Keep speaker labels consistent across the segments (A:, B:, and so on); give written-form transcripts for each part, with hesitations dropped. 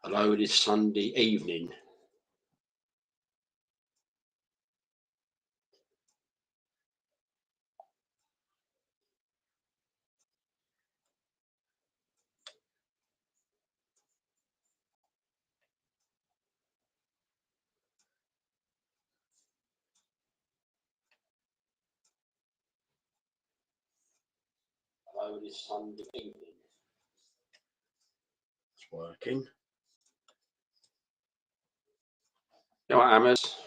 A: Hello, this Sunday evening. Hello, this Sunday evening. It's working. You know what, Hammers?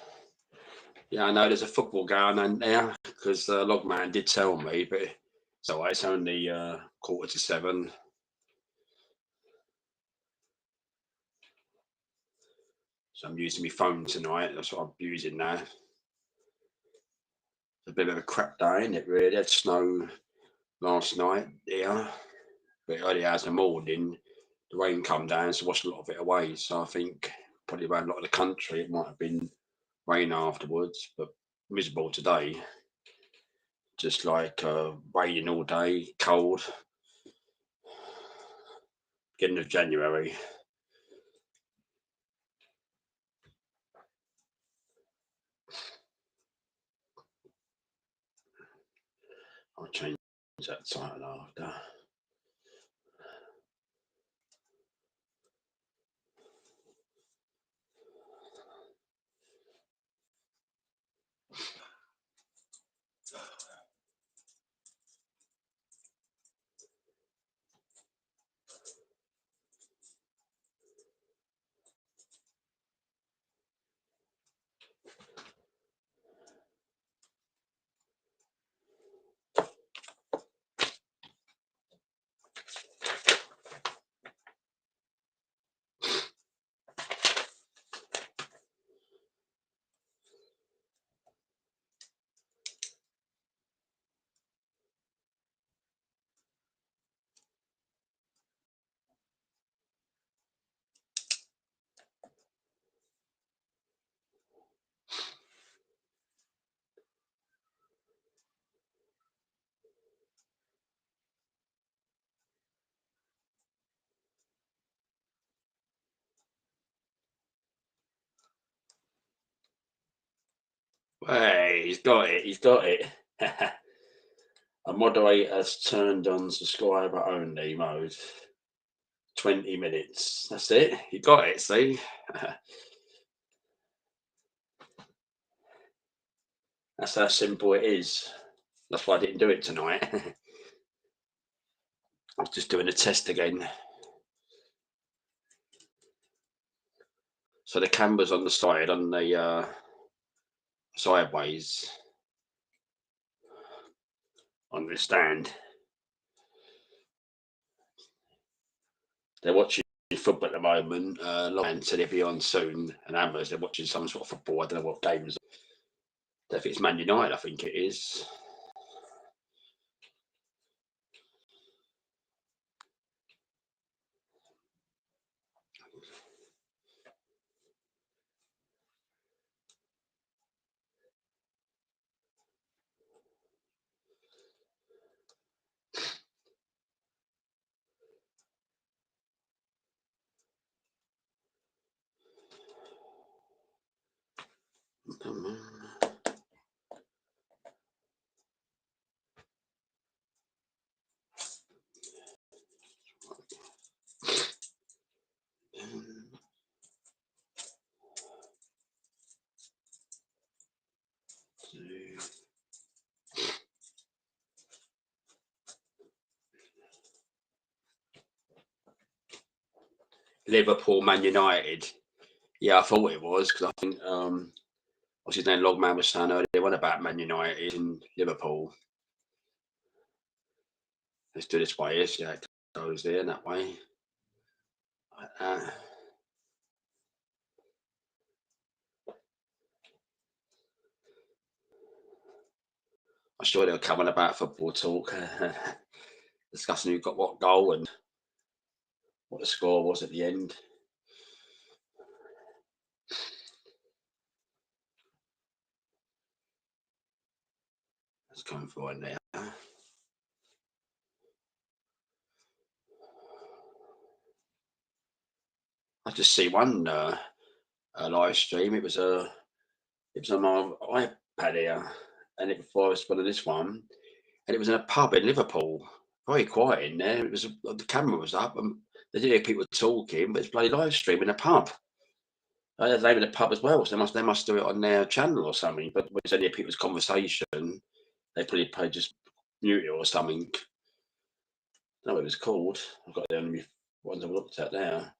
A: Yeah, I know there's a football going on there because Logman did tell me, but so it's only 6:45. So I'm using my phone tonight. That's what I'm using now. It's a bit of a crap day, isn't it, really? Had snow last night here, but early hours in the morning, the rain come down, so washed a lot of it away. So I think probably around a lot of the country, it might have been rain afterwards, but miserable today. Just like raining all day, cold. Beginning of January. I'll change that title after. Hey, he's got it. He's got it. A moderator has turned on subscriber only mode. 20 minutes. That's it. You got it, see? That's how simple it is. That's why I didn't do it tonight. I was just doing a test again. So the camera's on the side, on the sideways, on the stand. They're watching football at the moment. Lions said they'll be on soon, and Hammers, they're watching some sort of football. I don't know what games. I don't think it's Man United, I think it is. Liverpool, Man United. Yeah, I thought it was because I think what's his name? Logman was saying earlier one about Man United and Liverpool. Let's do this way. Yes, yeah, it goes there that way. I'm sure they'll come on about football talk, discussing who got what goal and what the score was at the end. Let's go and find there. I just see one live stream. It was on my iPad here, and it was one of this one, and it was in a pub in Liverpool. Very quiet in there. It was the camera was up, and they did hear people talking, but it's bloody live stream in a pub. They had the name of the pub as well, so they must do it on their channel or something. But when it's only people's conversation, they probably just mute it or something. I don't know what it was called. I've got the only ones I've looked at there.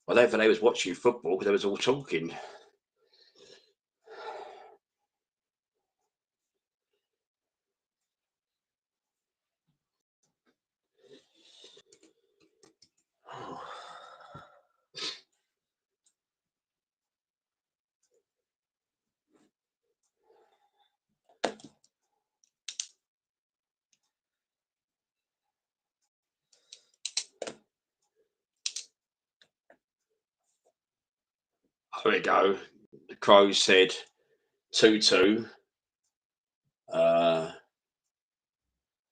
A: I don't think they was watching football because they was all talking. There we go. The Crows said 2-2.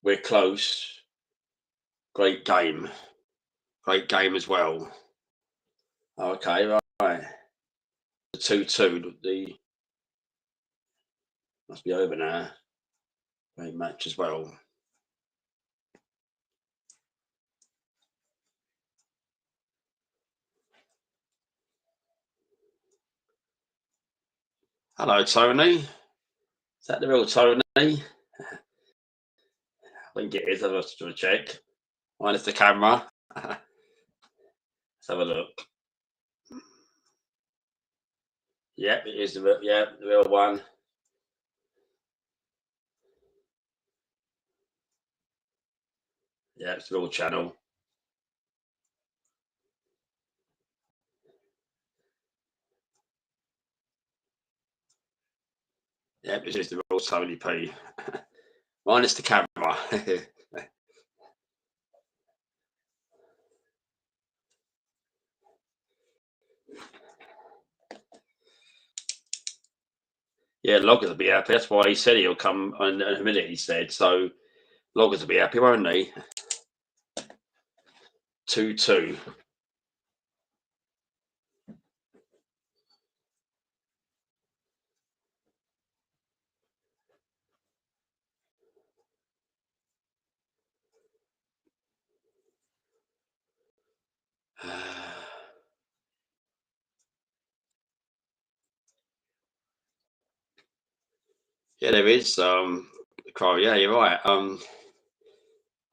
A: We're close. Great game. Great game as well. Okay, right. The 2-2. The must be over now. Great match as well. Hello, Tony. Is that the real Tony? I think it is. I'll have to check. Minus the camera. Let's have a look. Yep, it is the real one. Yeah, it's the real channel. Yep, this is the real Tony P. Minus the camera. Yeah, Loggers will be happy. That's why he said he'll come in a minute, he said. So Loggers will be happy, won't they? 2-2. Yeah, there is. Crow. Yeah, you're right. I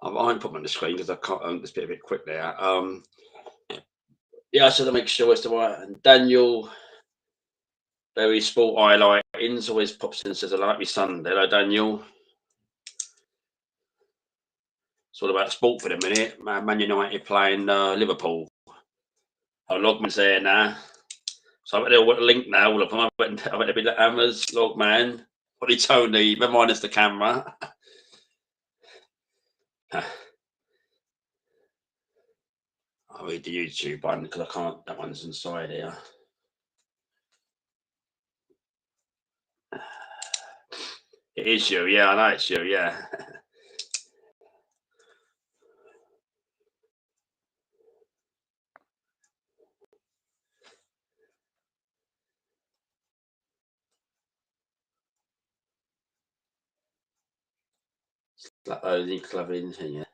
A: won't put them on the screen because I can't. It's a bit quick there. Yeah, so to make sure it's the right. And Daniel Berry Sport Highlightings always pops in and says, "I like my son." Hello, Daniel. It's all about sport for the minute. Man United playing Liverpool. Oh, Logman's there now. So I've got a link now. All of them. I went to be the Hammers, Logman, Holly Tony, minus the camera. I'll read the YouTube one because I can't. That one's inside here. It is you, yeah. I know it's you, yeah. Like club in here.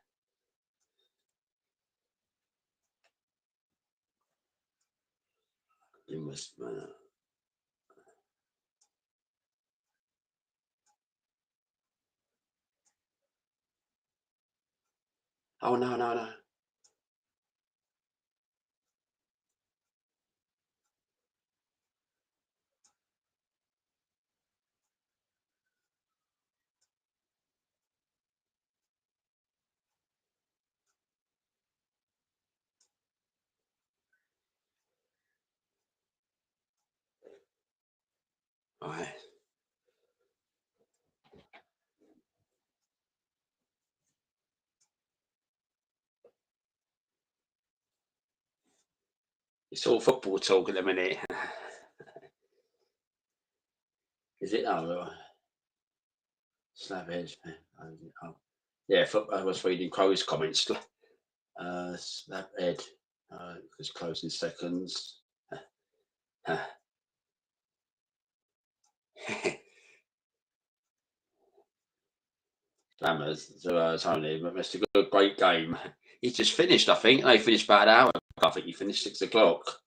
A: You must. Oh no. Right. It's all football talk at the minute. Is it? Oh, Slab Edge. Oh. Yeah, I was reading Crow's comments. Snap Ed. It's closing seconds. Hammers, Tony, but missed a great game. He just finished, I think. No, he finished about an hour. I think he finished 6 o'clock.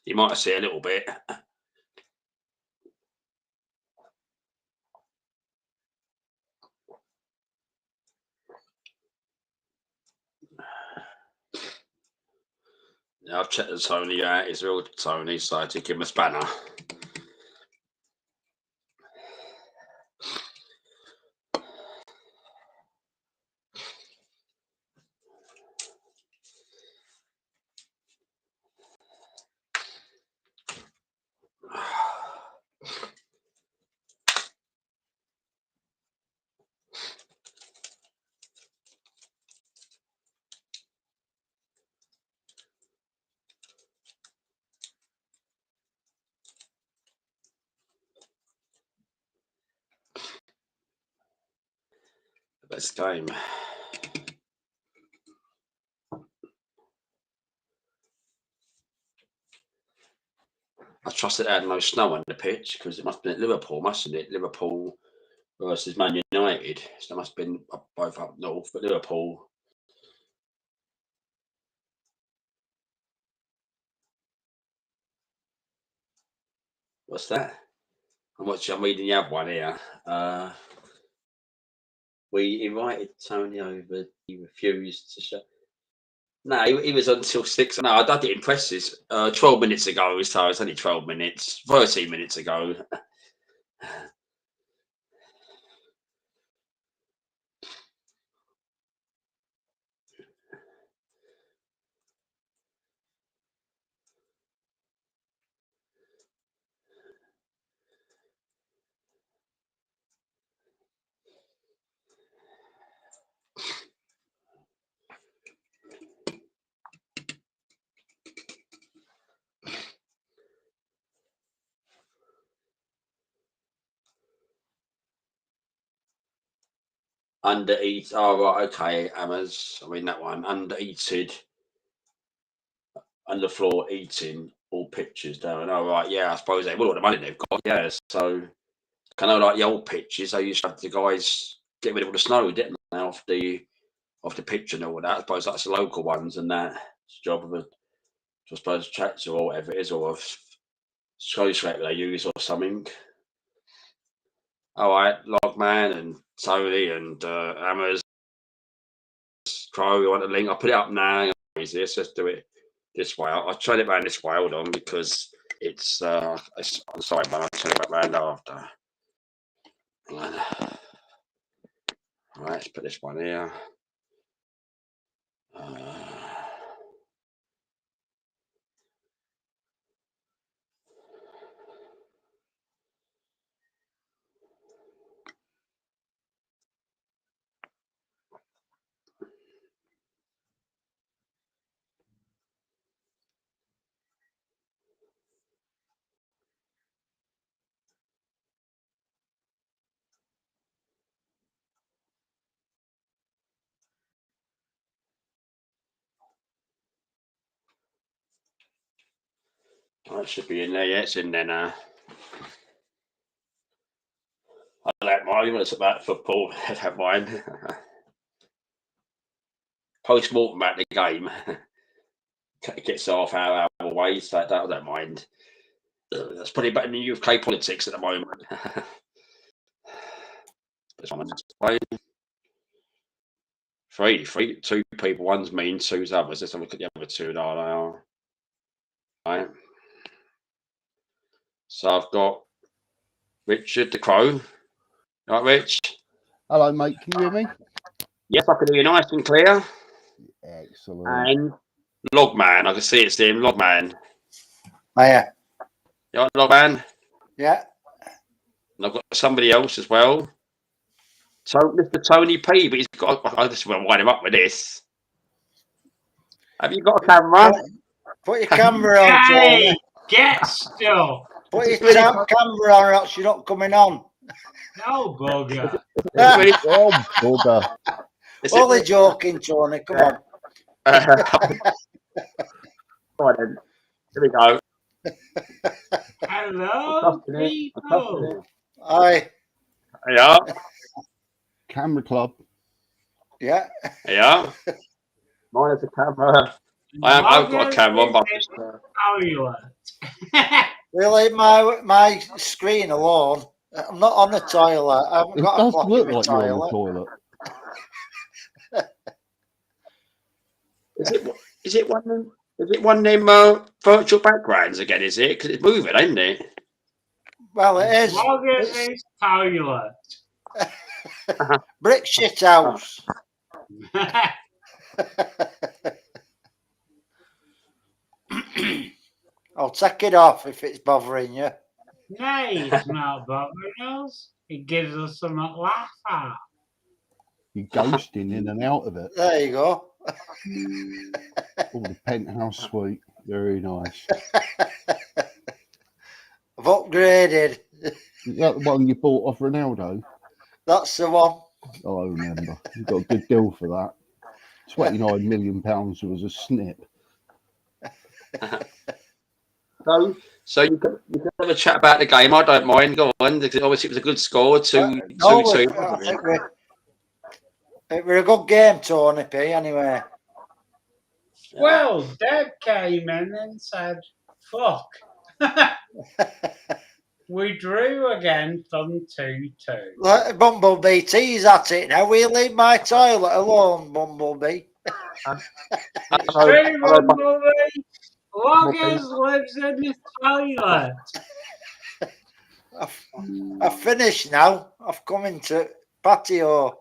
A: You might have seen a little bit. I've checked the Tony out. It's real Tony, so I took him a spanner. Best game. I trust it had no snow on the pitch because it must have been at Liverpool, mustn't it? Liverpool versus Man United. So it must have been both up north, but Liverpool. What's that? I'm reading the other one here. We invited Tony over. He refused to show. No, he was until 6. No, I did it presses 12 minutes ago, so it's only 12 minutes, 13 minutes ago. Undereat. Oh, right. Okay. Hammers. I mean, that one. Undereated. On the floor eating all pictures down. Oh, right. Yeah. I suppose they will all the money they've got. Yeah. So, kind of like the old pictures, they used to have the guys get rid of all the snow, didn't they? Off the pitch and all that. I suppose that's the local ones and that. It's the job of I suppose, a tractor or whatever it is, or a skyscraper they use or something. All right, Logman and Tony and Hammers, Crow, you want a link? I'll put it up now. Let's do it this way. I'll turn it around this way. Hold on, because it's on the side, but I'll turn it back round after. All right, let's put this one here. It should be in there. Yeah, it's in there now. I don't mind when it's about football. I don't mind. Post-mortem about the game. It gets half hour away, so I don't mind. That's probably better than UK politics at the moment. Two people. One's me and two's others. Let's have a look at the other two. Right. So I've got Richard the Crow. Right, Rich?
B: Hello, mate. Can you hear me?
A: Yes, I can hear you nice and clear.
B: Excellent.
A: And Logman. I can see it's him. Logman.
C: Oh, yeah.
A: You right, Logman?
C: Yeah.
A: And I've got somebody else as well. So Mr. Tony P, but he's got. I just want to wind him up with this. Have you got a camera?
C: Put your camera on, Tony.
D: Get still.
C: Put your camera on, or else you're not coming on.
D: No bugger.
A: Really?
B: Oh, bugger.
A: Is it
C: Only joking, Tony. Come on.
A: Right then. Here we go.
D: Hello, people.
C: Aye.
A: Yeah,
B: Camera club.
C: Yeah.
A: yeah. Mine is a camera. I've got a camera on, but
C: We'll leave my screen alone. I'm not on the toilet. I haven't
B: It
C: got a
B: does
C: clock
B: look
C: in my
B: like you're on the
C: toilet.
B: toilet.
A: is it one? Is it one of them virtual backgrounds again? Is it? Because it's moving, ain't it?
C: Well, it is.
D: Log in
C: It's
D: his toilet.
C: brick shit house. I'll take it off if it's bothering you.
D: Nay, it's not bothering us. It gives us something to laugh at.
B: You're ghosting in and out of it.
C: There you go.
B: Oh, the penthouse suite. Very nice.
C: I've upgraded.
B: Is that the one you bought off Ronaldo?
C: That's the one.
B: Oh, I remember. You got a good deal for that. £29 million was a snip.
A: So you can have a chat about the game. I don't mind. Go on. Obviously, it was a good score. 2-2.
C: It were a good game, Tony P. Anyway.
D: Well, Deb came in and said, fuck. We drew again from 2-2.
C: Bumblebee T's at it now. We'll leave my toilet alone, Bumblebee.
D: It's true, Bumblebee. Loggers lives in his toilet.
C: I've finished now. I've come into patio.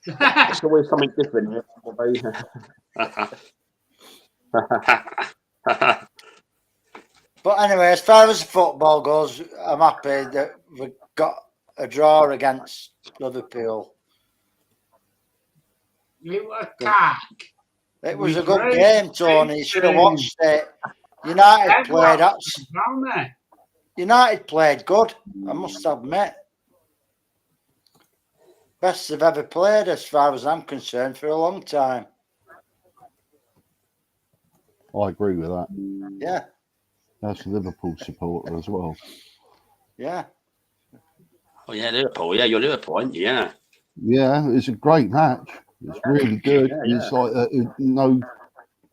A: It's always something different.
C: But anyway, as far as football goes, I'm happy that we got a draw against Liverpool.
D: You were cock.
C: It was a good game, Tony. You should have watched it. United played good, I must admit. Best they've ever played, as far as I'm concerned, for a long time.
B: I agree with that.
C: Yeah.
B: That's a Liverpool supporter as well.
C: Yeah.
A: Oh yeah, Liverpool. Yeah, you're Liverpool, aren't you? Yeah.
B: Yeah, it's a great match. It's really good.
A: Yeah.
B: It's like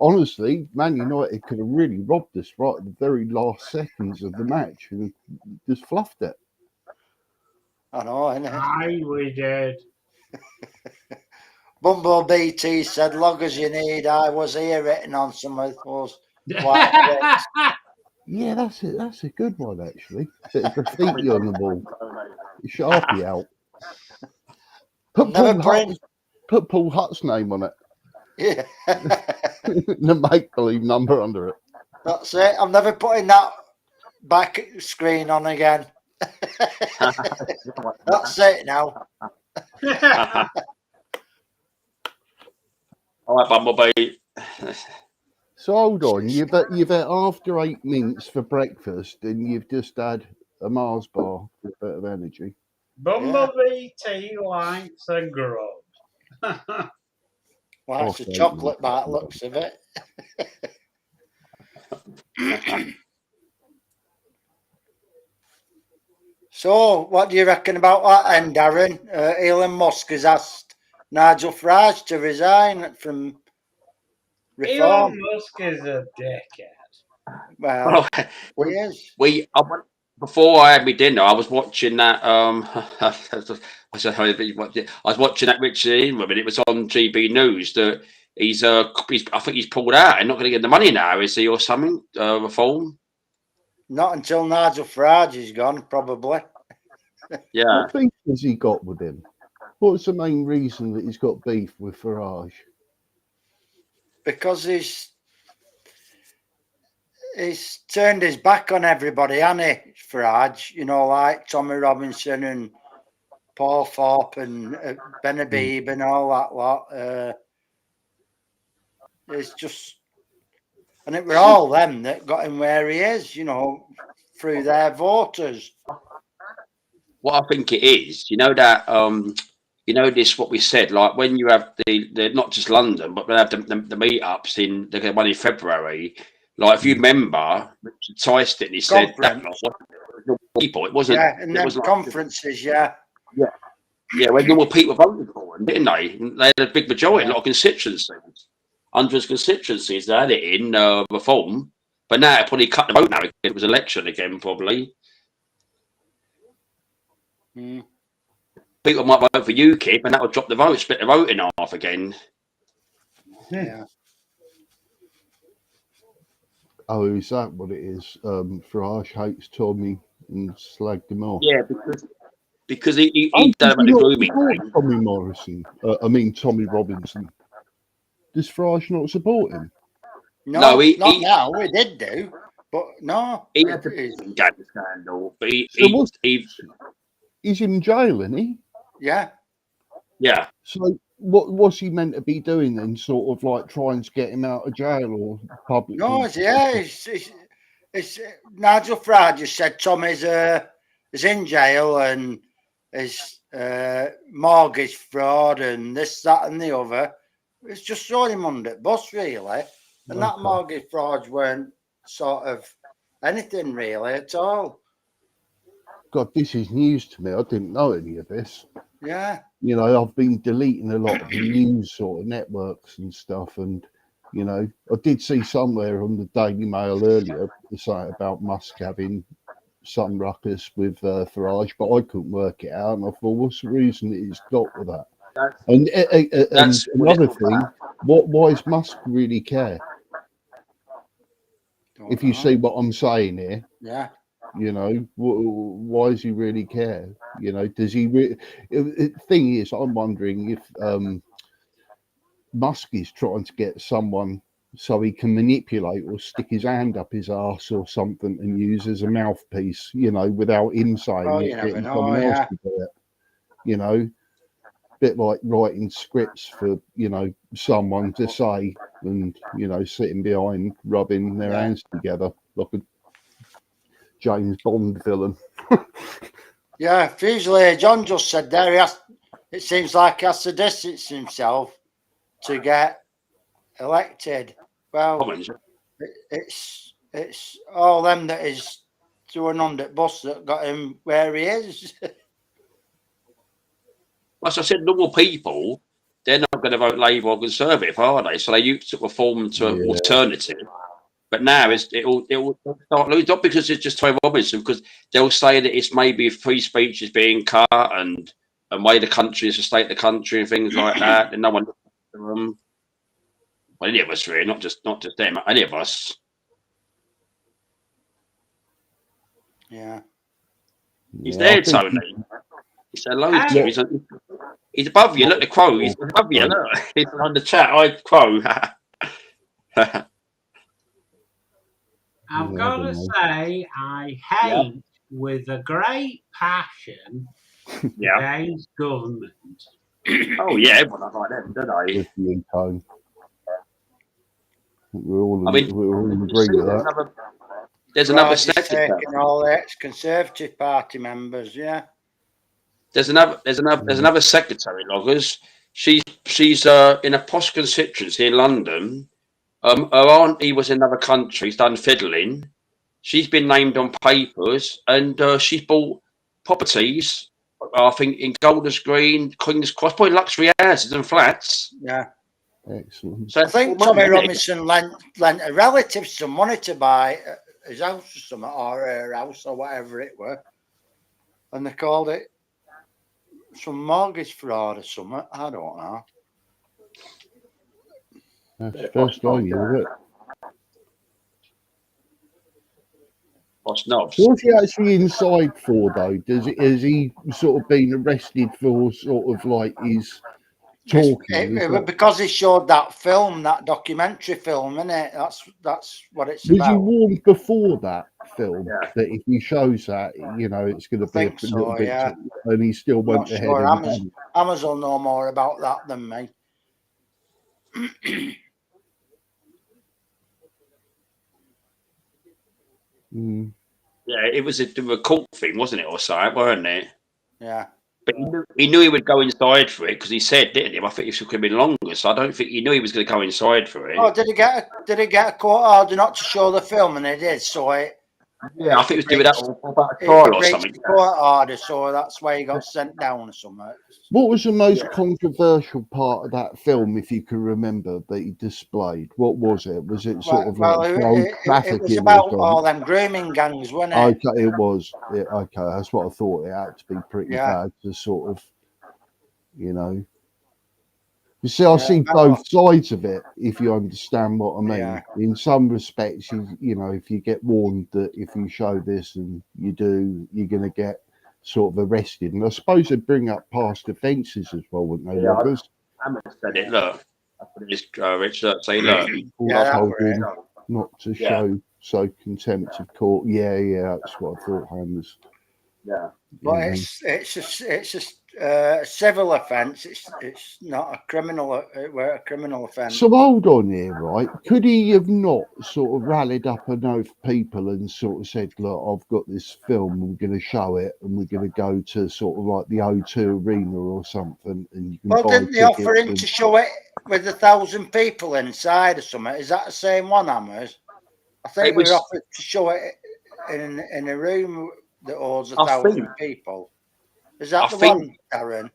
B: honestly, Man United could have really robbed us right at the very last seconds of the match and just fluffed it.
C: I know, innit?
D: Aye, we did.
C: Bumblebee T said, log as you need. I was here written on some of those white bricks.
B: Yeah, that's it. That's a good one, actually. Bit of graffiti on the wall. Sharpie out. Put Paul Hutt's name on it.
C: Yeah.
B: The make-believe number under it.
C: That's it. I'm never putting that back screen on again. That's it now.
A: All right, Bumblebee.
B: So hold on, you've had after 8 mints for breakfast and you've just had a Mars bar with a bit of energy.
D: Bumblebee T likes a grub.
C: Well, it's a chocolate bar, looks of it. So, what do you reckon about that then, Darren? Elon Musk has asked Nigel Farage to resign from Reform.
D: Elon Musk is a dickhead.
C: Well, he is.
A: Before I had my dinner, I was watching that. I was watching that Richard Ingram, and it was on GB News that he's I think he's pulled out and not going to get the money now, is he, or something? Reform.
C: Not until Nigel Farage is gone, probably.
A: Yeah.
B: What beef has he got with him? What's the main reason that he's got beef with Farage?
C: Because he's turned his back on everybody, hasn't he, Farage? You know, like Tommy Robinson and Paul Thorpe and Ben Habib and all that lot. It's just, and it were all them that got him where he is, you know, through their voters.
A: what I think it is, you know that you know this what we said, like when you have the not just London, but they have the meetups in the one in February. Like if you remember, Richard Tyston, he said that
C: Conference.
A: lot wasn't people. It wasn't.
C: Yeah, and
A: It
C: then
A: was like
C: conferences, yeah.
A: yeah, when normal people voted for them, didn't they? They had a big majority, a lot of constituencies, hundreds of constituencies. They had it in reform, but now it probably cut the vote now. It was election again, probably.
C: Mm.
A: People might vote for UKIP, and that would drop the vote, split the vote in half again.
C: Yeah.
B: Oh, is that what it is? Farage hates Tommy and slagged him off.
A: Yeah, because he
B: Oh,
A: done
B: does
A: about
B: he
A: the
B: not
A: grooming
B: support
A: thing.
B: Tommy Morrison? I mean, Tommy Robinson. Does Farage not support him?
C: No,
A: No,
C: not now. We did do, but no.
A: He had the
C: It's-
A: gang scandal, but
B: So what's,
A: he
B: he's in jail, isn't he?
C: yeah.
A: yeah.
B: So what's he meant to be doing then? Sort of like trying to get him out of jail or public?
C: No, it's Nigel Farage just said Tommy's is in jail and is mortgage fraud and this, that, and the other. It's just throwing him under the bus, really. And that
B: Okay.
C: mortgage fraud weren't sort of anything really at all.
B: God, this is news to me. I didn't know any of this.
C: Yeah.
B: You know, I've been deleting a lot of the news sort of networks and stuff, and you know, I did see somewhere on the Daily Mail earlier something about Musk having some ruckus with Farage, but I couldn't work it out, and I thought, what's the reason that he's got with that? And
A: That's what
B: another
A: it's all
B: thing,
A: about.
B: why does Musk really care?
C: Don't
B: If you
C: know.
B: see what I'm saying here,
C: Yeah.
B: you know, why does he really care? You know, does he? Thing is, I'm wondering if Musk is trying to get someone so he can manipulate or stick his hand up his arse or something and use as a mouthpiece, you know, without him saying
C: Oh,
B: it,
C: you never
B: getting
C: know,
B: someone else
C: yeah.
B: to do it. You know, bit like writing scripts for, you know, someone to say and, you know, sitting behind rubbing their
C: Yeah.
B: hands together like a James Bond villain.
C: Yeah, Fusilier John just said there, it seems like he has to distance himself to get elected. Well,
A: Comments.
C: it's all them that is throwing on the bus that got him where he is.
A: As I said, normal people, they're not going to vote Labour or Conservative, are they? So they used to reform to an alternative. But now it'll start losing, not because it's just Tony Robinson, because they'll say that it's maybe free speech is being cut and way the country is the state of the country and things like that. And no one listens to them. Well, any of us really, not just them, any of us.
C: Yeah.
A: He's
B: Yeah,
A: there,
B: I think
A: Tony. He said hello to you. He's above you. Look, the Crow. He's above you. Look, he's on the chat. I Crow.
D: I've
B: Yeah,
D: got
B: I
D: to
B: don't know.
D: say, I hate with a great passion
A: Yeah.
D: today's government.
A: Oh yeah, everyone like them, don't they?
B: with you, Tone. We're all
A: I mean,
B: in agreement with that.
A: there's another
C: Raj is
A: secretary.
C: taking all the ex-Conservative Party members, yeah.
A: There's another secretary, Loggers. She's in a posh constituency in London. Her auntie was in another country, she's done fiddling. She's been named on papers, and she's bought properties, I think, in Golders Green, King's Cross, probably luxury houses and flats.
C: Yeah.
B: Excellent.
A: So
C: I think Tommy Robinson lent a relative some money to buy his house or something, or her house or whatever it were. And they called it some mortgage fraud or something. I don't know.
B: That's the first time you heard it.
A: What's knobs?
B: What's he actually inside for, though? Has he sort of been arrested for sort of like his talking?
C: Because he showed that film, that documentary film, innit? That's what it's
B: Was he
C: about.
B: warned before that film
A: Yeah.
B: that if he shows that, you know, it's going to be
C: think
B: a little
C: so,
B: bit,
C: yeah.
B: and he still
C: I'm
B: went
C: not
B: ahead
C: sure.
B: and
C: Amazon know more about that than me.
B: Mm.
A: Yeah, it was a court thing, wasn't it, or something, weren't it?
C: Yeah.
A: But he knew he would go inside for it because he said, didn't he? I think it could have been longer, so I don't think he knew he was going to go inside for it.
C: Oh, did he get a court order not to show the film, and he did? So
A: Yeah, I think he was doing that about a trial or something.
C: The court order, so that's why he got sent down or something.
B: What was the most controversial part of that film, if you can remember, that he displayed? What was it? Was it sort of like
C: it was about all them grooming gangs, wasn't it?
B: Okay, it was. Yeah, okay, that's what I thought. It had to be pretty bad to sort of, you know. You see, I see both sides of it, if you understand what I mean.
C: Yeah.
B: In some respects, you know, if you get warned that if you show this and you do, you're going to get sort of arrested. And I suppose they bring up past offences as well, wouldn't they?
A: Yeah, I said it, look. That's what it is, Richard. Say, look.
B: Not to show so contempt of court. Yeah, that's what I thought, Hammers.
A: Yeah.
C: But it's a civil offence. It's not a criminal. A criminal offence.
B: So hold on here, right? Could he have not sort of rallied up enough people and sort of said, "Look, I've got this film. We're going to show it, and we're going to go to sort of like the O2 Arena or something." And you can buy
C: didn't they offer him to show it with 1,000 people inside or something? Is that the same one, Hammers? I think we were offered to show it in a room that holds 1,000 people. Is that the one, Darren?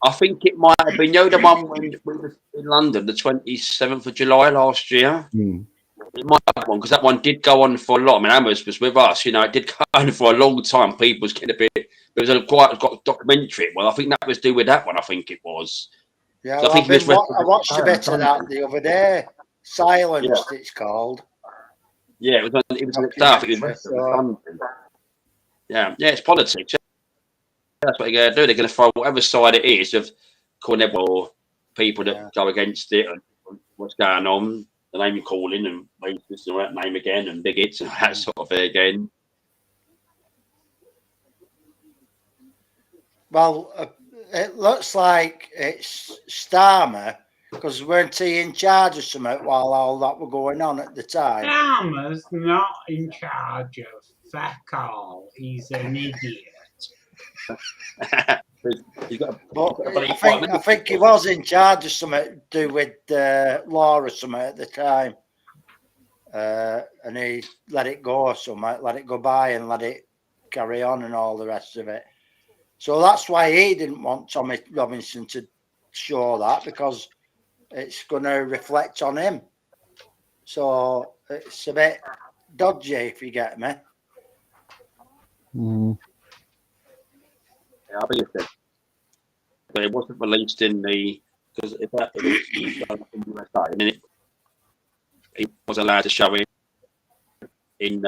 A: I think it might have been, the one when we were in London, the 27th of July last year. It might have one, because that one did go on for a lot. I mean, Hammers was with us, it did go on for a long time. People was getting a bit, it was got a documentary. Well, I think that was due with that one, I think it was.
C: Yeah, so I watched a bit of that the other day. Silenced, it's called.
A: Yeah, it was it's politics. That's what they're going to do. They're going to throw whatever side it is of calling everyone people that go against it and what's going on, the name you're calling and racist and that name again and bigots and that sort of thing again.
C: Well, it looks like it's Starmer, because weren't he in charge of something while all that were going on at the time?
D: Starmer's not in charge of fuck all. He's an idiot.
C: I think he was in charge of something to do with law or something at the time, and he let it go or something, let it go by and let it carry on and all the rest of it. So that's why he didn't want Tommy Robinson to show that, because it's going to reflect on him. So it's a bit dodgy, if you get me.
A: Yeah, I believe that. But it wasn't released in the, because if that was in the USA, and then it was allowed to show it in.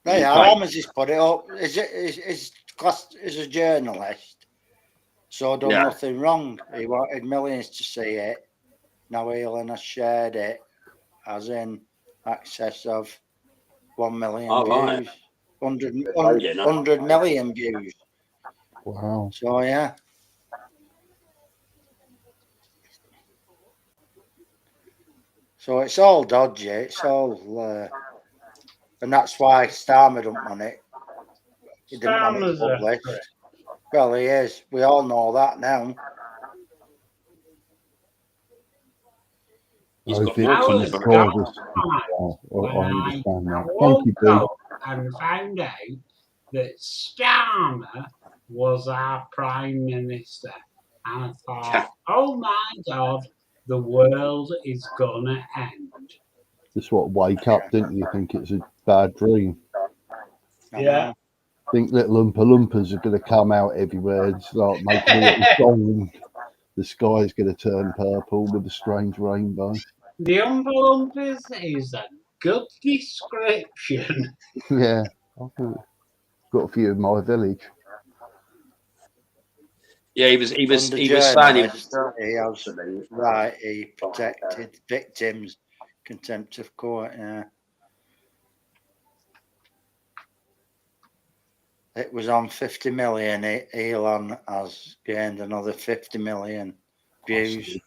C: Hammers has put it up. Is classed as a journalist, so done nothing wrong. He wanted millions to see it. Now Elon has shared it, as in excess of 1 million views. 100 million views.
B: Wow.
C: So yeah. So it's all dodgy. It's all, and that's why Starmer don't want it. He didn't want it published. Well, he is. We all know that now.
A: He's got
B: I understand that. Thank you, Bill.
D: And found out that Starmer was our Prime Minister. And I thought, oh my God, the world is going to end.
B: Just wake up, didn't you? Think it's a bad dream.
D: Yeah.
B: Think little Oompa Loompas are going to come out everywhere and start making a little song, and the sky's going to turn purple with a strange rainbow.
D: The Oompa Loompas is a good description.
B: Yeah, I've got a few in my village.
A: Yeah, he was saying
C: he protected victims, contempt of court. Yeah. It was on 50 million. Elon has gained another 50 million views.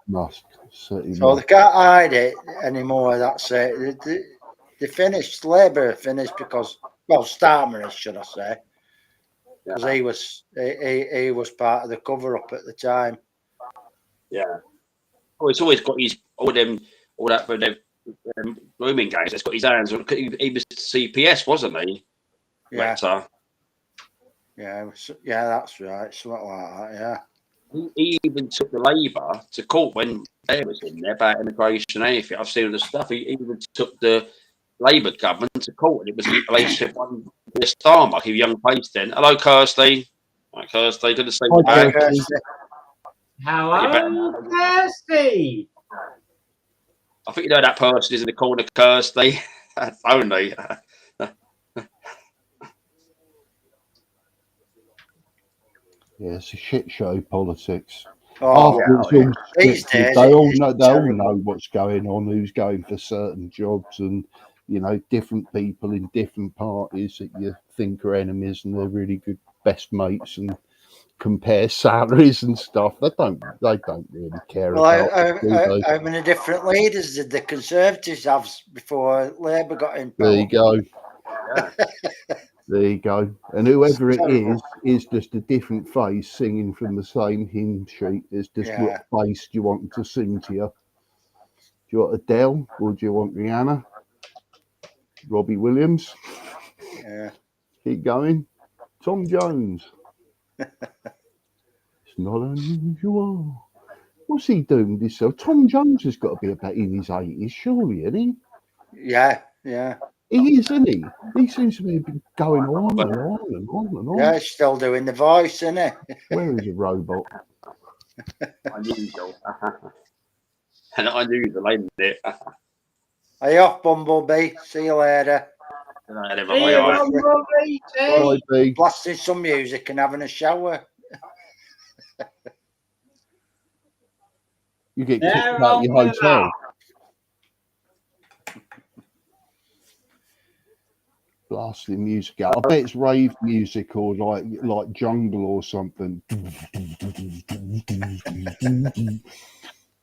B: Must.
C: So they can't hide it anymore. That's it. They finished. Labour finished because, well, Starmer, should I say? because he was part of the cover up at the time.
A: Yeah. Oh, it's always got his all that for them grooming games. It's got his hands on. He was CPS, wasn't he?
C: Yeah,
A: Rector.
C: yeah, that's right. Something like that. Yeah.
A: He even took the Labour to court when Blair was in there about immigration and anything. I've seen all the stuff. He even took the Labour government to court. And it was in relation to one Starmer, who young face then. Hello, Kirsty. Hi, Kirsty. Good to see you
B: Hi,
A: back.
B: Kirsty.
D: Hello, Kirsty.
A: I think you know that person is in the corner, Kirsty. Only.
B: Yeah, it's a shit show, politics.
C: Oh,
B: After it's all
C: These
B: scripted,
C: days,
B: they all
C: it's
B: know
C: terrible.
B: what's going on, who's going for certain jobs, and different people in different parties that you think are enemies and they're really good best mates, and compare salaries and stuff. They don't really care about it, do they?
C: How many different leaders did the Conservatives have before Labour got in power?
B: There you go.
A: Yeah.
B: There you go. And whoever it
C: Terrible.
B: is just a different face singing from the same hymn sheet. It's just
C: Yeah.
B: what face do you want to sing to you? Do you want Adele or do you want Rihanna? Robbie Williams?
C: Yeah.
B: Keep going. Tom Jones. It's not unusual. What's he doing with himself? Tom Jones has got to be about in his 80s, surely, isn't he?
C: Yeah. Yeah.
B: He is, isn't he? He seems to be going on and on and on and on.
C: Yeah. He's still doing the voice, isn't he?
B: Where is a robot?
A: Unusual. And unusual, ain't it?
C: Are you off, Bumblebee? See you later.
D: See you, Bumblebee.
B: Bye, B.
C: Blasting some music and having a shower.
B: You get
D: They're
B: kicked out of your
D: on
B: hotel.
D: that.
B: Blasting music out. I bet it's rave music or like jungle or something.
A: All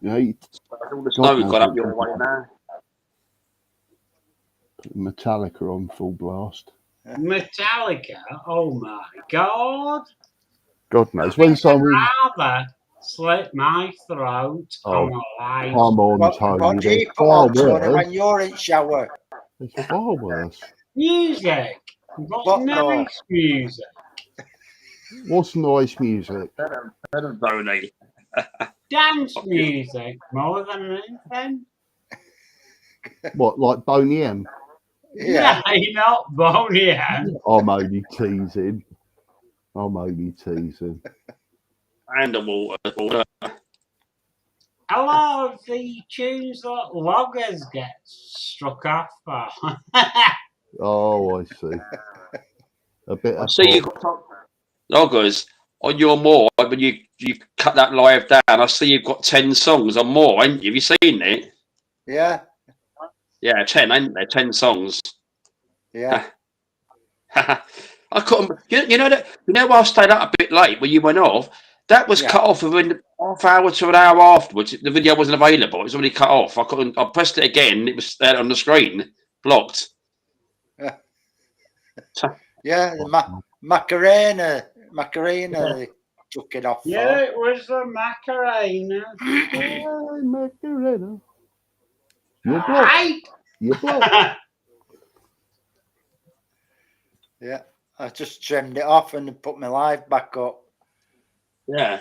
A: the snow got up your way now.
B: Metallica on full blast.
D: Metallica. Oh my God.
B: God knows when someone
D: Rather slit my throat on a live.
B: come on,
C: What
B: Tony.
C: do you
B: There's
C: put
B: far
C: on, Tony,
B: worse.
C: when you're in shower?
B: There's far worse.
D: Music. But
C: What
D: nice music.
B: What's nice music?
A: Tony.
D: Dance music more than anything.
B: What, like Boney M?
C: Yeah.
D: No, not Boney M.
B: I'm only teasing. I'm only teasing.
A: And the water.
D: A lot of the tunes that loggers get struck off for.
B: Oh, I see. A bit
A: I
B: of
A: see you got loggers on your more when you cut that live down. I see you've got 10 songs or more, ain't you? Have you seen it?
C: Yeah.
A: Yeah, 10, ain't there? 10 songs.
C: Yeah.
A: I couldn't. You know that. You know why I stayed up a bit late when you went off. That was
C: Yeah.
A: cut off within half hour to an hour afterwards. The video wasn't available. It was already cut off. I couldn't. I pressed it again. It was there on the screen, blocked.
C: Yeah. The Macarena. They took it off.
D: Yeah, it was the Macarena.
B: Hey, Macarena. You're blocked.
D: Right?
B: You're blocked.
C: Yeah. I just trimmed it off and put my live back up.
A: Yeah,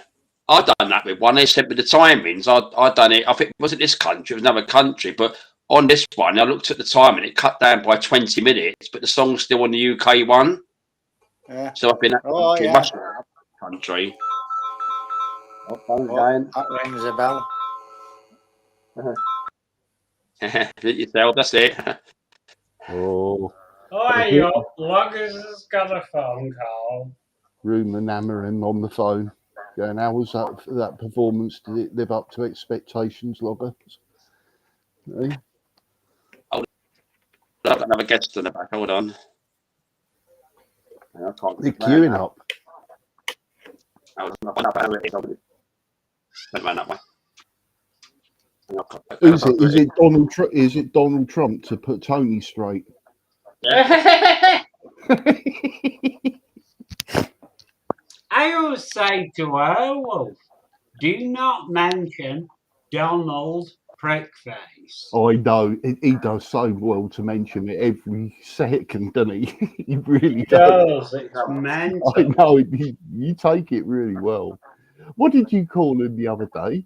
A: I done that with one. They sent me the timings. I done it. I think it wasn't this country. It was another country. But on this one, I looked at the time and it cut down by 20 minutes. But the song's still on the UK one.
C: Yeah.
A: So I've been that
C: Oh,
A: country,
C: yeah.
A: much country.
C: That rings a bell.
A: Hit yourself. That's it.
B: Oh,
D: Oh, hey, up. Loggers has got a phone call.
B: rumour nammering on the phone. Going, how was that performance? Did it live up to expectations, Logger? Hey?
A: I've got another guest in the back. Hold on. I can't
B: They're queuing up. Is it Donald Trump? Is it Donald Trump to put Tony straight?
D: I always say to Werewolf, do not mention Donald Prickface.
B: I know he does so well to mention it every second, doesn't he? He really does.
D: It's mental.
B: I know you take it really well. What did you call him the other day?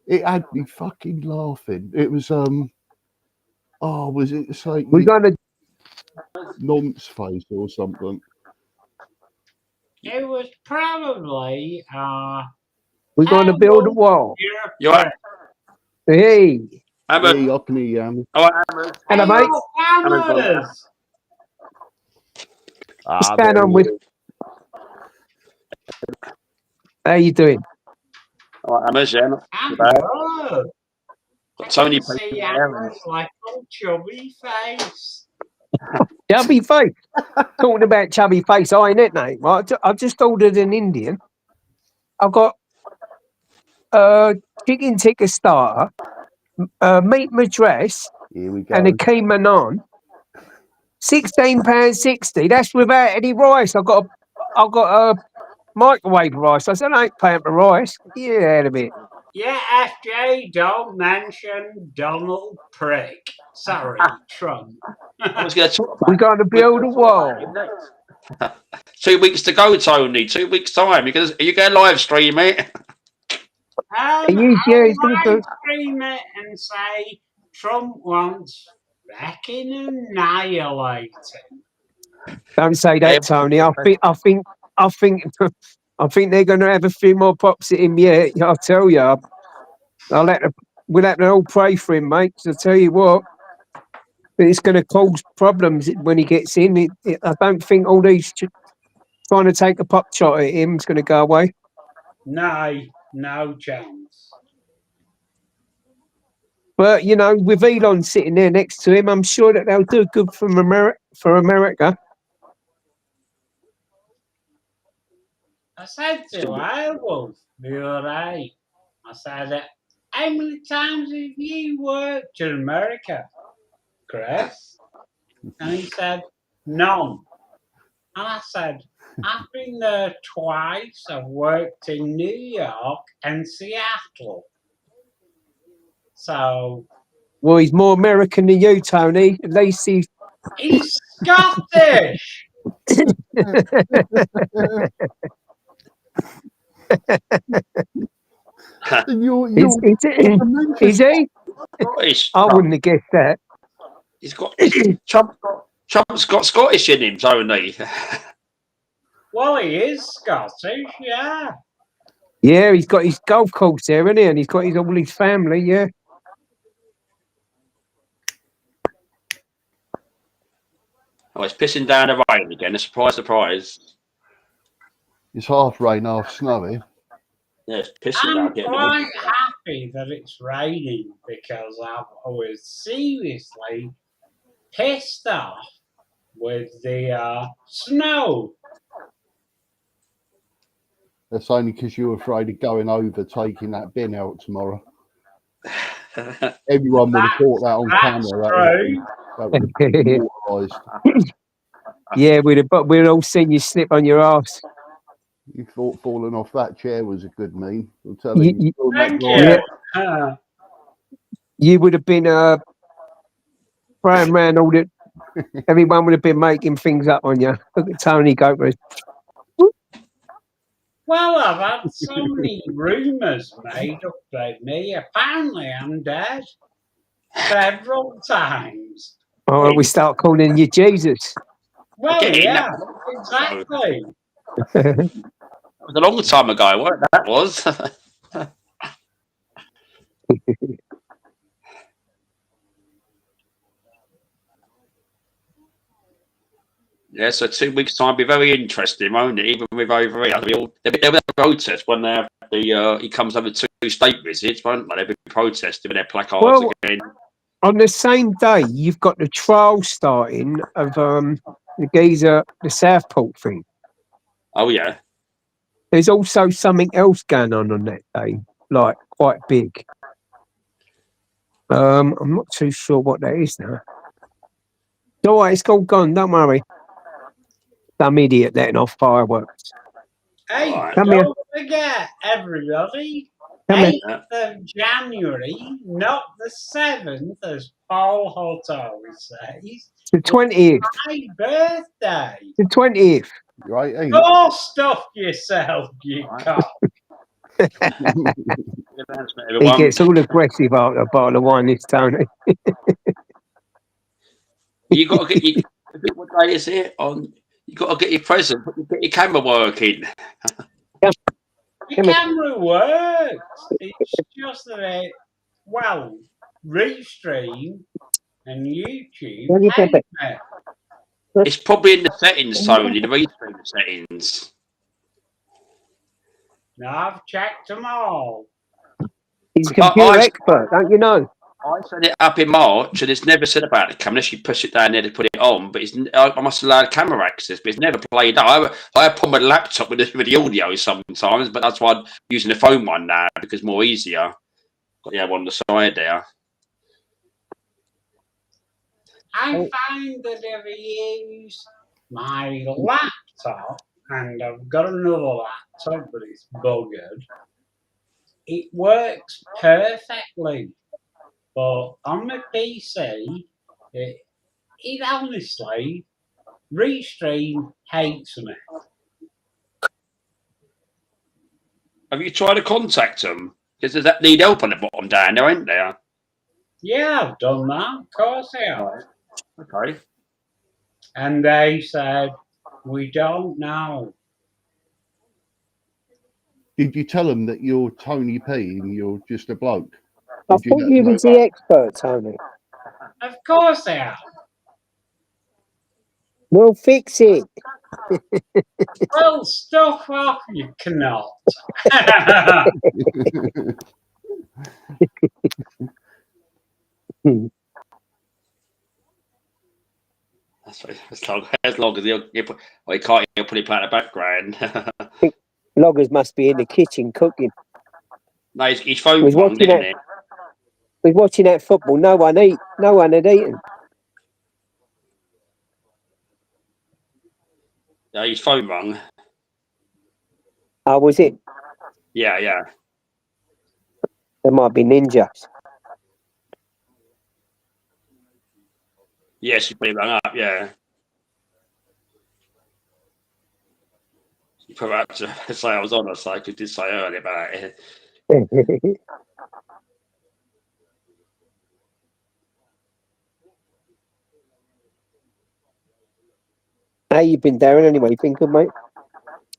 B: It had me fucking laughing. It was was it say
E: We're gonna
B: nonce face or something?
D: It was probably
E: we're gonna build a wall.
A: You all right?
E: Hey,
A: Hammer?
B: Yeah, I can hear you, Hammer.
A: All right, Hammer.
E: hello, mate.
D: Hammers.
E: What's going on with? How you doing?
A: All right, Hammers, yeah.
D: I'm
A: Bad.
D: good.
A: Got Tony
D: See
A: Payton there.
D: Hammers like a chubby face.
E: Chubby face. Talking about chubby face, I ain't it, mate. Right, I've just ordered an Indian. I've got chicken tikka starter, meat madras,
B: Here we go.
E: and a keema naan. £16.60. That's without any rice. I've got a microwave rice. I said I ain't paying for rice. Yeah, a bit.
D: Yeah, SJ, don't mention Donald Prick. Sorry, Trump.
A: I was going to talk
E: We're
A: about
E: going to build a wall.
A: 2 weeks to go, Tony. 2 weeks' time. Are you going to live stream it?
E: Yeah, he's gonna
D: I'll
E: do-
D: stream it and say Trump wants fucking annihilating.
E: Don't say that, Tony. I think they're going to have a few more pops at him yet. I'll tell you. We'll have to all pray for him, mate. 'Cause I tell you what, it's going to cause problems when he gets in. I don't think all these trying to take a pop shot at him is going to go away.
D: No chance.
E: But you know, with Elon sitting there next to him, I'm sure that they'll do good for America.
D: I said to Werewolf the other day, I said, how many times have you worked in America, Chris? And he said, none. And I said, I've been there twice. I've worked in New York and Seattle. So
E: Well, he's more American than you, Tony. At least he's
D: Scottish.
E: Is he?
A: Scottish.
E: I wouldn't have guessed that.
A: He's got Trump's got Scottish in him, Tony.
D: Well, he is Scottish, yeah.
E: Yeah, he's got his golf course there, isn't he? And he's got all his family, yeah.
A: Oh, it's pissing down the rain again. A surprise, surprise.
B: It's half rain, half snowy.
A: Yeah, it's pissing
D: I'm
A: down.
D: quite happy that it's raining because I was seriously pissed off with the snow.
B: That's only because you're afraid of going over taking that bin out tomorrow. Everyone would have caught that on camera. That would have been immortalised.
E: Yeah, we'd all seen you slip on your ass.
B: You thought falling off that chair was a good meme. I'm telling you.
D: Thank
B: you.
D: you.
E: You would have been praying around all the. Everyone would have been making things up on you. Look at Tony go for it.
D: Well, I've had so many rumours made up about me. Apparently, I'm dead several times.
E: Oh, we start calling you Jesus.
D: Well, yeah, exactly.
A: It was a long time ago, what that was. Yeah, so 2 weeks' time be very interesting, won't it? Even with over here, there'll be a protest when they have he comes over 2 state visits, won't they? They'll be protesting with their placards again.
E: On the same day, you've got the trial starting of the geezer, the Southport thing.
A: Oh yeah.
E: There's also something else going on that day, like quite big. I'm not too sure what that is now. It's all right, it's all gone. Don't worry. Some idiot letting off fireworks.
D: Hey,
A: Alright.
E: Come here.
D: don't forget, everybody.
E: Come here.
D: 8th of January, not the 7th, as Paul Hutt always says.
E: The 20th.
D: My birthday.
E: The 20th.
B: You're 18.
D: Go stuff yourself, you
A: Right.
D: cock.
A: Announcement,
E: He
A: everyone.
E: gets all aggressive after a bottle of wine, this Tony.
A: You got to get your. What day is it? On. You got to get your present. Get your camera working.
D: The
E: Come here.
D: camera works. It's just that it, well, Restream and YouTube
E: Where you
D: hate
E: been?
D: me.
A: It's probably in the settings, Tony. The restream settings.
D: Now I've checked them all.
E: He's a computer expert, don't you know?
A: I set it up in March, and it's never said about the camera unless you push it down there to put it on. But I must allow camera access, but it's never played up. I have problem with the laptop with the audio sometimes, but that's why I'm using the phone one now because it's more easier. Got the other on the side there.
D: I find that if I use my laptop, and I've got another laptop, but it's buggered, it works perfectly. But on my PC, it honestly, Restream hates me.
A: Have you tried to contact them? Because there's that need help on the bottom down there, ain't there?
D: Yeah, I've done that. Of course I have.
A: Okay.
D: And they said, we don't know.
B: Did you tell them that you're Tony P and you're just a bloke?
E: I
B: Did
E: thought
B: let
E: you
B: them
E: was
B: know
E: the
B: that?
E: expert, Tony.
D: Of course I have.
E: We'll fix it.
D: Well, stuff off, you cannot.
A: That's right. As long as you can't put it playing in the background.
E: Loggers must be in the kitchen cooking.
A: No, his phone
E: Was
A: rung,
E: watching
A: didn't
E: that-
A: it?
E: We're watching that football. No one had eaten.
A: Yeah, his phone rung.
E: Oh, was it?
A: Yeah, yeah.
E: There might be ninjas.
A: Yes, he probably rung up, yeah. You probably had to say I was on, I did say earlier about it.
E: How you been, Darren? Anyway, you been good, mate?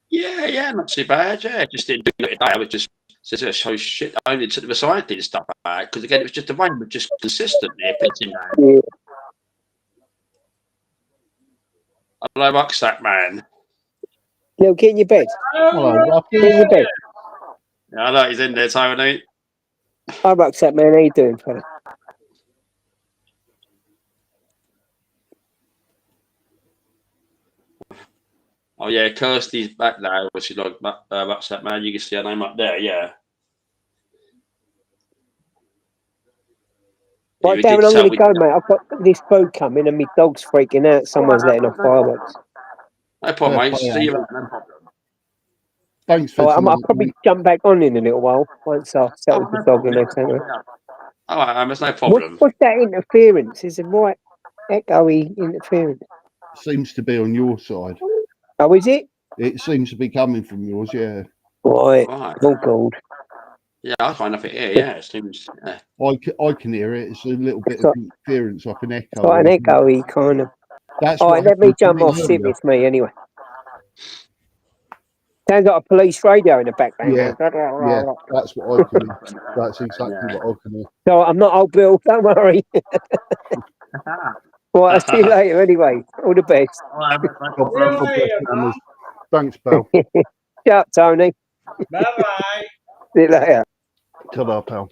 A: Yeah, not too bad, yeah. Just didn't do it today. I was just so shit. I only took the side did stuff out because again it was just the rain was just consistently pitching down.
E: Yeah.
A: Hello, rucksack man.
E: Little, get in your bed.
B: Hello, Ruffy.
E: Get in your bed.
A: Yeah, I know he's in there, Tony.
E: Hi, rucksack man. How you doing, fella?
A: Oh yeah, Kirsty's back now. Was she like rucksack man? You can see her name up there. Yeah.
E: Right,
A: We did
E: Darren, I'm
A: tell
E: going to
A: we-
E: go, mate. I've got this food coming and my dog's freaking out. Someone's letting off fireworks.
A: No problem,
B: Fair
A: mate.
B: play,
A: See you
B: Andy.
A: later. No problem.
B: Thanks for
E: All right, I'll
B: tonight,
E: probably
B: mate.
E: jump back on in a little while once I've settled the dog and everything.
A: All right, there's no problem.
E: What's that interference? Is it right echoey interference?
B: Seems to be on your side.
E: Oh, is it?
B: It seems to be coming from yours, yeah.
E: Right.
A: Right.
E: Oh, God.
A: Yeah, I find nothing here. Yeah, it seems. Yeah.
B: I can hear it. It's a little bit
E: So-
B: of interference, like an echo.
E: Like an echoey kind of.
B: That's
E: All
B: what
E: right, let me
B: happened to
E: jump off. See if
B: earlier.
E: it's me anyway. Sounds like a police radio in the background.
B: Yeah, Yeah, that's what I can hear. That's exactly
A: Yeah.
B: what I can hear.
E: So I'm not old Bill. Don't worry. Right, I'll see you later anyway. All the best.
B: God
D: See you
B: bless
D: later,
B: you,
D: man.
B: Hammers. Thanks, pal.
E: Shut up, Tony.
D: Bye-bye.
E: See you later.
B: Ta-da, pal.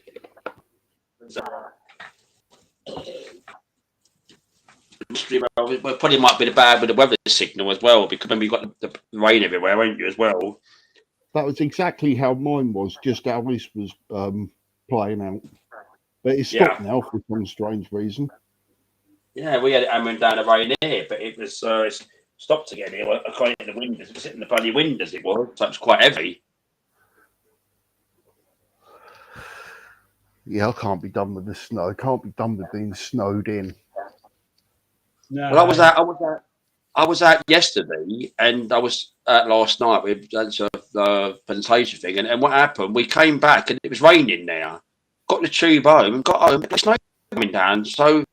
A: Well, probably might be the bad with the weather signal as well because remember you got the rain everywhere, ain't you, as well?
B: That was exactly how mine was, just how this was playing out. But it's stopped now for some strange reason.
A: Yeah, we had it hammering down the rain here, but it was it's stopped again. It was quite in the windows. It was hitting the bloody windows. It was. So it was quite heavy.
B: Yeah, I can't be done with the snow. I can't be done with being snowed in.
D: No.
A: Well, I was out yesterday, and I was out last night with the presentation thing. And what happened? We came back, and it was raining now. Got the tube home and got home. It's snow coming down, so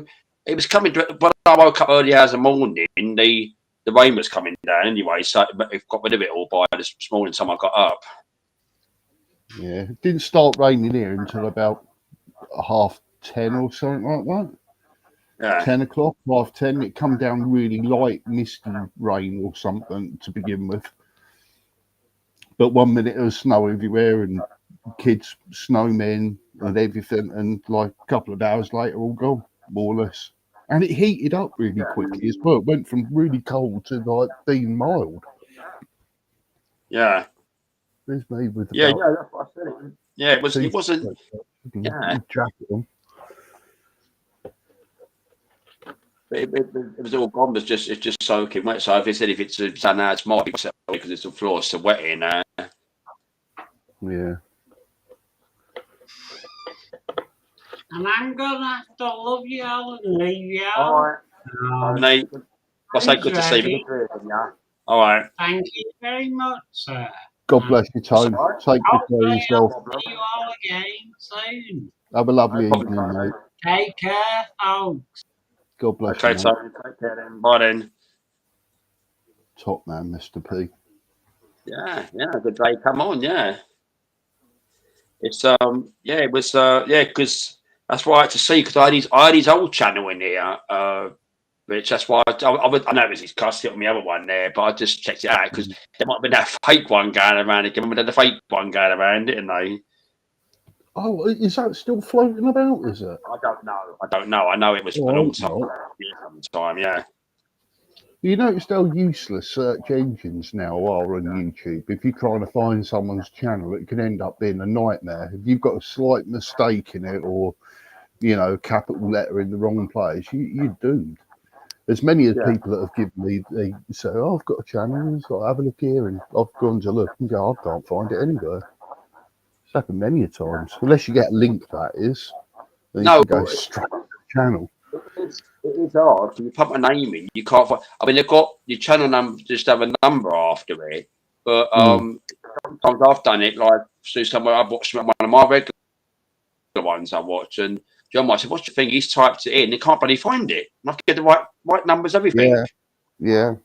A: it was coming. When I woke up early hours of the morning, the rain was coming down anyway. So it got rid of it all by this morning time I got up.
B: Yeah, it didn't start raining here until about 10:30 or something like that.
A: Yeah.
B: 10 o'clock, 10:30. It come down really light, misty rain or something to begin with. But 1 minute there was snow everywhere and kids, snowmen and everything. And like a couple of hours later, all gone, more or less. And it heated up really quickly as well. It went from really cold to like being mild.
A: Yeah.
B: There's me with
A: Yeah, that's what I said. Yeah, it wasn't. Yeah.
B: Jacket on.
A: It was all gone. It's just soaking wet. So if it's done now, it's might be because it's the floor so wet in there.
B: Yeah.
D: And I'm gonna have to love you all and leave you
A: All
D: all.
A: right. Nate, I say good to see you. All right.
D: Thank you very much, sir.
B: God bless you, Tone. Take good care of yourself.
D: I'll see you all again soon.
B: Have a lovely evening, mate.
D: Take care, folks.
B: God bless
A: Okay,
B: you, mate.
A: Tony. Take care then. Bye then.
B: Top man, Mr. P.
A: Yeah, good day. Come on, yeah. It's it was because that's why I had to see because I had his old channel in here, which that's why I know it was his custody on the other one there, but I just checked it out because there might have been that fake one going around again. Remember the fake one going around, didn't they?
B: Oh, is that still floating about? Is it?
A: I don't know. I know it was a long time. Yeah.
B: You noticed how useless search engines now are on YouTube. If you're trying to find someone's channel, it can end up being a nightmare. If you've got a slight mistake in it or, capital letter in the wrong place, you're doomed. There's many of the people that have given me, they say, oh, I've got a channel, so have a look here. And I've gone to look and go, I can't find it anywhere. It's happened many a times. Unless you get a link, that is. Then you can go straight to the channel.
A: It is hard. You put my name in, you can't find. I mean, they've got your channel number, just have a number after it. But sometimes I've done it like somewhere I've watched one of my regular ones I watch, and John might say, "What's the thing?" He's typed it in, they can't bloody find it. I have to get the right numbers, everything.
B: Yeah.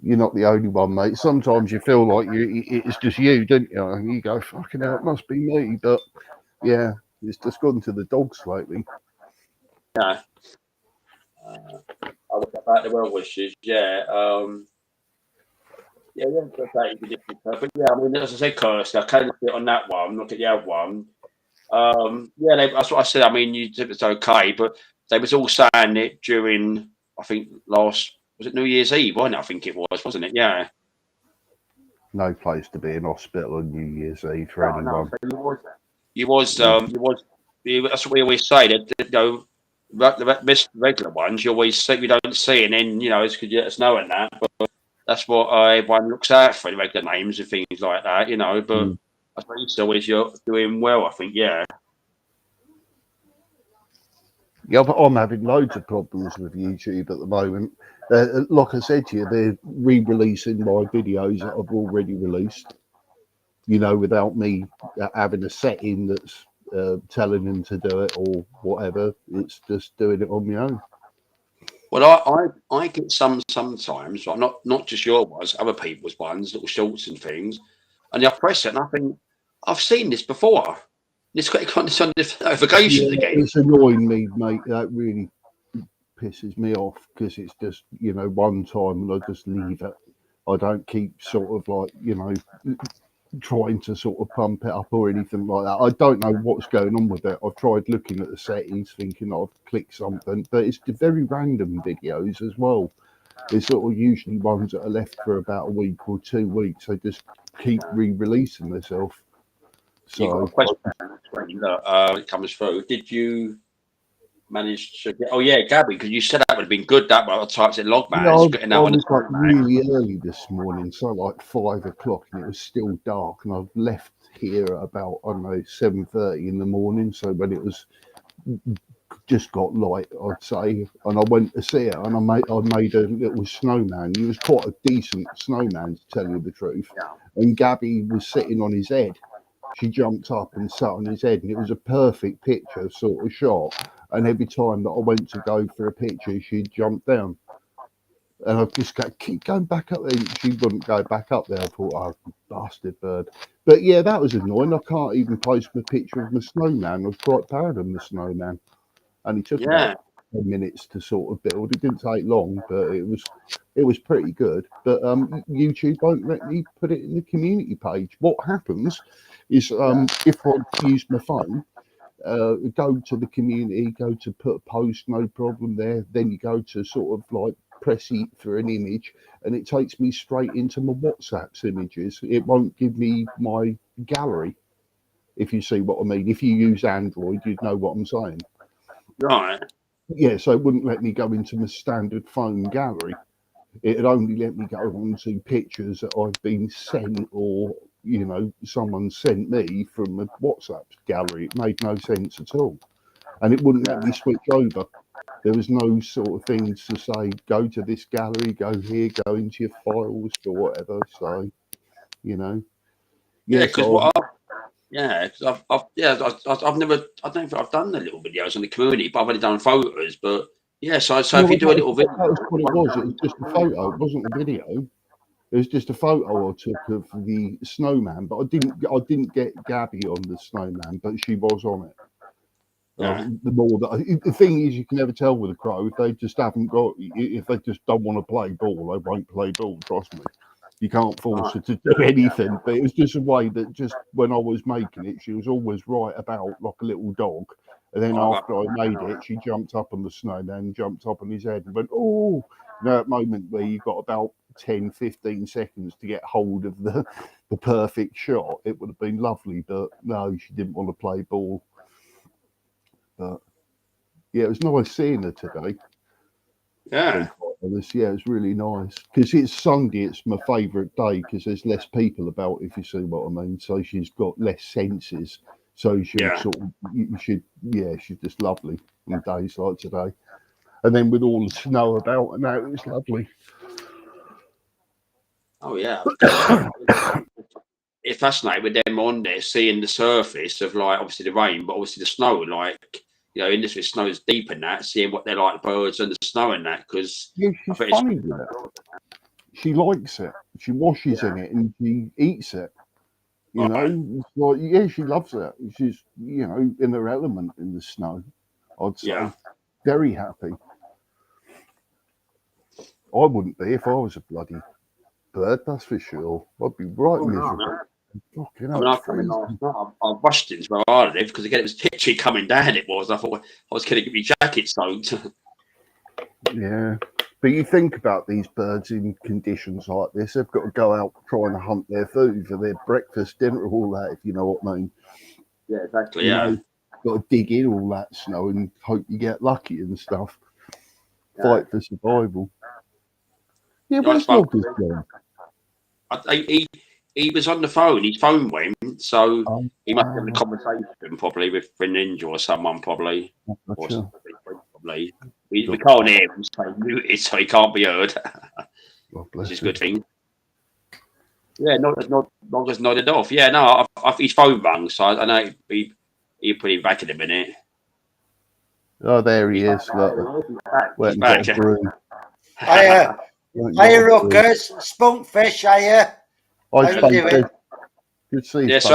B: You're not the only one, mate. Sometimes you feel like it's just you, don't you? And you go, "Fucking hell, it must be me." But yeah, it's just gone to the dogs lately.
A: Yeah. I look about the well wishes, but yeah, I mean, as I said, Kirsty, I can't look on that one, look at the other one. That's what I said. I mean, you said it's okay, but they was all saying it during, I think, was it New Year's Eve, wasn't it? I think it was, wasn't it? Yeah.
B: No place to be in hospital on New Year's Eve for anyone.
A: That's what we always say. That the regular ones you always see, we don't see, and then it's because you let us know and that. But that's what everyone looks out for, the regular names and things like that, But I suppose always you're doing well, I think. Yeah.
B: Yeah, but I'm having loads of problems with YouTube at the moment. Like I said to you, they're re-releasing my videos that I've already released. Without me having a setting that's telling them to do it or whatever. It's just doing it on my own.
A: Well, I get sometimes, not just your ones, other people's ones, little shorts and things, and I press it and I think I've seen this before. It's got notifications again.
B: It's annoying me, mate. That really pisses me off because it's just one time and I just leave it. I don't keep sort of like trying to sort of pump it up or anything like that. I don't know what's going on with it. I've tried looking at the settings thinking I've clicked something, but it's very random videos as well. It's sort of usually ones that are left for about a week or 2 weeks. They just keep re-releasing themselves. So
A: you've got a question it comes through. Did you managed to get. Oh yeah, Gabby, because you said that would have been good. That one I typed in log man.
B: Yeah,
A: It's getting
B: I
A: out on the
B: was like
A: man.
B: really early this morning, so like 5 o'clock, and it was still dark, and I've left here at about, I don't know, 7:30 in the morning. So when it was just got light, I'd say, and I went to see it, and I made a little snowman. He was quite a decent snowman, to tell you the truth. And Gabby was sitting on his head. She jumped up and sat on his head, and it was a perfect picture sort of shot. And every time that I went to go for a picture, she'd jump down. And I just keep going back up there. She wouldn't go back up there. I thought, oh, bastard bird. But yeah, that was annoying. I can't even post a picture of my snowman. I was quite proud of my snowman. And it took
A: Yeah.
B: about 10 minutes to sort of build. It didn't take long, but it was pretty good. But YouTube won't let me put it in the community page. What happens is if I use my phone, go to the community, go to put a post, no problem there. Then you go to sort of like press it for an image, and it takes me straight into my WhatsApp's images. It won't give me my gallery, if you see what I mean. If you use Android, you'd know what I'm saying.
A: Right.
B: Yeah, so it wouldn't let me go into my standard phone gallery. It'd only let me go onto pictures that I've been sent, or someone sent me from a WhatsApp gallery. It made no sense at all, and it wouldn't let me switch over. There was no sort of things to say, go to this gallery, go here, go into your files or whatever. So,
A: Yeah,
B: yes,
A: because I've never, I don't think I've done the little videos on the community, but I've only done photos. But yeah, so if you do a little video,
B: that was what it was. It was just a photo. It wasn't a video. It was just a photo I took of the snowman, but I didn't get Gabby on the snowman, but she was on it. The thing is, you can never tell with a crow if they just haven't got. If they just don't want to play ball, they won't play ball. Trust me, you can't force her to do anything. But it was just a way that just when I was making it, she was always right about like a little dog. And then after I made it, she jumped up on the snowman, jumped up on his head, and went, "Oh!" That moment where you've got about 10, 15 seconds to get hold of the perfect shot, it would have been lovely. But no, she didn't want to play ball. But yeah, it was nice seeing her today.
A: yeah,
B: Yeah, it was really nice because it's Sunday. It's my favourite day because there's less people about, if you see what I mean. So she's got less senses. So she's just lovely on days like today. And then with all the snow about, and now it was lovely.
A: Oh yeah. It's fascinating with them on there, seeing the surface of like obviously the rain, but obviously the snow, like in this snow is deep in that, seeing what they're like, birds and the snow in that, because
B: yeah, she's funny with it. She likes it. She washes in it and she eats it. It's like, yeah, she loves it. She's in her element in the snow. I'd say very happy. I wouldn't be if I was a bloody bird, that's for sure. I'd be right miserable. Fucking hell,
A: I rushed into where I live because again it was pitchy coming down. It was. I thought I was going to get my jacket soaked.
B: Yeah, but you think about these birds in conditions like this. They've got to go out trying to hunt their food for their breakfast, dinner, all that. If you know what I mean.
A: Yeah, exactly. Yeah.
B: Got to dig in all that snow and hope you get lucky and stuff. Fight for survival. Yeah, where's Loggers gone?
A: He was on the phone. His phone went, so he must have a conversation probably with a ninja or someone probably. Probably. We can't hear him, so muted, so he can't be heard. Which is a good thing. Yeah, not just nodded off. Yeah, no, his phone rang, so I know he'll put him back in a minute.
B: Oh, there he is. Look.
A: He's back.
C: Hiya, Ruckers, Spunkfish, hiya. How you doing?
B: Good to see you.
A: Yeah, so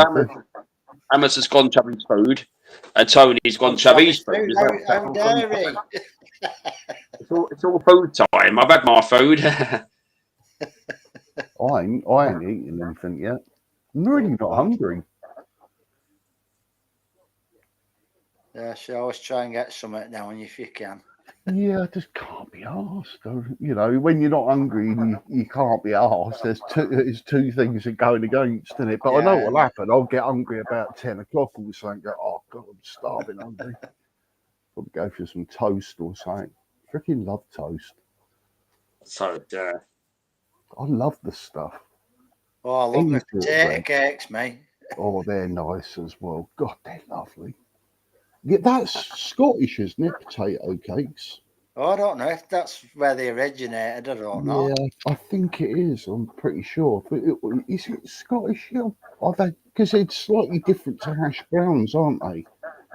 A: Amos has gone to have his food, and Tony's gone to have his food.
C: How dare he?
A: It's all food time. I've had my food.
B: I ain't eaten anything yet. I'm really not hungry.
C: Yeah, so always try and get something now if you can.
B: Yeah, I just can't be arsed. When you're not hungry and you can't be arsed, there's two things that going against, isn't it? But I know what'll happen. I'll get hungry about 10 o'clock all of a sudden and go, oh God, I'm starving hungry. Probably go for some toast or something. Freaking love toast.
A: So,
B: I love the stuff.
C: Oh, I love
B: Any
C: my
B: sort of
C: potato
B: bread.
C: cakes, mate.
B: Oh, they're nice as well. God, they're lovely. Yeah, that's Scottish, isn't it? Potato cakes.
C: Oh, I don't know if that's where they originated. I don't know.
B: Yeah, I think it is. I'm pretty sure. But is it Scottish? Yeah, because it's slightly different to hash browns, aren't they?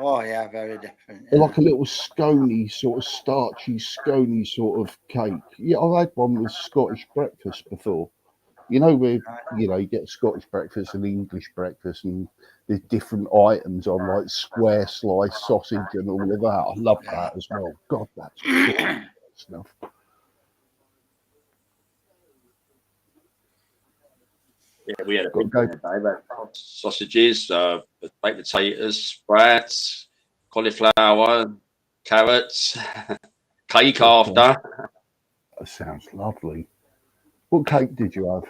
C: Oh, yeah, very different.
B: They're
C: Yeah.
B: like a little scony, sort of starchy, scony sort of cake. Yeah, I've had one with Scottish breakfast before. You know where you get Scottish breakfast and English breakfast, and there's different items on like square slice sausage and all of that. I love that as well. God, that's good stuff.
A: yeah, we had a
B: Got to
A: big
B: go.
A: dinner day. We had sausages, baked potatoes, sprouts, cauliflower, carrots, cake
B: Okay.
A: after.
B: That sounds lovely. What cake did you have?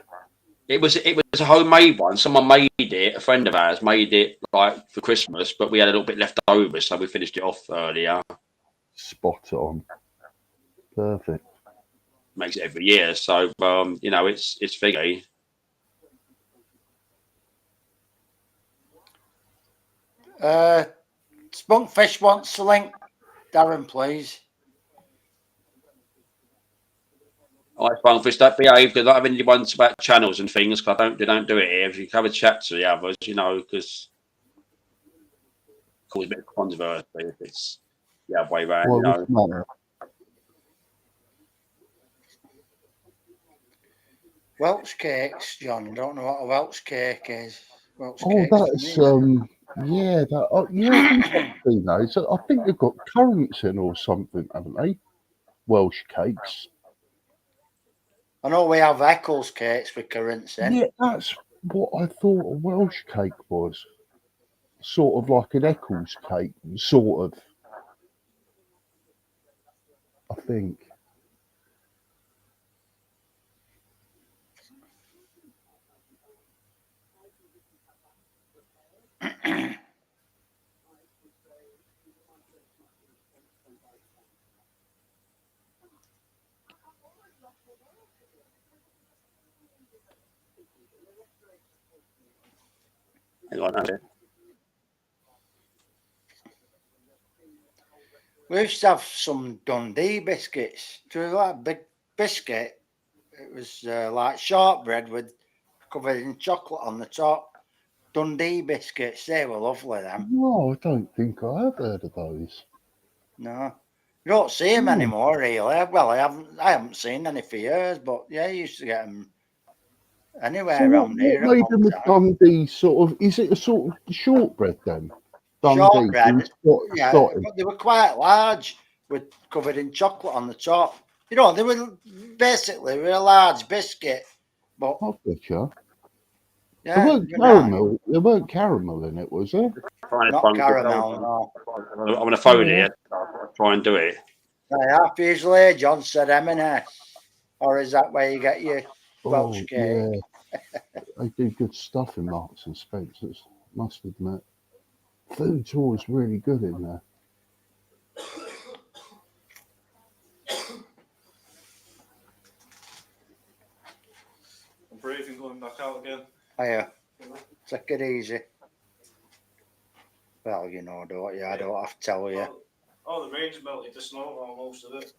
A: It was a homemade one. Someone made it. A friend of ours made it like for Christmas, but we had a little bit left over, so we finished it off earlier.
B: Spot on. Perfect.
A: Makes it every year, so it's figgy.
C: Spunkfish wants to link. Darren, please.
A: I find fish that behave because I don't have any ones about channels and things. Cause they don't do it here. If you have a chat to the others, because cause a bit of controversy if it's the other way around.
B: Well, what's the matter?
C: Welsh cakes, John. Don't know what a Welsh cake is. Welsh
B: Oh,
C: cakes.
B: that's yeah, yeah. I think I've seen those. I think they've got currants in or something, haven't they? Welsh cakes.
C: I know we have Eccles cakes with currants in.
B: Yeah, that's what I thought a Welsh cake was. Sort of like an Eccles cake, sort of. I think.
C: We used to have some Dundee biscuits. Do you like a big biscuit? It was like shortbread with covered in chocolate on the top. Dundee biscuits, they were lovely, them.
B: No, I don't think I have heard of those.
C: No, you don't see them anymore, really. Well, I haven't seen any for years, but yeah, you used to get them anywhere
B: So
C: around here.
B: what made them a Dundee sort of? Is it a sort of shortbread then? Dundee,
C: Shortbread, yeah,
B: Scottish.
C: but they were quite large, with covered in chocolate on the top. You know, they were basically a large biscuit, but
B: I gotcha.
C: yeah,
B: There weren't
C: they were nice.
B: caramel. There weren't caramel in it, was there?
C: Not caramel, no.
A: I'm on a phone here. I'll try and do it.
C: Half usually, John said M&S. Or is that where you get your Welsh cake?
B: Yeah. They do good stuff in Marks and Spencer's, must admit. Food's always really good in there.
F: I'm breathing going back out again.
C: Oh, yeah. Take it easy. Well, you know, don't you? I don't have to tell you.
F: Oh, the rain's melted the snow on most of it.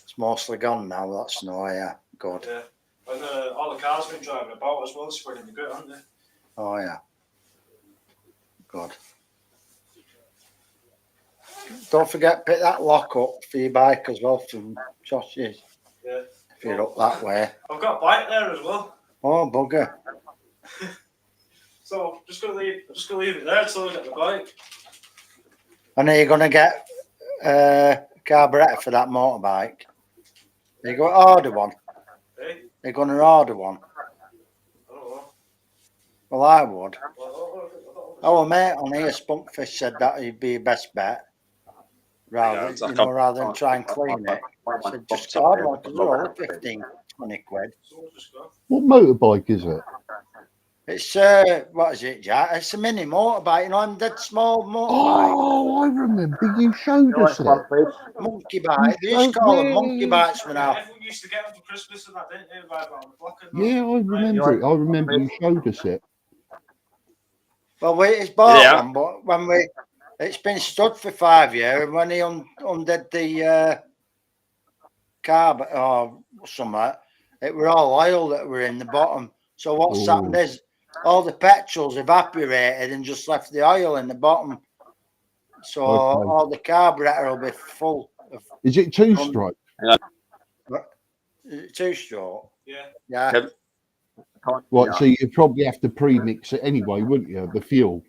C: It's mostly gone now, that snow, yeah. Good.
F: Yeah. And all the cars been driving about as well, spreading the grit, haven't they?
C: Oh, yeah. Good. Don't forget, pick that lock up for your bike as well from Josh's.
F: Yeah.
C: If you're up that way.
F: I've got a bike there as well.
C: Oh, bugger.
F: So I'm just gonna leave it there until I get the bike.
C: And are you going to get a carburettor for that motorbike? Are you going to order one?
F: Hey?
C: Are you going to order one?
F: I don't know.
C: Well, I would.
F: Well,
C: Our mate on here, Spunkfish, said that would be your best bet. Rather than try and clean it. I said, just order one, because they're only 15, 20 quid.
B: What motorbike is it?
C: It's what is it, Jack? It's a mini motorbike, you know, and that small motorbike.
B: Oh, I remember you showed us it.
C: Monkey bike. They used to call them monkey bikes for now.
F: Everyone used to get them for Christmas and that, didn't they? Like on the block and that.
B: Yeah, I remember it. I remember you showed us it.
C: Well, it's bought
A: Yeah.
C: one, but when it's been stood for 5 years, and when he undid the carb or something, it were all oil that were in the bottom. So what's happened is all the petrol's evaporated and just left the oil in the bottom. So all the carburetor will be full of.
B: Is it 2-stroke?
C: Two-stroke.
F: Yeah.
C: Yeah.
B: Right, so you probably have to pre-mix it anyway, wouldn't you? The fuel.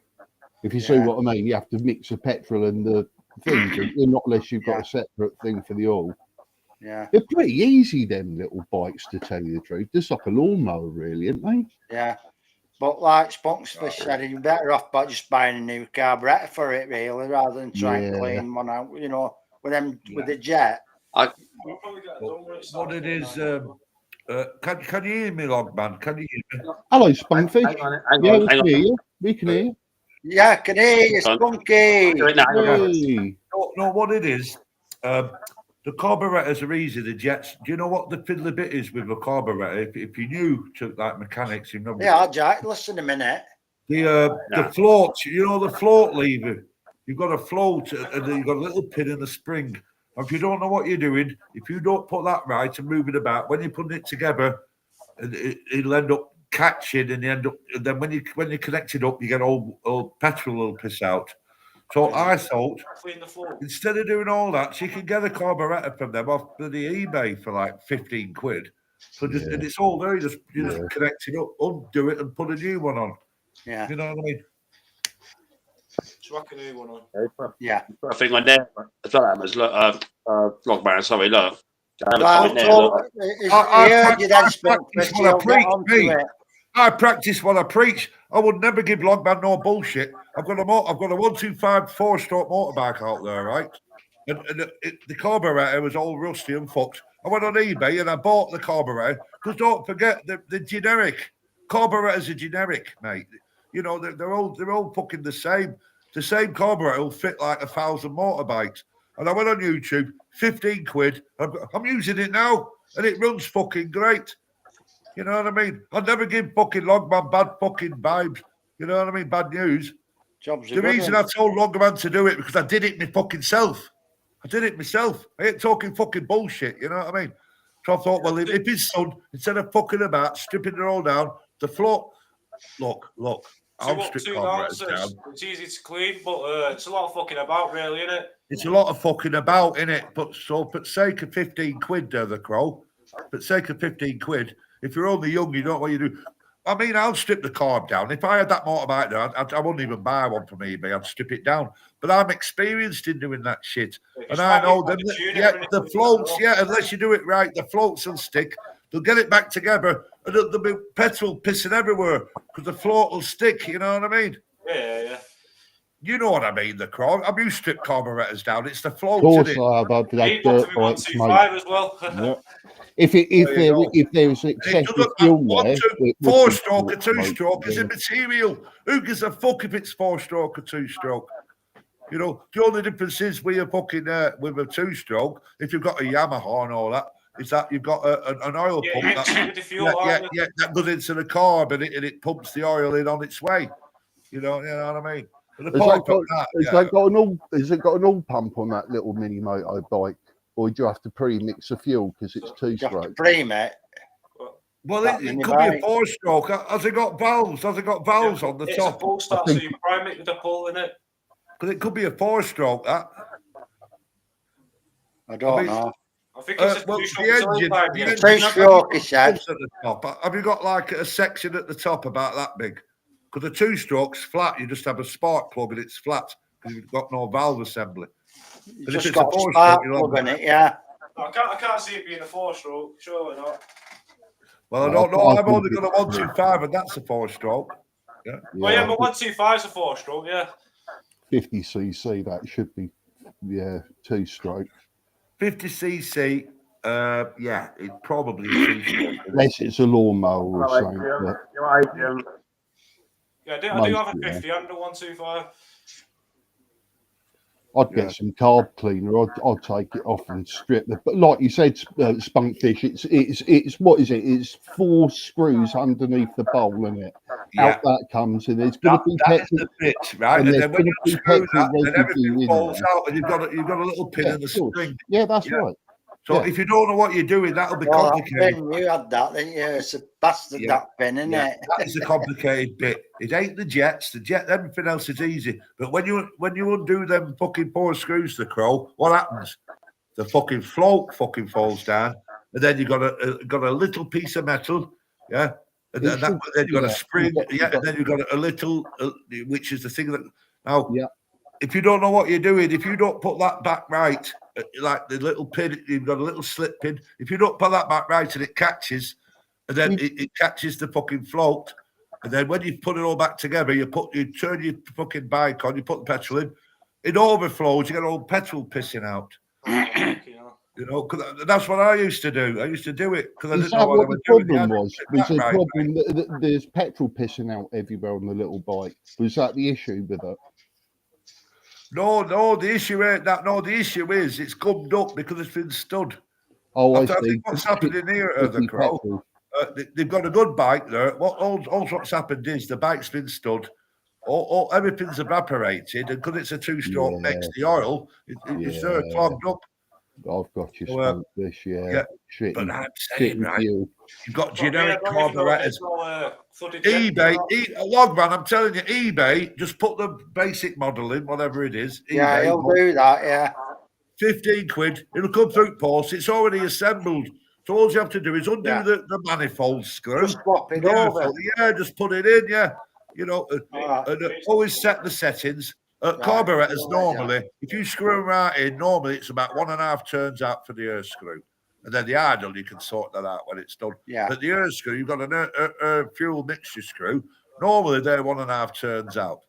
B: If you see what I mean, you have to mix the petrol and the thing, don't you? Not unless you've got a separate thing for the oil.
C: Yeah.
B: They're pretty easy, them little bikes, to tell you the truth. Just like a lawnmower, really, aren't they?
C: Yeah. But like Spunksfish said, you're better off by just buying a new carburetor for it, really, rather than trying to clean one out, you know, with the jet.
F: We'll probably get it done when it's
G: What it is, can you hear me, Logman? Can you hear me?
B: Hello, Spunkfish. Yeah, we can hear you. We can hear you.
C: Yeah, I can hear you, Spunky.
B: Hey.
G: No, what it is, the carburetors are easy, the jets. Do you know what the fiddly bit is with a carburetor? If you knew to like mechanics, you know.
C: Yeah, Jack, listen a minute.
G: The float, you know, the float lever. You've got a float and you've got a little pin in the spring. And if you don't know what you're doing, if you don't put that right and move it about, when you're putting it together, it'll end up catching, and you end up. And then when you connect it up, you get all petrol will piss out. So I thought,
F: clean the floor.
G: instead of doing all that, so you can get a carburetor from them off the eBay for like 15 quid. So just and it's all there. You just connect it up, undo it, and put a new one on.
C: Yeah.
G: You know what I mean?
F: Just whack a new one on.
C: Yeah.
A: I think on there, as well, Hammers, look, Logman, sorry, look.
G: I practice what I preach. I would never give Logman no bullshit. I've got a 125 4-stroke motorbike out there, right? And the carburetor was all rusty and fucked. I went on eBay and I bought the carburetor because don't forget the generic carburetors are generic, mate. You know they're all fucking the same. The same carburetor will fit like 1,000 motorbikes. And I went on YouTube, 15 quid. I'm using it now, and it runs fucking great. You know what I mean? I'd never give fucking Logman bad fucking vibes. You know what I mean? Bad news. The reason I told Logman to do it because I did it my fucking self. I did it myself. I ain't talking fucking bullshit. You know what I mean? So I thought, well, if his son, instead of fucking about, stripping it all down, the floor. Look. I'll strip carburetors down.
F: It's easy to clean, but it's a lot of fucking about, really, isn't it?
G: It's a lot of fucking about, innit? But so, for sake of 15 quid, the Crow. For sake of 15 quid, if you're only young, you don't know what you do. I mean, I'll strip the carb down. If I had that motorbike there, I wouldn't even buy one from eBay. I'd strip it down. But I'm experienced in doing that shit. And I know them. The floats, unless you do it right, the floats will stick. They'll get it back together, and there'll be petrol pissing everywhere because the float will stick. You know what I mean?
F: Yeah.
G: You know what I mean, the Crow. I've used strip carburetors down. It's the floats.
B: Of course, I've
F: Need one to be 125 as well.
B: Yeah. If there's excessive fuel there,
G: 4-stroke or 2-stroke is immaterial. Who gives a fuck if it's 4-stroke or 2-stroke? You know, the only difference is with a fucking with a 2-stroke, if you've got a Yamaha and all that, is that you've got an oil pump that goes into the carb and it pumps the oil in on its way. You know what I mean?
B: Has it got an oil pump on that little mini motorbike? Or do you have to pre-mix the fuel because it's 2-stroke?
C: Pre-mix.
G: Well, it could be a 4-stroke. Has it got valves? Has it got valves on the top?
F: It's a pull start, so you prime it with a pull in it.
G: Because it could be a 4-stroke, that.
C: I don't know.
F: I think it's
G: the
C: 2-stroke, he said.
G: At the top. Have you got like a section at the top about that big? Because the 2-stroke's flat, you just have a spark plug and it's flat because you've got no valve assembly.
C: You just got a spark plug in it, yeah.
F: I can't see it being a 4-stroke, surely not.
G: Well, I don't know. I've only got a 125 and that's a 4-stroke. Yeah.
F: Well, yeah, but 125 is a 4-stroke, yeah.
B: 50cc, that should be, 2-stroke.
G: 50cc, it probably is 2-stroke.
B: Unless it's a lawnmower or something.
F: Yeah, I do have a
B: Mostly, yeah.
F: 50 under 125.
B: I'd get some carb cleaner. I'd take it off and strip the. But like you said, Spunkfish, it's what is it? It's 4 screws underneath the bowl, isn't it?
G: Yeah.
B: Out that comes, and there's going to be
G: That is
B: petrol.
G: the bit, right?
B: And
G: And
B: there's
G: then when
B: gonna
G: you
B: be
G: screw
B: petrol
G: that, then
B: residue
G: everything
B: in
G: falls
B: there.
G: out, and you've got a little pin
B: Yeah,
G: in the
B: of course.
G: string.
B: Yeah, that's
G: Yeah.
B: right.
G: So
B: Yeah.
G: if you don't know what you're doing, that'll be
C: Well, that
G: complicated.
C: pin, you had that, didn't you? It's a bastard,
G: Yeah.
C: that pin, isn't
G: Yeah,
C: it?
G: that is a complicated bit. It ain't the jets. Everything else is easy. But when you undo them fucking 4 screws to the crow, what happens? The fucking float fucking falls down, and then you got a little piece of metal, yeah. And then you got a spring, and then you got a little, which is the thing that now.
B: Yeah.
G: If you don't know what you're doing, if you don't put that back right, like the little pin, you've got a little slip pin. If you don't put that back right and it catches, and then it catches the fucking float, and then when you put it all back together, you turn your fucking bike on, you put the petrol in, it overflows, you get all petrol pissing out. You know, cause that's what I used to do. I used to do it because I
B: Is
G: didn't know
B: that
G: what I
B: what
G: was
B: the
G: doing.
B: problem was? Was the
G: Right.
B: problem that there's petrol pissing out everywhere on the little bike? Was that the issue with it?
G: No, the issue ain't that. No, the issue is it's gummed up because it's been stud.
B: Oh, I
G: I
B: see.
G: think what's happened in here, the
B: Sticky
G: Crow,
B: petrol.
G: they've got a good bike there. Also what's happened is the bike's been stud. Everything's evaporated, and because it's a 2-stroke
B: Yeah.
G: next to the oil, it's
B: Yeah.
G: clogged up.
B: I've got you,
G: So,
B: Spunkfish, yeah.
G: yeah,
B: Shit,
G: But
B: and-
G: I'm
B: shit
G: saying,
B: and
G: right,
B: fuel.
G: you've got
F: Yeah,
G: generic
F: I don't even know
G: carburetors.
F: there's no, footage yet.
G: eBay, Logman, I'm telling you, eBay, just put the basic model in, whatever it is.
C: Yeah,
G: eBay,
C: he'll do that, yeah.
G: 15 quid. It'll come through post. It's already assembled. So all you have to do is undo
C: Yeah.
G: the manifold screw.
C: Just swap it
G: Yeah,
C: over.
G: yeah, just put it in, yeah. You know,
C: Alright.
G: and always set the settings.
C: Right.
G: Carburetors,
C: Right,
G: normally, if you screw them right in, normally it's about 1.5 turns out for the air screw. And then the idle, you can sort that out when it's done.
C: Yeah.
G: But the air screw, you've got an air fuel mixture screw. Normally, they're 1.5 turns out.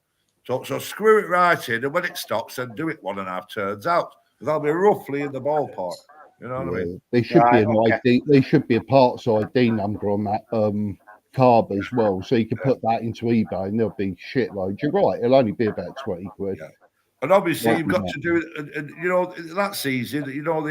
G: So screw it right in, and when it stops, then do it 1.5 turns out. That'll be roughly in the ballpark. You know what I mean?
B: There should
C: Right,
B: be an
C: okay.
B: ID. There should be a parts ID number on that carb as well, so you can put that into eBay, and there'll be shitloads. You're right; it'll only be about 20 quid.
G: Yeah. And obviously,
B: Right,
G: you've got
B: yeah.
G: to do it. And you know, that's easy. You know,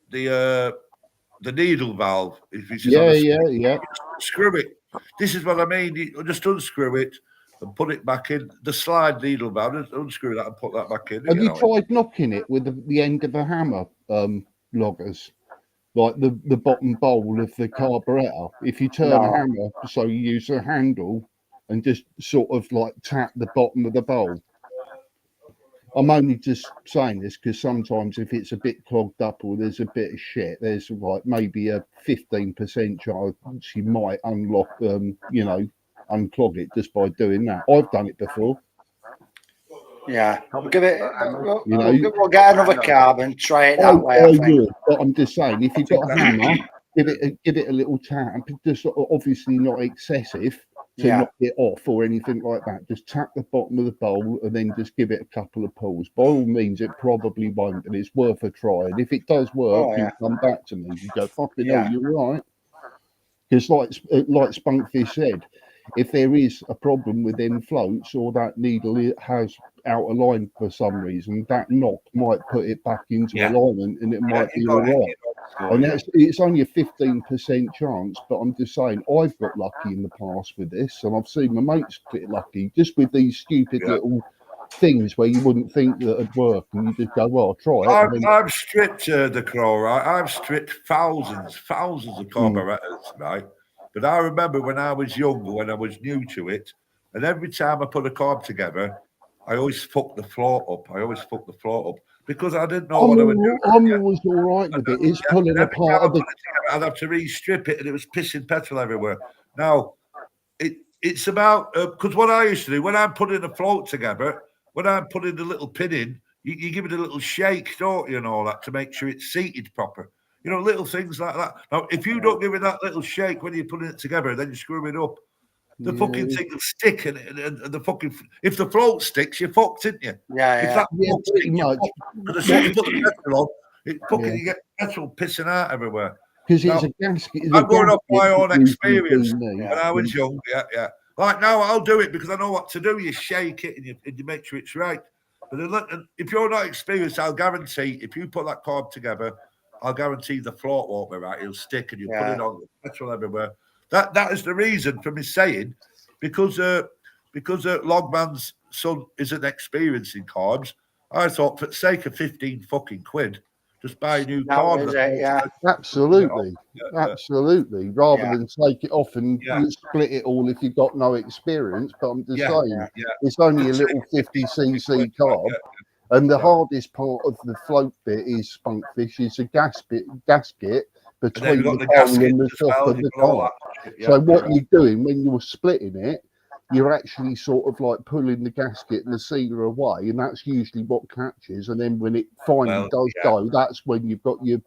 G: the needle valve. If it's
B: Yeah.
G: screw it. This is what I mean. You just unscrew it and put it back in. The slide needle valve, just unscrew that and put that back in.
B: Have you
G: know.
B: tried knocking it with the end of a hammer, loggers? Like the bottom bowl of the carburetor. If you turn a hammer, so you use a handle and just sort of like tap the bottom of the bowl. I'm only just saying this because sometimes if it's a bit clogged up or there's a bit of shit, there's like maybe a 15% chance you might unlock, unclog it just by doing that. I've done it before.
C: Yeah. We'll give it.
B: You know,
C: We'll get another carb and try it that way. I
B: I
C: think.
B: would, but I'm just saying, if you've got a hammer, give it a little tap. Just obviously not excessive to
C: Yeah.
B: knock it off or anything like that. Just tap the bottom of the bowl and then just give it a couple of pulls. By all means, it probably won't, but it's worth a try. And if it does work,
C: Oh, yeah.
B: you come back to me. You go, fucking
C: Yeah.
B: hell, you're right. Because like Spunkfish said, if there is a problem with them floats or that needle has out of line for some reason, that knock might put it back into
G: Yeah.
B: alignment and it might be
G: you
B: all
G: got it,
B: right.
G: you know.
B: And it's only a 15% chance, but I'm just saying I've got lucky in the past with this, and I've seen my mates get lucky just with these stupid
G: Yeah.
B: little things where you wouldn't think that would work, and you just go, "Well, I'll try it." and then-
G: I've stripped the Crow, right? I've stripped thousands of carburetors, right? But I remember when I was younger, when I was new to it, and every time I put a carb together, I always fucked the floor up. Because I didn't know what I was doing.
B: I'm always all right with it. It's pulling
G: Every
B: apart
G: time I
B: of the.
G: put it together, I'd have to re-strip it, and it was pissing petrol everywhere. Now, it's about because what I used to do when I'm putting a float together, when I'm putting the little pin in, you give it a little shake, don't you, and all that to make sure it's seated proper. You know, little things like that. Now, if you don't give it that little shake when you're putting it together, then you screw it up. The fucking thing will stick, and the fucking if the float sticks, you're fucked, isn't you?
C: Yeah,
G: If
C: yeah.
G: that
B: Yeah,
G: float
B: pretty
G: sticks, you're
B: much.
G: fucked. Because as soon as you put the petrol on,
B: Yeah.
G: you get petrol pissing out everywhere.
B: Because it's
G: Now,
B: a gasket.
G: I'm going off my own
B: that usually
G: experience.
B: do me.
G: When I was young, yeah. Like now, I'll do it because I know what to do. You shake it and you make sure it's right. But then, if you're not experienced, I'll guarantee if you put that carb together, I'll guarantee the float won't be right. It'll stick and you put it on petrol everywhere. That is the reason for me saying because Logman's son isn't experienced in carbs. I thought for the sake of 15 fucking quid, just buy a new carb.
B: Absolutely. Absolutely. Rather than take it off and you split it all if you've got no experience. But I'm just saying, it's only a little 50cc carb. And the hardest part of the float bit is spunkfish is a gasket between the tongue and the top of the carb. So what you're doing when you're splitting it, you're actually sort of like pulling the gasket and the sealer away, and that's usually what catches. And then when it finally does go, that's when you've got your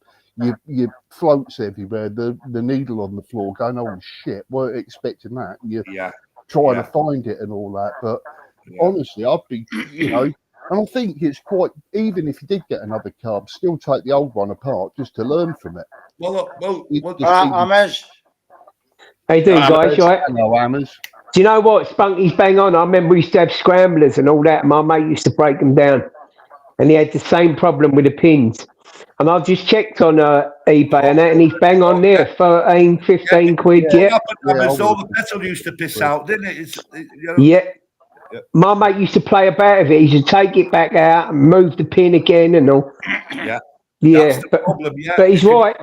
B: floats everywhere, the needle on the floor going, oh shit, weren't expecting that. And you're trying to find it and all that. But honestly, I'd be, and I think it's quite, even if you did get another carb, still take the old one apart just to learn from it.
E: How you doing, guys? You right?
B: Hello, Hammers.
E: Do you know what? Spunky's bang on. I remember we used to have scramblers and all that. My mate used to break them down. And he had the same problem with the pins. And I've just checked on eBay and that, and he's bang on there, 13, 15 quid.
G: All the metal used to piss out, didn't it?
E: Yeah. My mate used to play about with it. He used to take it back out and move the pin again and all.
G: Yeah.
E: But he's right.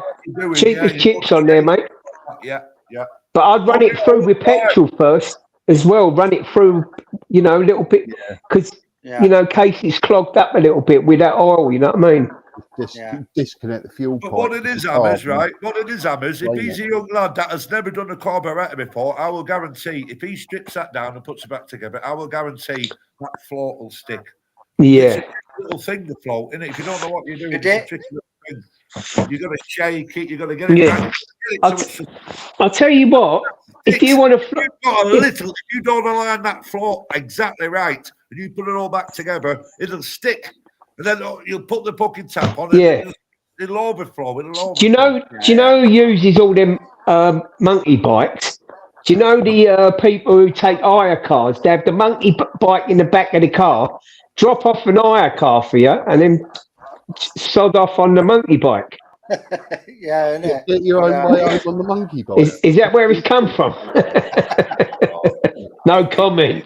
E: Cheapest chips on there, mate.
G: Yeah.
E: But I'd run it through with petrol first as well. Run it through, a little bit. Because, in case it's clogged up a little bit with that oil, you know what I mean?
B: Disconnect the fuel pipe.
G: But what it is, Hammers, right? What it is, Hammers, if he's a young lad that has never done a carburettor before, I will guarantee, if he strips that down and puts it back together, I will guarantee that float will stick.
E: Yeah.
G: It's a little thing, the float, innit? If you don't know what you're doing, it's a tricky little thing. You've got to shake it, you've got to get it back.
E: I'll tell you what, if you want to...
G: If you don't align that float exactly right, and you put it all back together, it'll stick. And then you'll put the fucking tap on it. It'll overflow. Do
E: you know who uses all them monkey bikes? Do you know the people who take hire cars? They have the monkey bike in the back of the car, drop off an hire car for you, and then sod off on the monkey bike.
B: Get your own way on the monkey bike.
E: Is that where it's come from? No comment.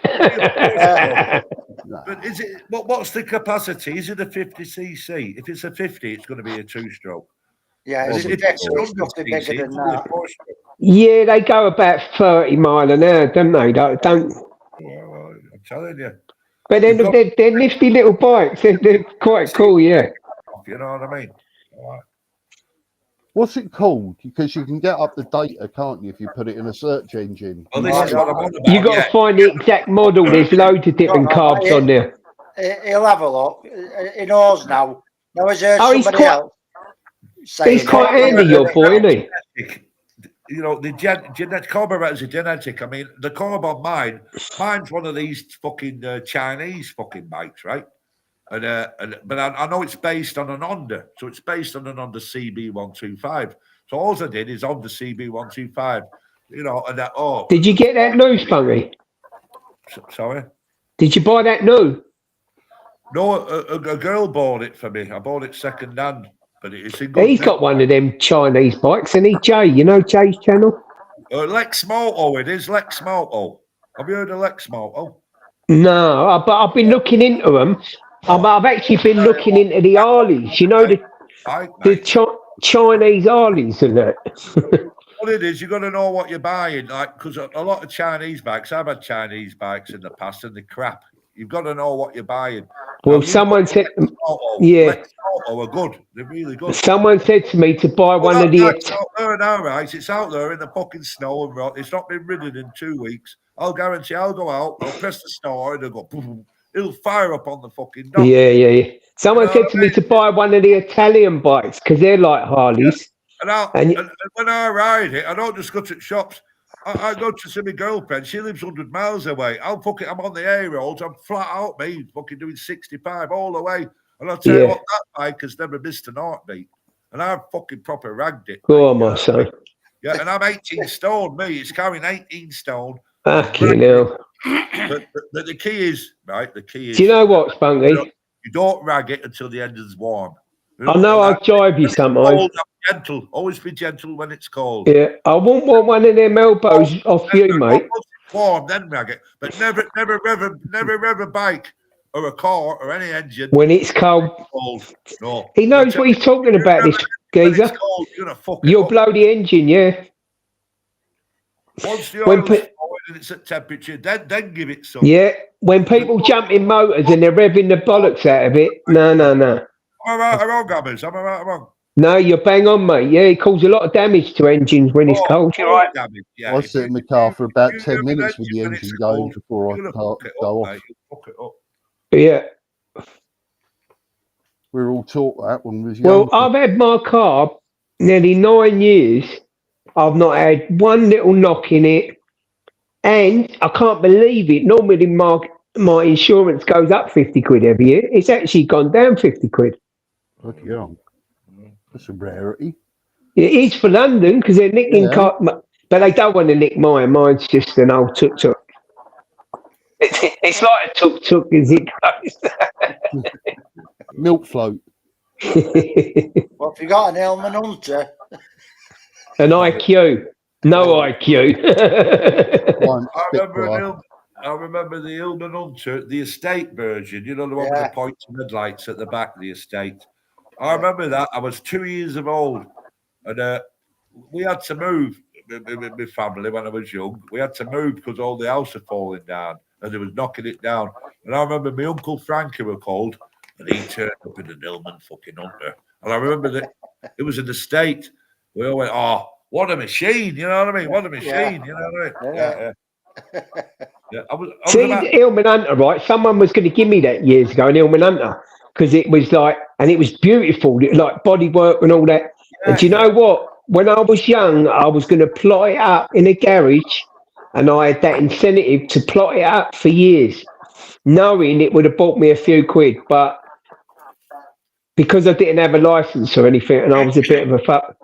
G: But is it? What's the capacity? Is it a 50cc? If it's a 50, it's going to be a two-stroke.
C: Yeah, it's bigger than that.
E: Yeah, they go about 30 mile an hour, don't they? Don't.
G: Well, I'm telling you.
E: But then they're nifty little bikes. They're quite cool, yeah.
G: You know what I mean?
B: What's it called? Because you can get up the data, can't you, if you put it in a search engine?
G: Well, this is what I'm on about.
E: You got to find the exact model. There's loads of different carbs on there.
C: He'll have a look. He knows now. Now he's heard somebody else.
E: He's quite handy, your boy, isn't he?
G: The genetic carburetors are genetic. I mean, the carb on mine's one of these fucking Chinese fucking bikes, right? But I know it's based on an Honda, so it's based on an Honda CB125. So all I did is Honda CB125, and that.
E: Did you get that new, Spunky?
G: Sorry.
E: Did you buy that new?
G: No, a girl bought it for me. I bought it second hand, but it's in good.
E: He's got one of them Chinese bikes, and Jay. You know Jay's channel?
G: Lex Moto. It is Lex Moto. Have you heard of Lex Moto?
E: No, but I've been looking into them. I've actually been looking into the Harleys. You know the Chinese Harleys and that.
G: What it is, you got to know what you're buying, because a lot of Chinese bikes. I've had Chinese bikes in the past, and they're crap. You've got to know what you're buying.
E: Well, someone said,
G: Lex Moto are good. They're really good.
E: Someone said to me to buy one of the.
G: It's out there now, right? It's out there in the fucking snow and rot. It's not been ridden in 2 weeks. I'll guarantee. I'll go out. I'll press the start, and it'll go. Boom, it'll fire up on the fucking dock.
E: Yeah. Someone said to me to buy one of the Italian bikes because they're like Harleys.
G: Yeah. And when I ride it, I don't just go to shops. I go to see my girlfriend. She lives 100 miles away. I'm on the A roads. I'm flat out, me, fucking doing 65 all the way. And I'll tell you what, that bike has never missed an heartbeat. And I've fucking proper ragged it.
E: Go on, my son.
G: Yeah, and I'm 18 stone, me. It's carrying 18 stone.
E: Fucking hell.
G: But the key is, right, the key is
E: Do you know what, Spunky?
G: you don't rag it until the engine's warm.
E: I know I'll jive you sometimes.
G: Cold, gentle. Always be gentle when it's cold.
E: Yeah, I won't want one of them elbows off you, mate.
G: Once it's warm, then rag it. But never rev a bike or a car or any engine
E: When it's cold.
G: No.
E: He knows what he's talking about, this geezer.
G: Cold, you're gonna fuck it
E: You'll
G: up.
E: blow the engine, yeah.
G: Once the
E: When
G: oil's
E: pe-
G: forward and it's at temperature, then give it some.
E: Yeah, when people jump in motors and they're revving the bollocks out of it, no.
G: Am I right or wrong, Gabbers? Am I right or wrong?
E: No, you're bang on, mate. Yeah, it causes a lot of damage to engines when it's cold. You're right.
G: Damage, yeah.
B: I sit in the car for about
G: you
B: 10
G: have an
B: minutes with the
G: engine when
B: engine
G: it's
B: going
G: cold,
B: before I
G: you're gonna
B: go
G: fuck it up,
B: off.
G: mate. You'll fuck it up.
E: Yeah.
B: We were all taught that when we was
E: Well,
B: young.
E: I've had my car nearly 9 years. I've not had one little knock in it. And I can't believe it. Normally my insurance goes up 50 quid every year. It's actually gone down 50 quid.
B: Bloody hell. That's a rarity.
E: It is for London because they're nicking
B: Yeah.
E: car, but they don't want to nick mine. Mine's just an old tuk-tuk. It's like a tuk-tuk as it goes.
B: Milk float.
C: Well, if you got an Hillman Hunter,
E: An IQ. No IQ.
B: One
G: I
B: Spitfire.
G: remember the Hillman Hunter, the estate version, you know, the one with the points and headlights at the back of the estate. I remember that. I was 2 years of old, and we had to move with my family when I was young. We had to move because all the house had fallen down and they was knocking it down. And I remember my Uncle Frankie were called, and he turned up in a Hillman fucking Hunter. And I remember that it was an estate. We all went, oh, what a machine, you know what I mean? What a machine, you know what I mean? Yeah. I was
E: See,
G: about,
E: Hillman Hunter, right? Someone was going to give me that years ago, an Hillman Hunter, because it was like, and it was beautiful, like bodywork and all that. And do you know what? When I was young, I was going to plot it up in a garage, and I had that incentive to plot it up for years, knowing it would have bought me a few quid. But because I didn't have a license or anything, and I was a bit of a fuck,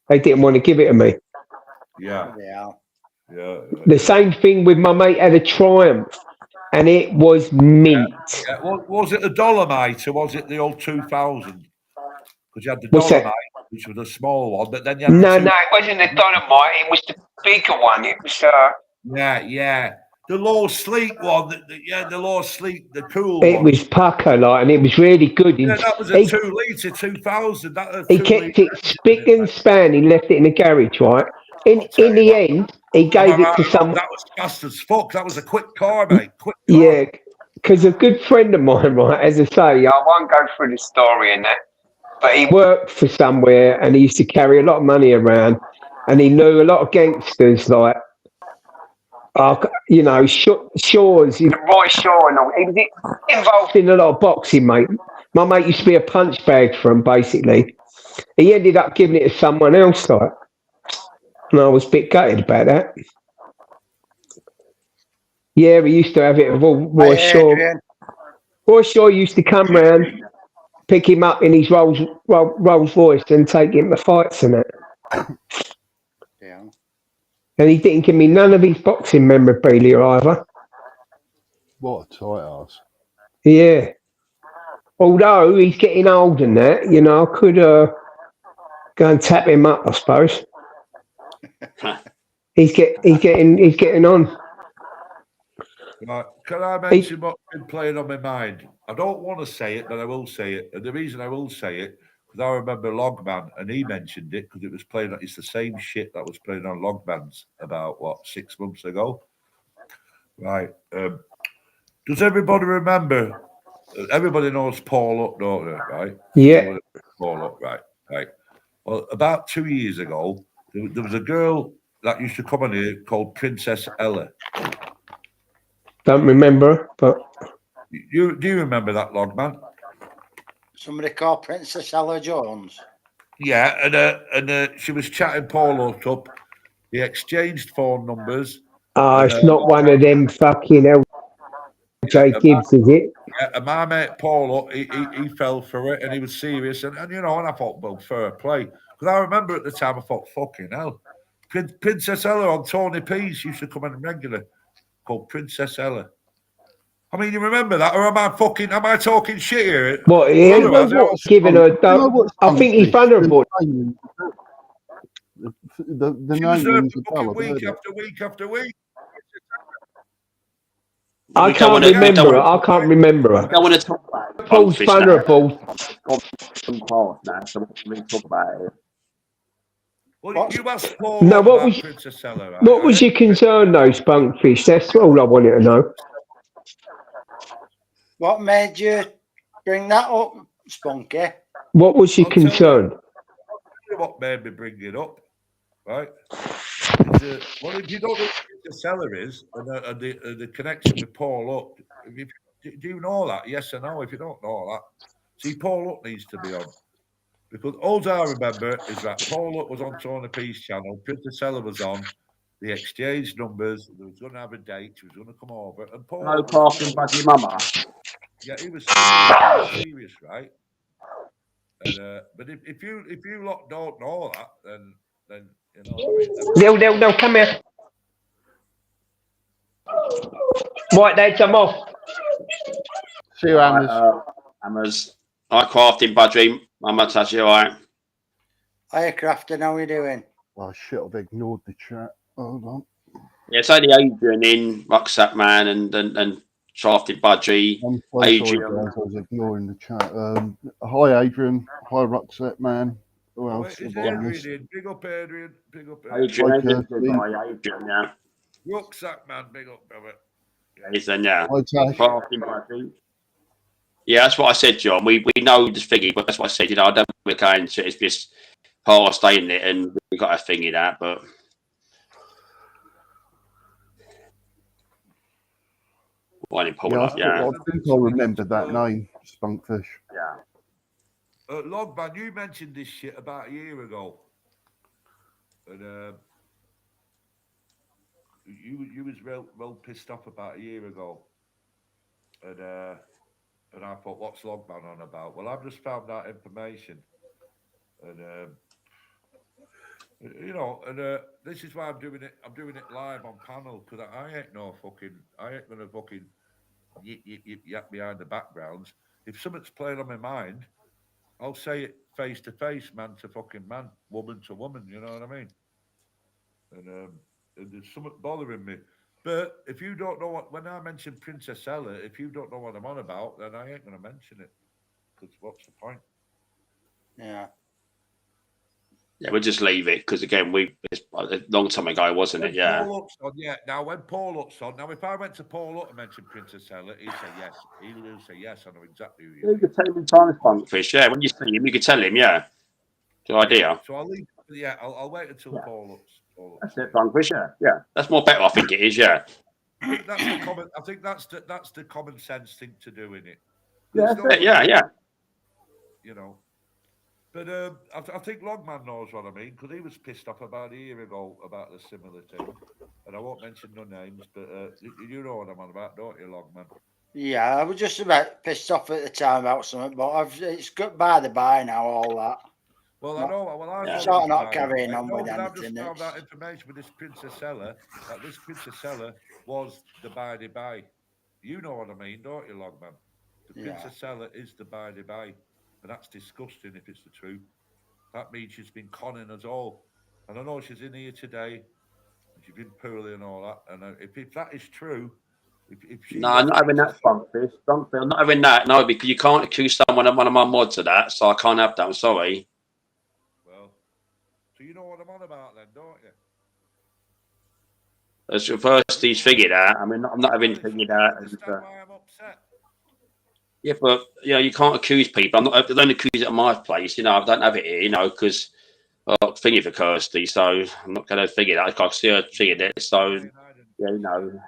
E: they didn't want to give it to me.
G: yeah.
E: The same thing with my mate had a Triumph, and it was mint.
G: Yeah, was it the Dolomite or was it the old 2000? Because you had the
E: What's that?
G: Dolomite, which was a small one, but then you had
E: No,
G: the
E: it wasn't the Dolomite. It was the bigger one. It was
G: the low sleek one. The low sleek, the cool
E: it
G: one.
E: was pucker like, and it was really good.
G: Yeah, that was a 2 litre 2000.
E: He kept it spick and span. He left it in the garage, right? In the end, he gave it to someone.
G: That was fast as fuck. That was a quick car, mate. Quick car.
E: Yeah, because a good friend of mine, right, as I say, I won't go through the story and that, but he worked for somewhere and he used to carry a lot of money around, and he knew a lot of gangsters, like, you know, Shaw's, you know, Roy Shaw and all. He was involved in a lot of boxing, mate. My mate used to be a punch bag for him, basically. He ended up giving it to someone else, like, and I was a bit gutted about that. Yeah, we used to have it with Roy Shaw. Roy Shaw used to come round, pick him up in his Rolls Royce and take him to fights and that.
C: Yeah.
E: And he didn't give me none of his boxing memorabilia either.
B: What a tight ass.
E: Yeah. Although he's getting old and that, you know, I could go and tap him up, I suppose. He's getting on.
G: Right. Can I mention what's been playing on my mind? I don't want to say it, but I will say it. And the reason I will say it, because I remember Logman, and he mentioned it because it was playing. It's the same shit that was playing on Logman's about 6 months ago. Right. Does everybody remember? Everybody knows Paul Up, don't they? Right.
E: Yeah.
G: Paul Up. Right. Well, about 2 years ago, there was a girl that used to come on here called Princess Ella.
E: Don't remember, but
G: Do you remember that, Logman?
C: Somebody called Princess Ella Jones.
G: Yeah, and she was chatting Paul up. They exchanged phone numbers.
E: it's not one of them fucking LJ Gibbs, is it?
G: Yeah, and my mate Paul, he fell for it, and he was serious, and you know, and I thought, well, fair play, because I remember at the time I thought, fucking hell, Princess Ella on Tony P's used to come in regular. called Princess Ella. I mean, you remember that, or am I talking shit here?
E: What? He
G: Brother,
E: ain't
G: has it-
E: giving her.
B: You know what's
E: I think he's
B: Spunkfish?
E: vulnerable.
B: The
G: She
B: name
G: was there
B: rings
G: for
B: a bell.
G: fucking
B: I've
G: week
B: heard it.
G: after week after week.
E: I
A: We don't
E: can't
A: wanna- we don't
E: remember her.
A: wanna-
E: I can't remember
A: I
E: her.
A: don't want to talk about it.
E: Paul's
A: Spunkfish now.
E: vulnerable.
A: It's gone past now, so we talk about it.
G: Well,
C: What?
G: you asked Paul
E: No, what
G: about
E: was-
G: Princess Ella, right?
E: What was your concern, though, Spunkfish? That's all I wanted to know.
C: What made you bring that up, Spunky?
E: What was your
G: I'll tell you.
E: concern?
G: What made me bring it up, right? Is, well, if you don't know what Princess Ella is and the connection with Paul Up, do you know that? Yes or no? If you don't know that, see, Paul Up needs to be on. Because all I remember is that Paul Up was on Tony P's channel, Princess Ella was on, they exchanged numbers, they was going to have a date, she was going to come over, and Paul
A: No
G: Up was,
A: passing budgie mama.
G: yeah, he was serious, right? And, but if you lot don't know that, then you know what I mean.
E: No, come here. Right, Dad, I'm off.
B: See you, Hammers.
A: Hammers. I crafting budgie. Mama touch you, all right?
C: Hiya, Crafton, how you doing?
B: Oh shit! I've ignored the chat. Hold on.
A: Yeah, it's only Adrian in, Rucksack Man and Crafting Budgie.
B: I'm so sorry,
A: Adrian.
B: guys. I was ignoring the chat. Hi, Adrian. Hi, Rucksack Man. Who
G: Oh,
B: else
G: is
B: have I missed?
G: Adrian in? Big up Adrian, big up
A: Adrian,
B: Hi,
A: Adrian's
B: Kirsty.
A: good guy, Adrian, yeah.
G: Rucksack Man, big up, brother.
A: He's then, yeah.
B: Hi, Tash.
A: Crafting Budgie. Yeah, that's what I said, John. We know the thingy, but that's what I said. You know, I don't want to go into it. It's just past, ain't it? And we got a thingy that, but. Why didn't pull it up? Yeah.
B: I think I remember that name, Spunkfish.
A: Yeah.
G: Logman, you mentioned this shit about a year ago, and you was well pissed off about a year ago, and I thought, what's Logman on about? Well, I've just found that information, and you know, and this is why I'm doing it. I'm doing it live on panel because I ain't gonna fucking yap behind the backgrounds. If something's playing on my mind, I'll say it face to face, man to fucking man, woman to woman. You know what I mean? And there's something bothering me. But if you don't know when I mention Princess Ella, if you don't know what I'm on about, then I ain't going to mention it. Because what's the point?
C: Yeah.
A: Yeah, we'll just leave it because again, it's a long time ago, wasn't it? Yeah.
G: Paul Up's on, yeah. Now when Paul Up's on, now if I went to Paul Up and mentioned Princess Ella, he'd say yes. He will say yes. I know exactly who you
A: You could tell him time, Spunkfish. Yeah, when you see him, you could tell him. Yeah, good idea.
G: So I'll leave. Yeah, I'll wait until
A: Yeah.
G: Paul Up's.
A: That's it, Spunkfish. Yeah, that's more better. I think it is. Yeah.
G: I think that's the common sense thing to do, in it.
A: Yeah, that's it. Yeah.
G: You know. But I think Logman knows what I mean because he was pissed off about a year ago about a similar thing, and I won't mention no names, but you know what I'm on about, don't you, Logman?
C: Yeah, I was just about pissed off at the time about something, but it's got by the by now, all that.
G: Well, I know. Well, I know.
C: Sort of not carrying on with
G: I've just
C: anything.
G: found that information with this Princess Ella. That this Princess Ella was the by. You know what I mean, don't you, Logman? The
C: Yeah.
G: Princess Ella is the by, and that's disgusting if it's the truth. That means she's been conning us all. And I know she's in here today. And she's been poorly and all that. And if that is true, if she
A: No, I'm not having that, Spunkfish. Spunkfish, I'm not having that. No, because you can't accuse someone of one of my mods of that, so I can't have that. I'm sorry.
G: Well, so you know what I'm on about then, don't you?
A: As your first, he's figured out. I mean, I'm not having figured out.
G: Understand why I'm upset?
A: Yeah, but you know, you can't accuse people. I don't accuse it at my place. You know, I don't have it here. You know, because I'm thinking for Kirsty, so I'm not going to figure that. I can see her figured it. So yeah, you know.
G: And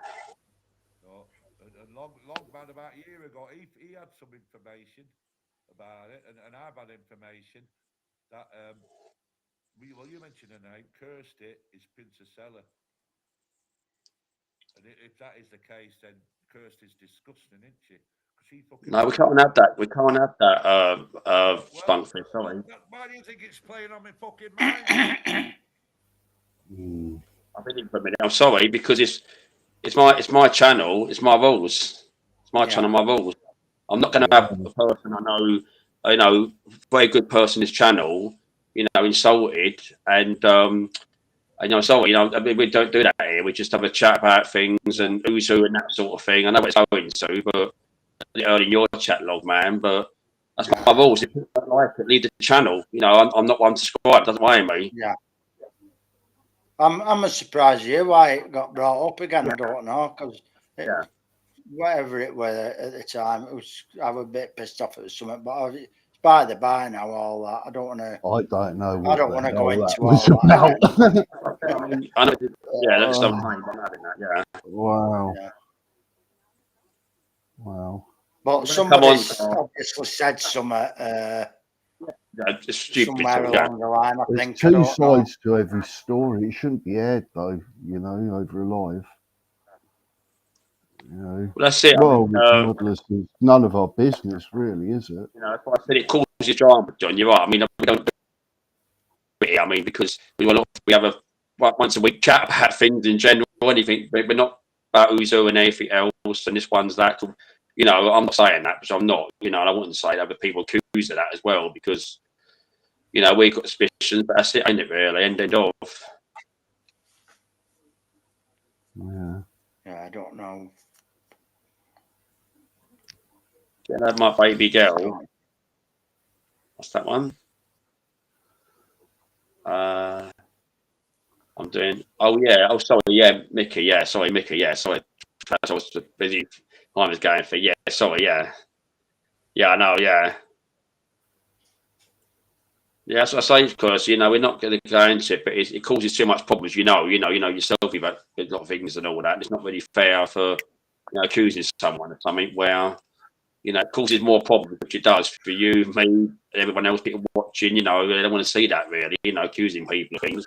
G: Logman about a year ago, he had some information about it, and I've had information that you mentioned her name, Kirsty is Princess Ella. And if that is the case, then Kirsty's disgusting, isn't she?
A: No, we can't have that. We can't have that, Spunkfish, sorry.
G: Why do you think it's playing on my fucking mind?
A: I think for a minute. I'm sorry, because it's it's my channel. It's my rules. It's my
C: Yeah.
A: channel, my rules. I'm not going to have a person I know, very good person, his channel, insulted and sorry, I mean, we don't do that here. We just have a chat about things and who's who and that sort of thing. I know it's going to, but early in your chat log, man. But that's my rules. If you don't like it, leave the channel. I'm not one to subscribe. Doesn't worry me.
C: Yeah. I'm surprised you why it got brought up again. I don't know, because whatever it was at the time, I was a bit pissed off at something, but it's by the by now. All that I don't want to.
B: I don't know.
C: I don't want to go into all
B: was
C: that.
B: about.
A: I mean, I know, that's the I'm having that. Yeah.
B: Wow.
C: Yeah.
B: Wow.
C: But somebody's obviously said something.
A: It's stupid.
C: Somewhere along the line, I
B: There's
C: think.
B: two sides to every story. It shouldn't be aired though, over a live.
A: Well, that's it.
B: Well, modelers is none of our business, really, is it?
A: If I said it causes drama, John, you're right. I mean, we don't do it. I mean, because we have a once a week chat about things in general, anything, but we're not about Uzo and anything else. And this one's that. I'm not saying that, because I'm not. And I wouldn't say that, but people accuse of that as well, because we've got suspicions, but that's it, ain't it? Really, end of.
B: Yeah.
C: Yeah, I don't know.
A: Yeah, my baby girl. What's that one? I'm doing. Oh yeah. Oh sorry. Yeah, Mickey. Yeah, sorry, Mickey. Yeah, sorry. I was busy. I was going for. Yeah, sorry. Yeah. Yeah, I know. Yeah. Yeah, that's what I say. Because we're not going to go into it, but it causes too much problems. You know yourself about a lot of things and all that. It's not really fair for accusing someone of something where it causes more problems, which it does for you, me, everyone else, people watching. They don't want to see that really. Accusing people of things.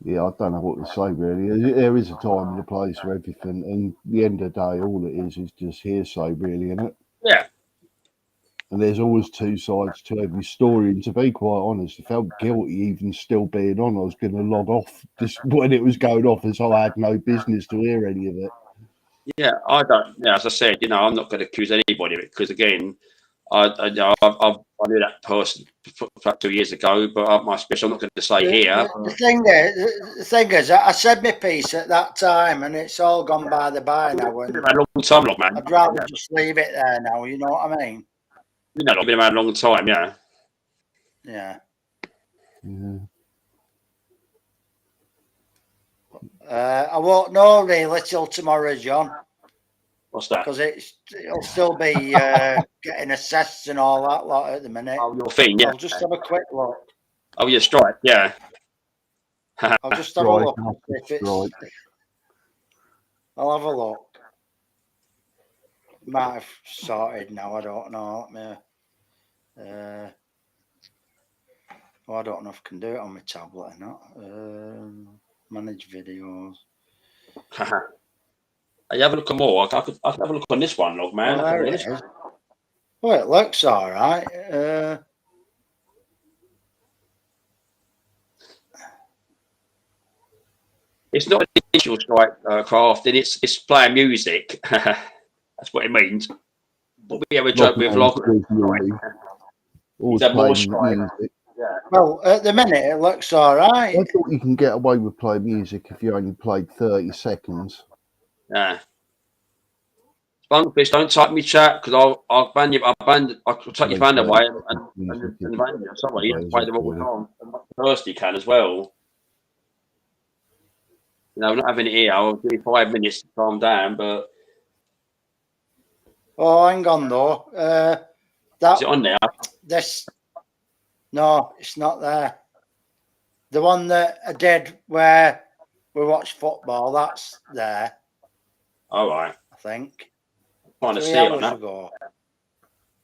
B: Yeah, I don't know what to say really. There is a time and a place for everything, and at the end of the day, all it is just hearsay, really, isn't it?
A: Yeah.
B: And there's always two sides to every story. And to be quite honest, I felt guilty even still being on. I was going to log off just when it was going off, as I had no business to hear any of it.
A: Yeah, I don't. Yeah, as I said, I'm not going to accuse anybody of it, because again, I knew that person 2 years ago, but my special I'm not going to say here.
C: The thing is, I said my piece at that time, and it's all gone by the by now.
A: It's been around a long time, man.
C: I'd rather just leave it there now. You know what I mean?
A: I've been around a long time. Yeah.
C: Yeah.
B: Yeah.
C: I won't know really till tomorrow, John.
A: What's that?
C: Because it'll still be getting assessed and all that lot at the minute.
A: Oh, your thing, yeah.
C: I'll just have a quick look.
A: Oh, yeah, strike, yeah.
C: I'll just have a look. I'll have a look. Might have sorted now. I don't know. I don't know if I can do it on my tablet or not. Manage videos.
A: You have a look at more. I can have a look on this one, log man.
C: There it is. Oh, it looks all right.
A: It's not an initial strike crafting. It's playing music. That's what it means. But we have a joke with log.
B: Always playing music.
A: Yeah.
C: Well, at the minute it looks all right.
B: I thought you can get away with playing music if you only played 30 seconds.
A: Yeah. Spunkfish, don't type me chat, because I'll ban you. I'll take your ban away and ban you. Sorry, you have to play the wrong time. First, you can as well. We're not having it here. I'll give you 5 minutes to calm down, but.
C: Oh, hang on though.
A: Is it on there?
C: No, it's not there. The one that I did where we watched football, that's there.
A: All right.
C: I think.
A: I'm trying to
C: 3
A: see it on
C: hours
A: that.
C: ago.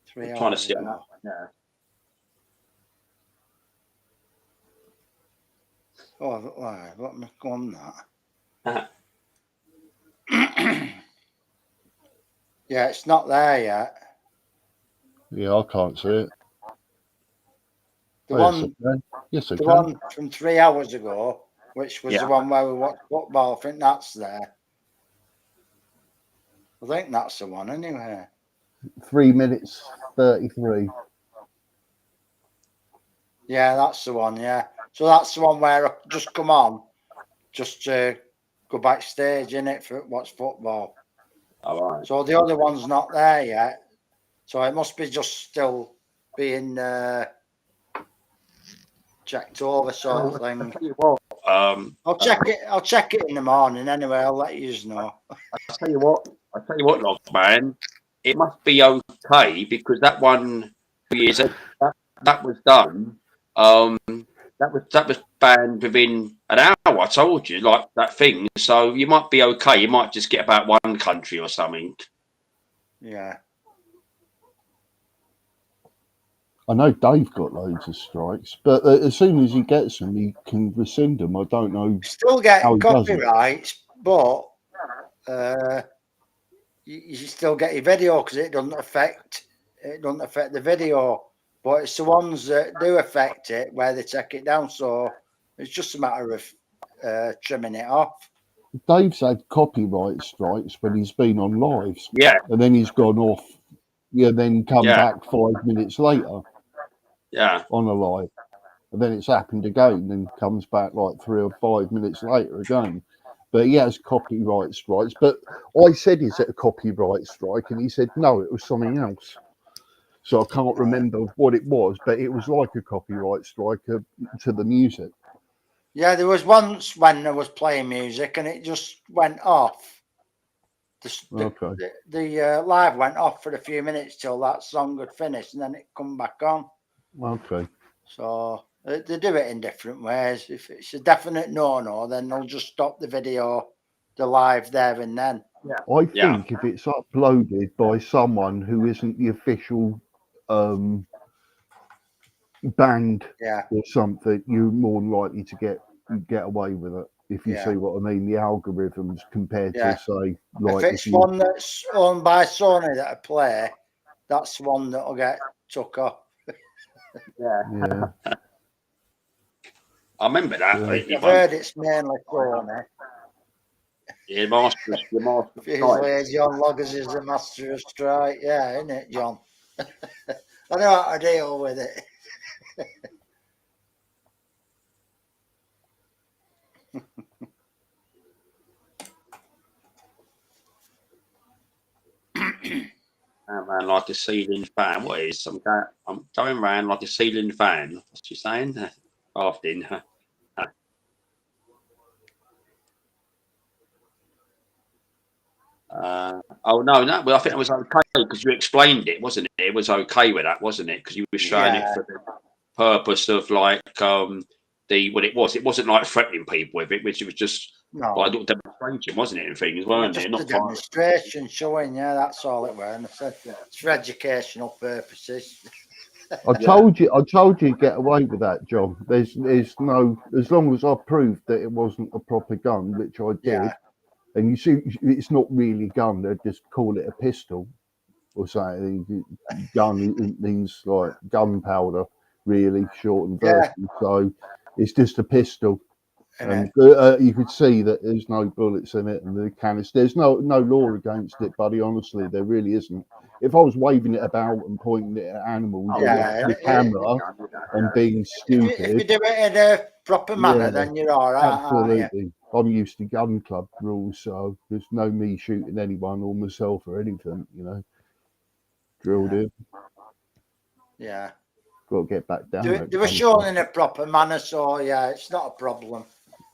C: 3 hours
A: Trying to see it on
C: ago.
A: that. Yeah.
C: Oh, let me go on that. Yeah, it's not there yet.
B: Yeah, I can't see it.
C: The
B: Oh, yes,
C: one,
B: I can. Yes, I
C: the
B: can.
C: one from 3 hours ago, which was
A: Yeah.
C: the one where we watched football. I think that's there. I think that's the one anyway.
B: 3 minutes 33.
C: Yeah, that's the one. Yeah. So that's the one where I just come on, just to go backstage in it for watch football.
A: All right.
C: So the other one's not there yet. So it must be just still being checked over, sort of thing.
A: Tell you what,
C: I'll check it. I'll check it in the morning anyway. I'll let you know.
A: I tell you what, Log Man, it must be okay because that one years that was done. That was banned within an hour. I told you, like that thing. So you might be okay. You might just get about one country or something.
C: Yeah.
B: I know Dave got loads of strikes, but as soon as he gets them, he can rescind them. I don't know.
C: Still
B: How
C: getting
B: he does it.
C: copyrights, but you still get your video because it doesn't affect the video. But it's the ones that do affect it where they take it down. So it's just a matter of trimming it off.
B: Dave's had copyright strikes when he's been on lives,
A: Yeah,
B: and then he's gone off. Yeah, then come
A: Yeah.
B: back 5 minutes later
A: yeah,
B: on a live, and then it's happened again, and comes back like 3 or 5 minutes later again. But he has copyright strikes. But I said, is it a copyright strike? And he said, no, it was something else. So I can't remember what it was, but it was like a copyright strike to the music.
C: Yeah, there was once when I was playing music and it just went off.
B: Okay.
C: The live went off for a few minutes till that song had finished, and then it come back on.
B: Okay.
C: So they do it in different ways. If it's a definite no, then they'll just stop the video, the live there and then.
B: I
A: Yeah.
B: think if it's uploaded by someone who isn't the official band
C: Yeah,
B: or something, you're more than likely to get away with it. If you
C: Yeah.
B: see what I mean, the algorithms compared
C: Yeah.
B: to say, like,
C: if it's one that's owned by Sony that I play, that's one that'll get took off.
B: yeah,
A: I remember that.
B: Yeah.
C: I've heard it's mainly Sony.
A: Yeah, Masters.
C: Usually John Loggers is the master of strike. Yeah, isn't it, John? I know how to deal with it.
A: Around like a ceiling fan. What is? I'm going around like a ceiling fan. What's she saying? Often. Oh no! Well, I think it was okay because you explained it, wasn't it? It was okay with that, wasn't it? Because you were showing it for the purpose of like what it was. It wasn't like threatening people with it, which it was just
C: No,
A: like a little demonstration, wasn't it? And things, weren't
C: just
A: it?
C: a
A: Not
C: demonstration showing. Yeah, that's all it was. And I said it's for educational purposes.
B: I told you to get away with that, John. There's no, as long as I proved that it wasn't a proper gun, which I did.
C: Yeah.
B: And you see, it's not really a gun. They just call it a pistol or something. Gun means like gunpowder, really shortened version. So it's just a pistol. And you could see that there's no bullets in it, and the canister. There's no law against it, buddy. Honestly, there really isn't. If I was waving it about and pointing it at animals with the camera and being stupid,
C: If you do it in a proper manner, then you're all right.
B: Absolutely. I'm used to gun club rules, so there's no me shooting anyone or myself or anything, drilled in.
C: Yeah.
B: Got to get back down.
C: They were shown in a proper manner, so yeah, it's not a problem.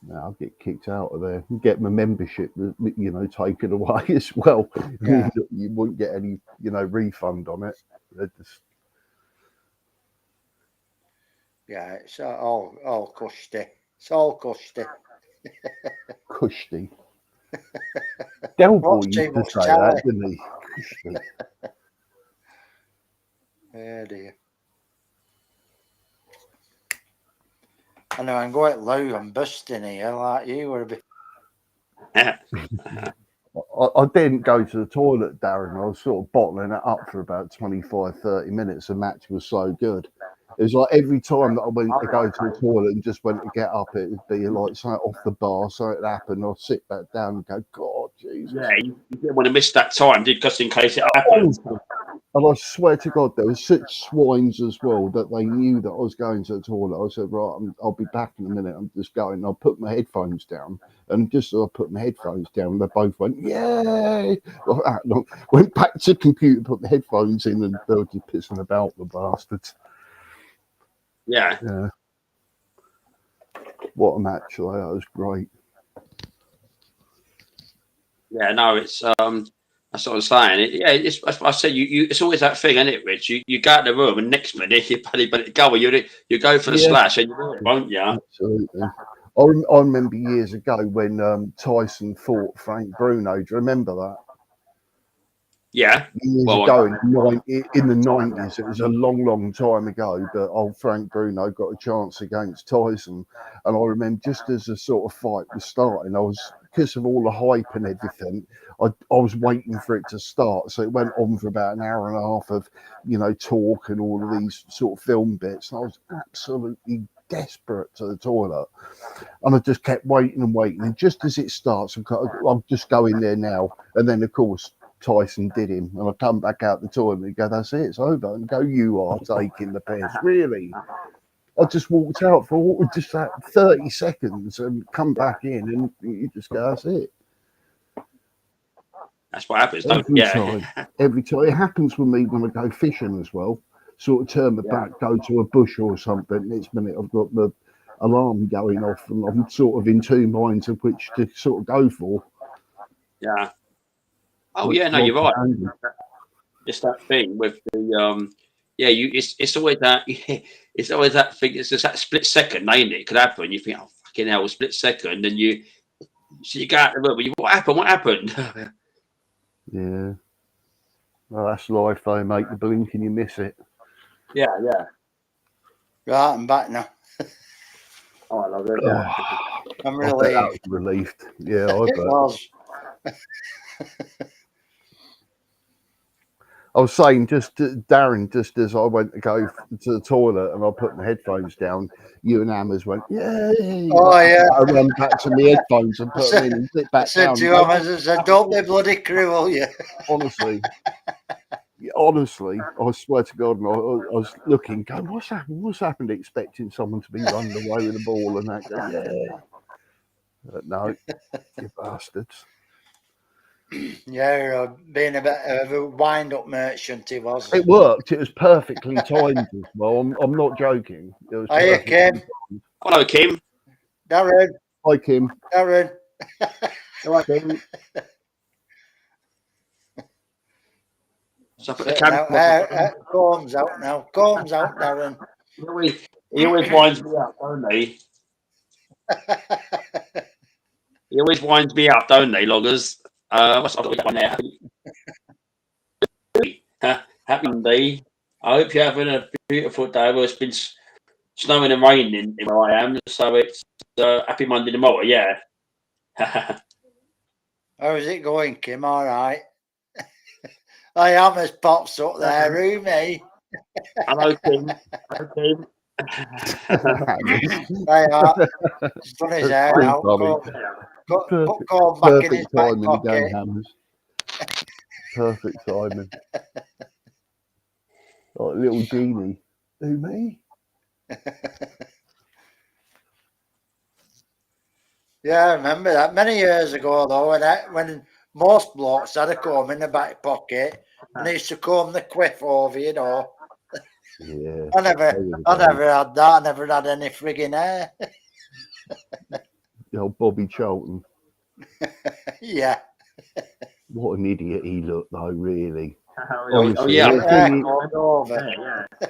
B: No, I'll get kicked out of there. Get my membership, taken away as well.
C: Yeah.
B: You won't get any, refund on it.
C: Yeah, it's all cushy. It's all cushy.
B: Cushy. Del Boy
C: What's
B: used to
C: much
B: say
C: telly?
B: that, didn't he? Cushy.
C: Oh dear. I know I'm going low. I'm busting here like you were a bit.
B: I didn't go to the toilet, Darren. I was sort of bottling it up for about 25, 30 minutes. The match was so good. It was like every time that I went to go to the toilet and just went to get up, it would be like something off the bar, something happened. I'd sit back down and go, God, Jesus.
A: Yeah, you didn't want to miss that time, did, just in case it happened.
B: And I swear to God, there were such swines as well that they knew that I was going to the toilet. I said, right, I'll be back in a minute. I'm just going. I'll put my headphones down. And just as I put my headphones down, they both went, yay! Like that. And I went back to the computer, put the headphones in, and they were just pissing about, the bastards.
A: Yeah.
B: Yeah. What a match. That was great.
A: Yeah, no, it's that's what I'm saying. It's I said it's always that thing, isn't it, Rich? You go out the room and next minute you bloody go, you go for the slash and you do it, won't you?
B: Absolutely. I remember years ago when Tyson fought Frank Bruno. Do you remember that?
A: Yeah.
B: Years ago in the 90s, it was a long time ago, but old Frank Bruno got a chance against Tyson. And I remember just as the sort of fight was starting, because of all the hype and everything, I was waiting for it to start. So it went on for about an hour and a half of, talk and all of these sort of film bits. And I was absolutely desperate to the toilet. And I just kept waiting and waiting. And just as it starts, I'll just go in there now. And then, of course, Tyson did him, and I come back out the toilet and go, that's it, it's over. And go, you are taking the piss, really? I just walked out for just that 30 seconds and come back in, and you just go, that's it.
A: That's what happens.
B: Every time. It happens with me when I go fishing as well. Sort of turn my back, go to a bush or something. Next minute, I've got the alarm going off, and I'm sort of in two minds of which to sort of go for.
A: Yeah. Oh yeah, no, you're right. It's that thing with the it's always that it's always that thing. It's just that split second, ain't it? Could happen. You think, oh fucking hell, a split second, and you go out the room. What happened? What happened?
B: Yeah. Well, that's life, though, mate. You blink and you miss it.
A: Yeah.
C: Right, I'm back now.
A: Oh, I love it. Yeah.
C: I'm relieved.
B: Relieved. Yeah, I
C: It was.
B: I was saying, Darren, just as I went to go to the toilet and I put my headphones down, you and Hammers went, yay!
C: Oh, yeah.
B: I ran back to my headphones and put them in and sit back down.
C: I said to Hammers, I said, don't be bloody cruel, you.
B: Honestly, I swear to God, and I was looking, going, what's happened? What's happened? Expecting someone to be running away with the ball and that. Yeah. But no, you bastards.
C: Yeah, being a bit of a wind-up merchant, he was.
B: It worked. It was perfectly timed as well. I'm not joking. It was
C: Hiya, Kim.
A: Hello, Kim.
C: Darren.
B: Hi, Kim.
C: Darren.
A: Hello, Kim. So I put the camera.
C: Combs out now. Combs out, Darren.
A: He always winds me up, don't he? He always winds me up, don't they, loggers? What's up with one there? Happy Monday. I hope you're having a beautiful day. Well, it's been snowing and raining where I am, so it's happy Monday tomorrow. Yeah.
C: How's it going, Kim? All right. I am as pops up there, who me?
A: Hello, Kim. Hello, Kim.
C: They are. He's done his hair now. Put corn back in his back pocket.
B: Hammers. Perfect timing. Like a little genie. Who, me?
C: Yeah, I remember that many years ago, though, when most blokes had a comb in the back pocket and they used to comb the quiff over, you know.
B: Yeah.
C: I never had that. I never had any frigging hair.
B: The old Bobby Charlton.
C: Yeah.
B: What an idiot he looked, though, really.
A: Honestly, yeah.
B: I mean,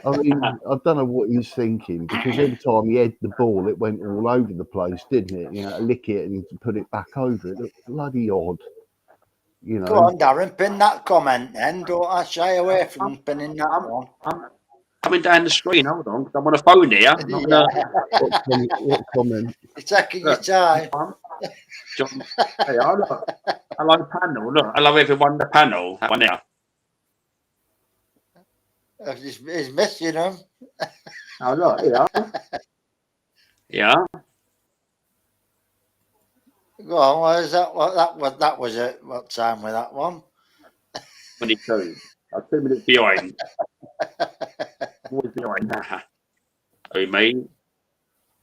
B: I don't know what he's thinking, because every time he had the ball, it went all over the place, didn't it? You know, lick it and put it back over. It looked bloody odd. You know.
C: Go on, Darren, pin that comment then. Don't I shy away from pinning that one.
A: I'm coming down the screen. Hold on, 'cause I'm on a phone here.
B: What comment?
C: You're taking your time.
A: John, hey, hello, panel. Look, hello, everyone. The panel. That one there.
C: He's missing them.
A: Oh, look, yeah. Yeah.
C: Go on, what is that? That was it. What time was that one?
A: 22. I'm 2 minutes behind. Always behind. Oh, mate.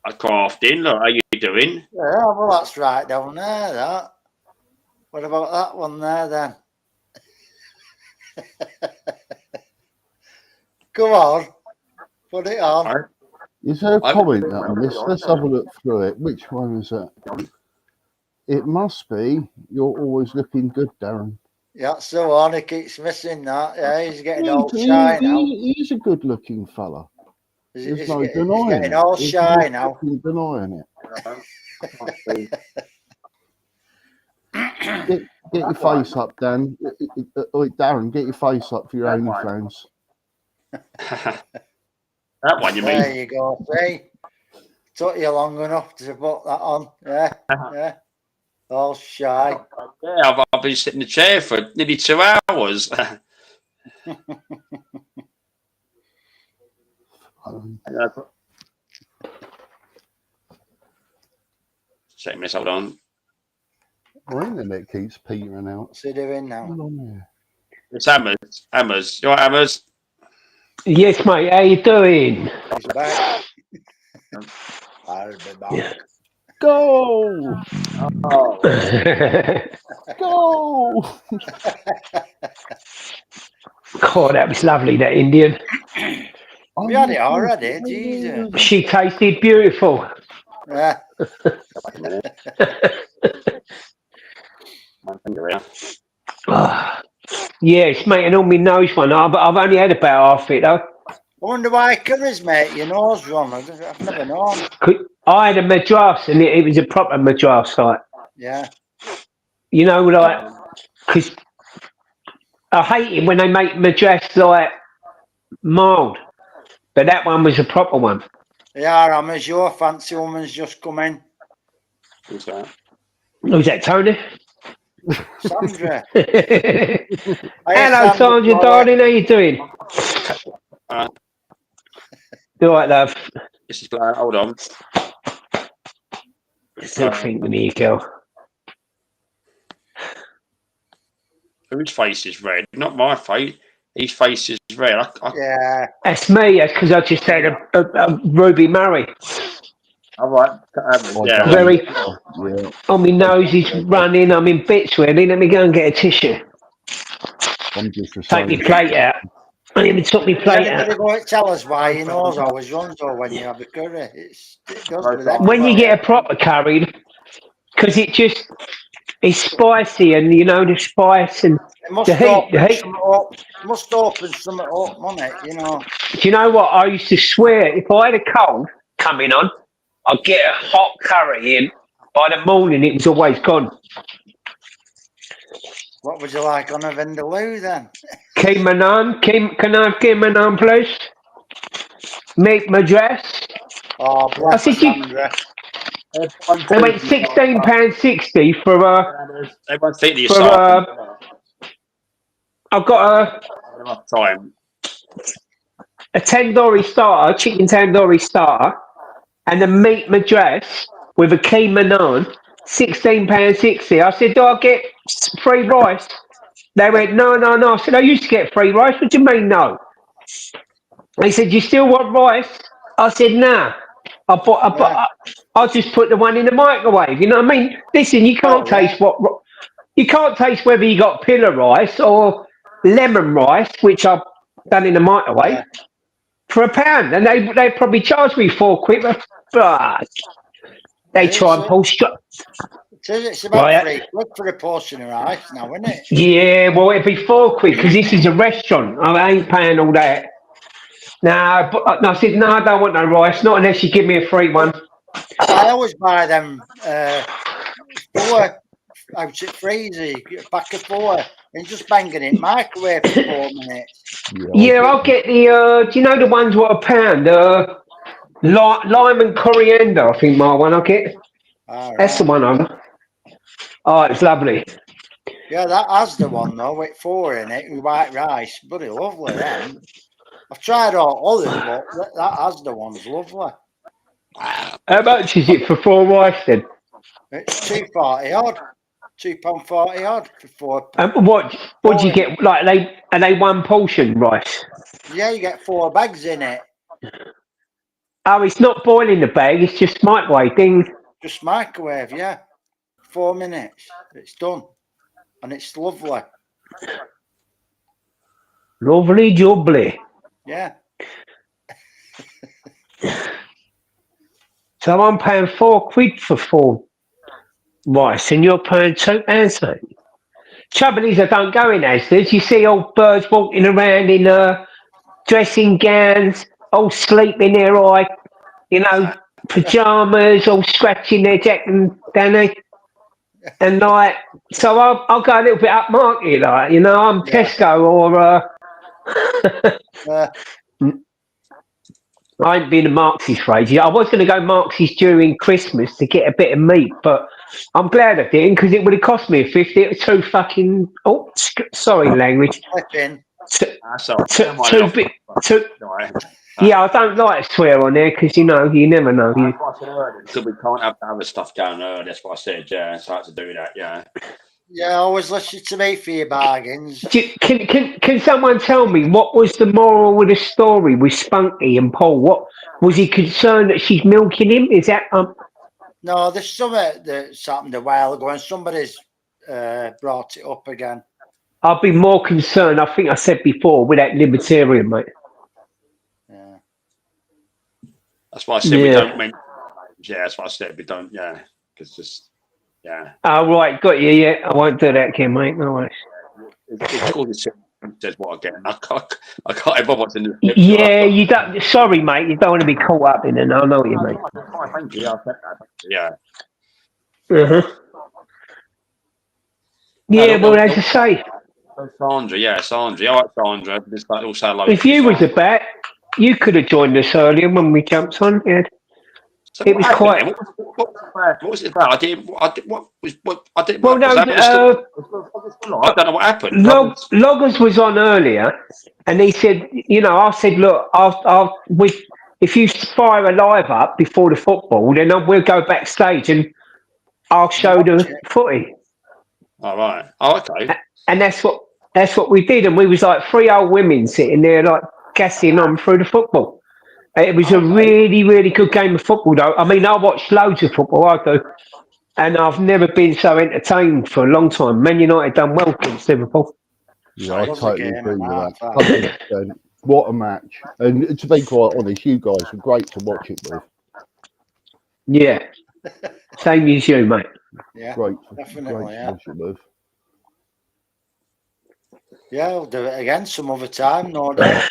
A: I coughed in. Look, how you doing?
C: Yeah, well, that's right down there. That. What about that one there then? Come on, put it on.
A: Right.
B: Is there a
A: I-
B: comment on this? Let's have a look through it. Which one is that? It must be. You're always looking good, Darren.
C: Yeah, that's the one. He keeps missing that. Yeah, he's getting all shy now.
B: He's a good-looking fella. There's no denying
C: getting
B: it.
C: all
B: There's
C: shy
B: no
C: now.
B: fucking denying it. Get your face up, Dan. Darren, get your face up for your OnlyFans.
A: That one, you mean?
C: There you go. See, took you long enough to put that on. Yeah, yeah. All shy.
A: Yeah, I've been sitting in the chair for nearly 2 hours. Check this, hold on.
B: Our internet keeps petering out.
C: What's he doing now?
B: Hold on there.
A: It's Hammers. Hammers. You all right, Hammers?
E: Yes, mate. How you doing?
C: He's back. I'll be back.
B: Go!
A: Oh.
B: Go!
E: God, that was lovely, that Indian.
C: We had it already, Jesus.
E: She tasted beautiful.
C: Yeah.
E: Ah, yeah, it's making all my nose one. I've only had about half it, though.
C: I wonder why curries, mate. Your nose run. I've never known.
E: I had a madras, and it was a proper madras, like.
C: Yeah.
E: You know, like, because I hate it when they make madras like mild, but that one was a proper one.
C: Yeah, Hammers, your fancy woman's just come in.
A: Who's that?
E: Was that Tony?
C: Sandra.
E: Hello, Sandra, darling. How you doing?
A: Uh,
E: All right, love.
A: This is Blair. Hold on.
E: Still thinking of you, girl.
A: Whose face is red? Not my face. His face is red.
C: Yeah.
E: That's me. That's because I just had a Ruby Murray.
A: All right. Yeah.
E: Very.
B: Yeah.
E: Oh, my nose is running. I'm in bits, really. Let me go and get a tissue.
B: I'm just
E: Take my plate out. I even took my plate out.
C: Anybody go to tell us why your nose always runs or when you have a curry? It does with everybody.
E: When you get a proper curry, because it's spicy, and you know the spice and
C: It must
E: the heat.
C: something up. It must open something up, mustn't it? You know.
E: Do you know what? I used to swear if I had a cold coming on, I'd get a hot curry in. By the morning, it was always gone.
C: What would you like on a vindaloo then?
E: Keema naan. Can I have keema naan, please? Meat madras.
C: Oh, bless
E: I said you-
C: Sandra.
E: They went £16.60 for
A: Everyone's taking the
E: for,
A: aside.
E: I've got
A: Time.
E: a tandoori starter, chicken tandoori starter, and a meat madras with a keema naan, £16.60. I said, do I get free rice? They went, no. I said, I used to get free rice. What do you mean, no? They said, you still want rice? I said, nah. I just put the one in the microwave. You know what I mean? Listen, you can't taste you can't taste whether you got pillar rice or lemon rice, which I've done in the microwave, for £1, and they probably charged me £4. But they try and pull straight.
C: It's about £3 for a portion of rice now, isn't it?
E: Yeah, well, it'd be £4 because this is a restaurant. I ain't paying all that. Nah, but I said, no, I don't want no rice, not unless you give me a free one.
C: I always buy them 4 out at freezer, you get a pack of 4, and just bang it in microwave for 4 minutes.
E: Yeah, I'll get the, do you know the ones what £1? Lime and coriander, I think my one I'll get. That's the one I'm. Oh, it's lovely.
C: Yeah, that has the one though, with 4 in it, with white rice. Bloody lovely, then. I've tried all others, but that Asda one's lovely.
E: How much is it for 4 rice then?
C: It's £2.40 odd. £2.40 odd for 4.
E: What do you get? Like are they one portion rice?
C: Yeah, you get 4 bags in it.
E: Oh, it's not boiling the bag. It's just microwave thing.
C: Just microwave, yeah. 4 minutes. It's done. And it's lovely.
E: Lovely jubbly.
C: Yeah.
E: So I'm paying £4 for 4 rice, and you're paying £2 something. Trouble is, I don't go in Asda's. You see old birds walking around in dressing gowns, all sleeping their eye, pajamas, all scratching their jacket and Danny. And like, so I'll go a little bit upmarket, like, I'm Tesco or. I ain't been to Marx's for ages. I was going to go Marx's during Christmas to get a bit of meat, but I'm glad I didn't because it would have cost me a 50. It was too fucking. Oh, sorry, language. Yeah, I don't like to swear on there because you never know.
A: So we can't have other stuff going on. That's what I said. Yeah, so I had to do that. Yeah.
C: Yeah, always listen to me for your bargains.
E: Can someone tell me what was the moral of the story with Spunky and Paul? What was he concerned that she's milking him? Is that
C: No, there's something that's happened a while ago, and somebody's brought it up again.
E: I'd be more concerned. I think I said before with that libertarian, mate.
C: Yeah.
A: That's why I said we don't. Yeah, that's what I said. We don't. Yeah, because just. Yeah.
E: Oh, right, got you. Yeah, I won't do that again, mate. No worries.
A: It's called says what I get. I can't ever watch the news.
E: Yeah, you don't. Sorry, mate. You don't want to be caught up in it. I know what you mean.
A: Thank you. Yeah.
E: Yeah, well, as I say.
A: Sandra, Sandra. All right, Sandra. Also like
E: if you was a bat, you could have joined us earlier when we jumped on. Yeah.
A: So
E: it was quite.
A: What was it about? I didn't.
E: Well, no.
A: I don't know what happened.
E: Loggers was on earlier, and he said, I said, look, if you fire a live up before the football, then we'll go backstage and I'll show the footy.
A: All right. Oh, okay.
E: And that's what we did, and we was like 3 old women sitting there like gassing on through the football. It was a really, really good game of football, though. I mean, I watched loads of football, I do, and I've never been so entertained for a long time. Man United done well against Liverpool.
B: Yeah, I totally agree with that. 100%. What a match. And to be quite honest, you guys were great to watch it with.
E: Yeah. Same as you, mate.
C: Yeah,
B: great to
C: definitely,
B: watch it with.
C: Yeah, I'll do it again some other time, no doubt.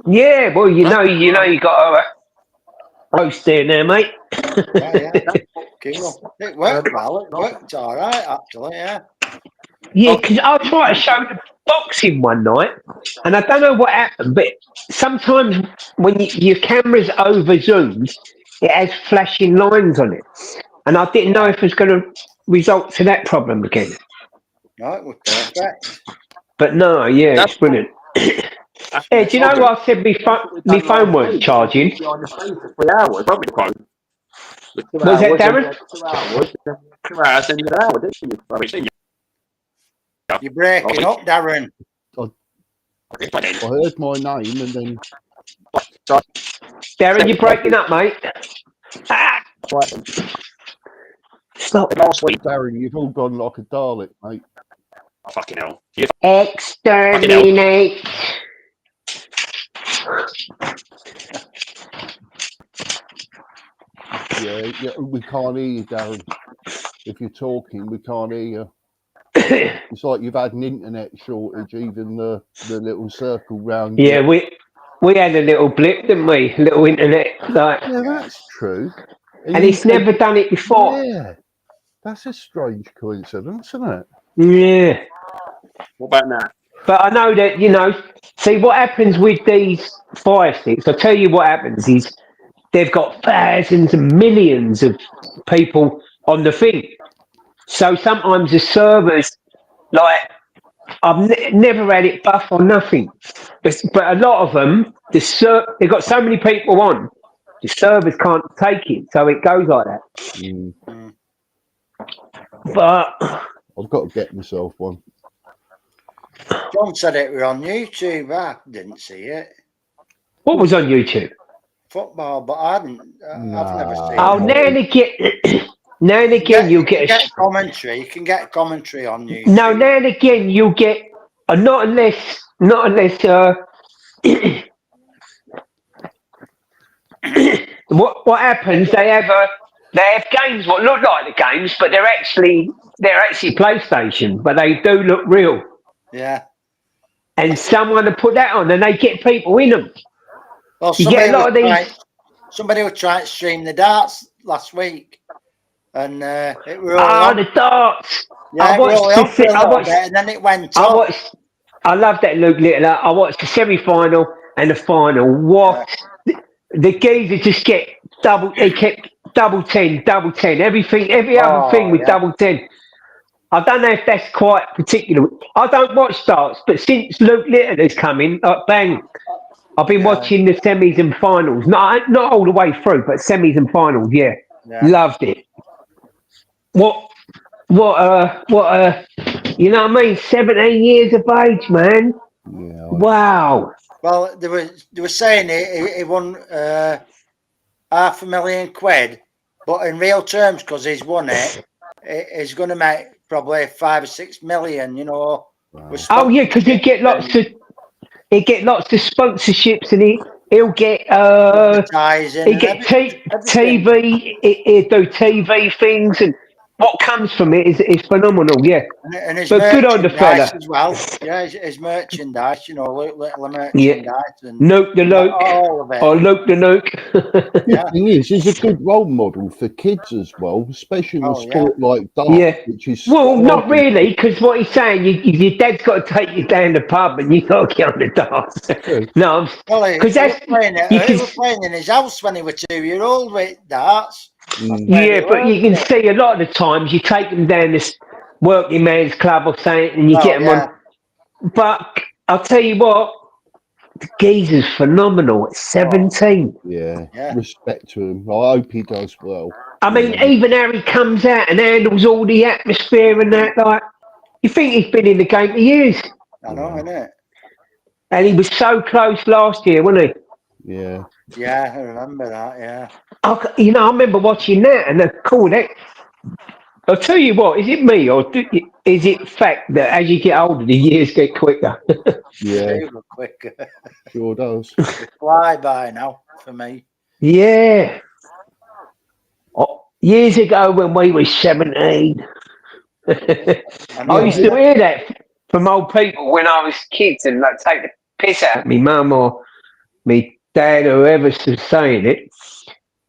E: Yeah, well, you got a host there now, mate.
C: Yeah. Cool. It worked well. It worked all right, actually. Yeah.
E: Yeah, because I tried to show the boxing one night, and I don't know what happened, but sometimes when your camera's over zoomed, it has flashing lines on it, and I didn't know if it was going to result to that problem again.
C: No, it was perfect.
E: But no, it's brilliant. Hey, do you know what I said? My phone weren't charging.
A: On the phone for 3 hours, wasn't it, phone?
E: Was that Darren?
A: 2 hours. 2 hours and an hour, didn't you?
C: You're breaking up, Darren.
B: I heard my name and then.
E: Darren, you're breaking up, mate. Stop.
A: Last week.
B: Darren, you've all gone like a Dalek, mate.
A: Oh, fucking hell.
E: Exterminate.
B: Yeah, we can't hear you, Darren. If you're talking, we can't hear you. It's like you've had an internet shortage, even the little circle round.
E: Yeah, we had a little blip, didn't we? Little internet, like.
B: Yeah, that's true.
E: And it's never done it before.
B: Yeah, that's a strange coincidence, isn't it?
E: Yeah.
A: What about that?
E: But I know that, see what happens with these fire sticks. I'll tell you what happens is they've got thousands and millions of people on the thing. So sometimes the servers, like, I've never had it buff or nothing. But a lot of them, they've got so many people on, the servers can't take it, so it goes like that.
B: Mm.
E: But
B: I've got to get myself one.
C: John said it were on YouTube. I didn't see it.
E: what was on YouTube?
C: Football, but I haven't. I've never seen
E: Oh,
C: it.
E: now and again you'll get a
C: commentary. You can get commentary on YouTube.
E: no. Now and again you'll get not unless what happens? They have games what look like the games, but they're actually PlayStation, but they do look real.
C: Yeah.
E: And someone will put that on, and they get people in them.
C: Well,
E: You get a lot of these.
C: Somebody was trying to stream the darts last week, and it were all on.
E: The darts.
C: Yeah,
E: I
C: it were
E: watched
C: all on for a little bit, and then it went up.
E: I love that Luke Littler. I watched the semi-final and the final. What the geezer just get double. He kept double 10, every other thing with double 10. I don't know if that's quite particular. I don't watch darts, but since Luke Littler's coming, bang. I've been watching the semis and finals. Not all the way through, but semis and finals. Yeah. Loved it. What? You know what I mean? 17 years of age, man.
B: Yeah.
E: Wow.
C: Well, they were saying he won £500,000, but in real terms, because he's won it, he's going to make probably 5 or 6 million. You know.
B: Wow.
C: Oh
E: yeah, because he get lots of sponsorships, and he'll get TV. He'll do TV things, and what comes from it is phenomenal. Yeah,
C: and his
E: but good on the fella
C: as well. Yeah, his merchandise. You know, little merchandise.
E: Yeah.
C: And
E: Nuke the Luke,
C: all of it.
E: or Luke the Nuke.
B: The thing is, he's a good role model for kids as well, especially in a sport like darts, which is
E: not really, because what he's saying, your dad's got to take you down the pub, and you got to get on the darts. No, because
C: he was playing in his house when he was 2-year-old with darts.
E: Yeah, but you can see a lot of the times you take them down this working man's club or something, and you get them on. But I'll tell you what, the geezer's phenomenal at 17.
B: Yeah, respect to him. I hope he does well.
E: I mean, even how he comes out and handles all the atmosphere and that, like, you think he's been in the game for years.
C: I know, innit?
E: And he was so close last year, wasn't he?
B: Yeah.
C: Yeah, I remember that, yeah.
E: I remember watching that, and I'll tell you what, is it me, or is it fact that as you get older, the years get quicker?
B: Yeah.
C: Quicker.
B: Sure does.
C: They fly by now, for me.
E: Yeah. Years ago when we were 17, I used to hear that from old people when I was kids, and like take the piss out of me mum or me dad or whoever's saying it.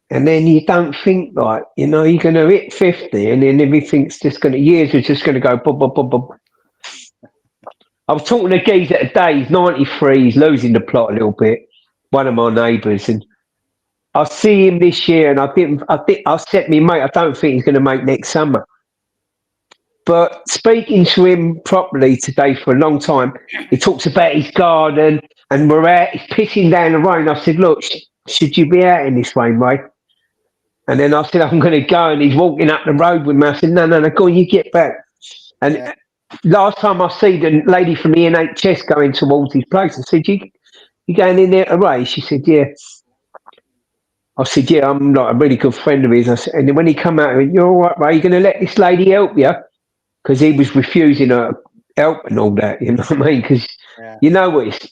E: And then you don't think, like, you're going to hit 50, and then everything's just years are just going to go, boom, boom, boom, boom. I was talking to geezer today, he's 93, he's losing the plot a little bit, one of my neighbours, and I see him this year, and I said to me, mate, I don't think he's going to make next summer. But speaking to him properly today for a long time, he talks about his garden, and we're out, he's pissing down the rain. I said, look, should you be out in this rain, mate? And then I said, I'm going to go, and he's walking up the road with me. I said, no, go on, you get back. And last time I see the lady from the NHS going towards his place, I said, you going in there to race? She said, yeah. I said, yeah, I'm like a really good friend of his. I said, and then when he come out, I went, you're all right, Ray, you going to let this lady help you? Because he was refusing her help and all that, you know what I mean? Because you know what it's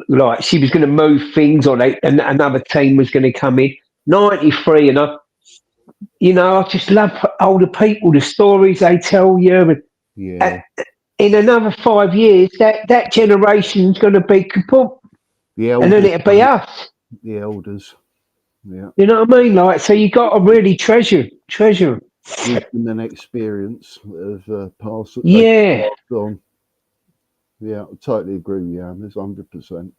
E: like, she was going to move things, or and another team was going to come in. 93, and I just love older people, the stories they tell you. And in another 5 years, that generation's going to be kaput. And then it'll be us.
B: The elders. Yeah.
E: You know what I mean? Like, so you got to really treasure
B: wisdom and experience of past.
E: Yeah.
B: On. Yeah, I totally agree with you. There's 100%.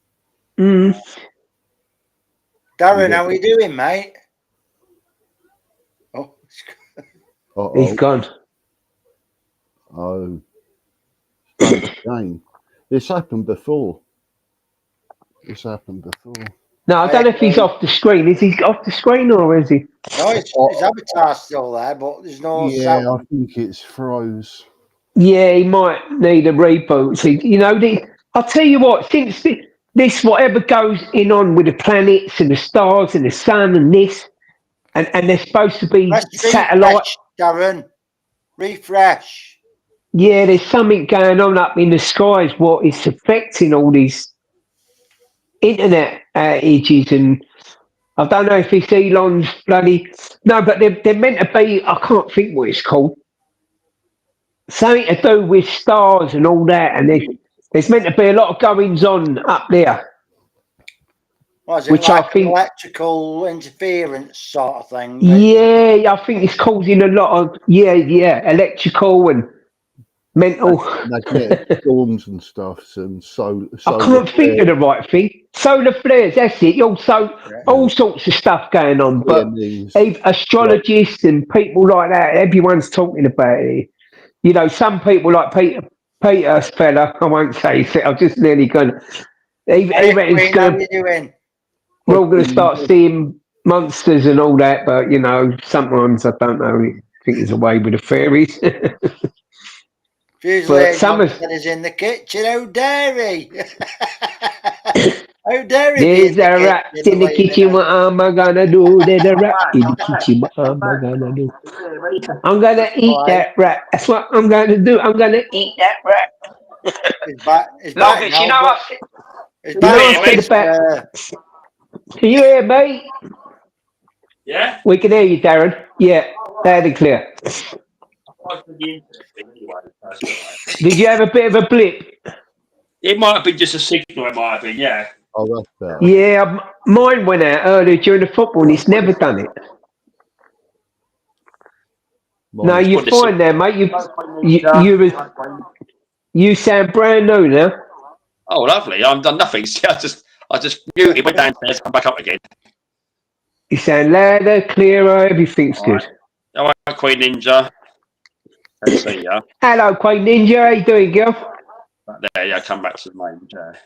C: Darren, how are you doing, mate?
E: He's gone.
B: Oh. game. It's happened before.
E: No, I don't know if he's off the screen. Is he off the screen or is he?
C: No, his avatar's still there, but there's no
B: Yeah,
C: sound.
B: I think it's froze.
E: Yeah, he might need a reboot. See, you know, I'll tell you what, since this whatever goes on with the planets and the stars and the sun and this, and they're supposed to be satellite.
C: Darren, refresh.
E: Yeah, there's something going on up in the skies. What is affecting all these internet outages, and I don't know if it's Elon's bloody but they're meant to be. I can't think what it's called. Something to do with stars and all that, and there's meant to be a lot of goings on up there.
C: Was it
E: Which
C: like
E: I think-
C: electrical interference sort of thing?
E: Yeah, I think it's causing a lot of electrical and mental.
B: Magnetic storms and stuff, and so.
E: I can't think of the right thing. Solar flares, that's it. Also, all sorts of stuff going on, but astrologists and people like that, everyone's talking about it. You know, some people like Peter's fella, I won't say it, I'm just nearly going to. We're all going to start seeing monsters and all that, but, you know, sometimes I don't know. I think there's a way with the fairies.
C: But some is in the kitchen. How dare he? How dare he?
E: There's a rat in the kitchen. What am I gonna do? There's a rat in the kitchen. What am I gonna do? I'm gonna eat that rat. That's what I'm gonna do. I'm gonna eat that rat.
C: It's back.
E: Loggers, you know what?
C: It's back.
E: Can you hear me?
A: Yeah.
E: We can hear you, Darren. Yeah, loud and clear. Did you have a bit of a blip?
A: It might have been just a signal. It might have been, yeah.
B: Oh, that's better.
E: Yeah, mine went out earlier during the football, and it's never done it. No, you're fine there, mate. You sound brand new now.
A: Oh, lovely! I've done nothing. I just muted, went downstairs, come back up again.
E: You sound louder, clearer. Everything's good.
A: All right, Queen Ninja. Let's see ya.
E: Hello, Queen Ninja. How you doing, girl?
A: There, yeah, come back to the main chair.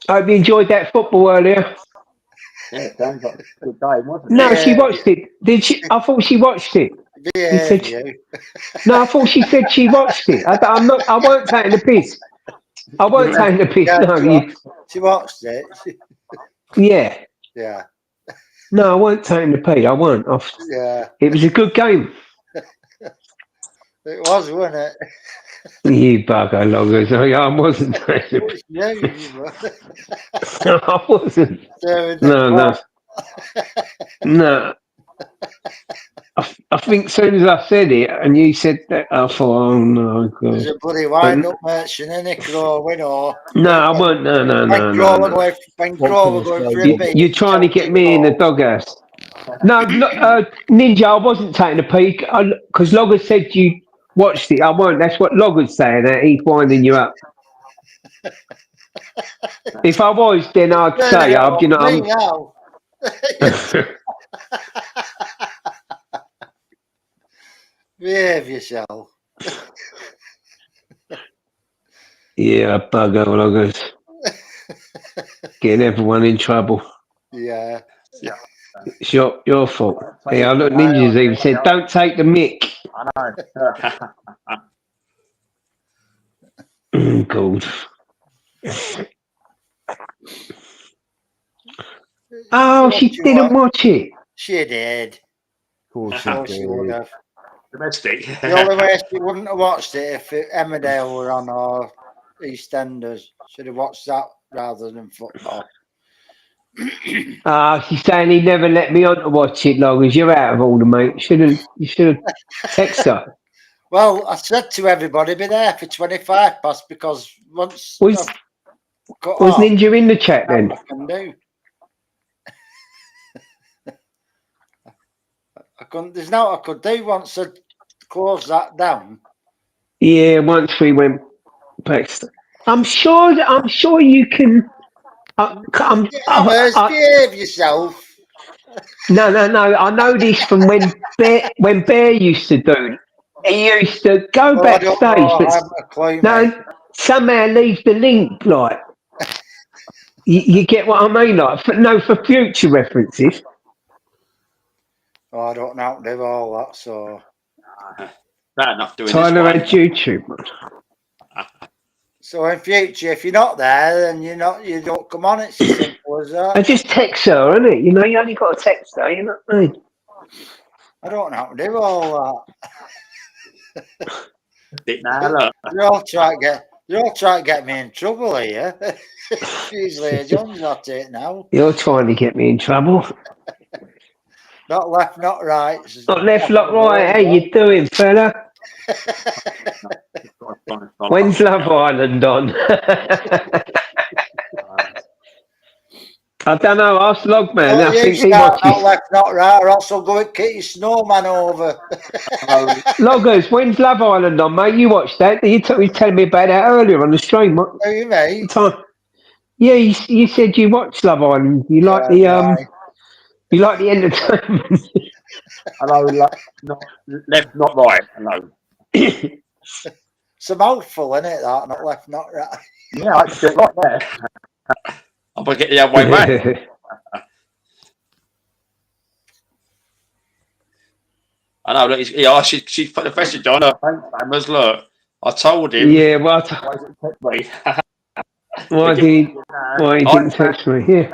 E: I hope you enjoyed that football earlier.
A: Yeah, it sounds like a good game, wasn't it?
E: No, she watched it. Did she? I thought she watched it.
C: Yeah.
E: No, I thought she said she watched it. I'm not. I won't take the piss. I won't take the piss. No,
C: she watched it.
E: Yeah.
C: Yeah.
E: No, I won't take the piss. I won't.
C: Yeah.
E: It was a good game.
C: It was, wasn't it?
E: You bugger loggers. I wasn't taking the piss.
C: Yeah, you were.
E: No, I wasn't. No. I think as soon as I said it and you said that, I thought, oh no, God.
C: There's a bloody wind-up merchant in it, Crowing, or...
E: No, I won't. No. You're trying to get me in the doghouse. No, Ninja, I wasn't taking a peek because Logger said you watched it. I won't. That's what Logger's saying. He's winding you up. If I was, then I'd say, you know,
C: behave yourself.
E: Yeah, bugger Loggers. Getting everyone in trouble.
C: Yeah.
E: It's your fault. Yeah, look, Ninja's even said, don't take the mick.
A: I know.
E: God. Oh, she didn't watch it.
C: She did.
B: Of course
C: she would have.
A: Domestic.
C: The only way she wouldn't have watched it if Emmerdale were on or EastEnders. Should have watched that rather than football.
E: She's saying he never let me on to watch it, Loggers. You're out of order, mate. You should have texted her.
C: Well, I said to everybody, be there for 25 past because once
E: was Ninja in the chat then?
C: I can do. There's no I could do once I close that down.
E: Yeah, once we went back. I'm sure you can.
C: Behave yourself.
E: No. I know this from when Bear used to do he used to go
C: Well, I don't
E: backstage,
C: know. I
E: but
C: haven't a clue, mate.
E: no, somehow leave the link. Like you get what I mean? Like for future references.
C: Oh, I don't know how to do all that. So,
A: Bad enough doing
E: Tyler had
A: this one.
E: YouTube.
C: so in future, if you're not there, then you don't come on. It's as simple as
E: I
C: that.
E: just text her, innit? You know, you only got to text her. You know what I mean?
C: I don't know how to do all
A: Nah, look.
C: that. You're all trying to get me in trouble here. Usually, John's not it now.
E: You're trying to get me in trouble.
C: Not left, not right.
E: Not left, not right. How you doing, fella? When's Love Island on? I don't know. Ask Logman.
C: Well,
E: I
C: you
E: think he
C: start not
E: watches.
C: left, not right, or else I'll go and kick your snowman over.
E: Loggers, when's Love Island on, mate? You watched that? You were telling me about that earlier on the stream. What
C: Do you, mate?
E: time? Yeah, you said you watched Love Island. You like
C: Right.
E: you like the entertainment.
A: Hello, not left, not right. Hello.
C: It's a mouthful, isn't it? That not left, not right.
A: Yeah, I just do it like that. I'm gonna get the other way round. I know. Look, she put the message on her famous. Look, I told him.
E: Yeah, well, why he didn't text me? Yeah.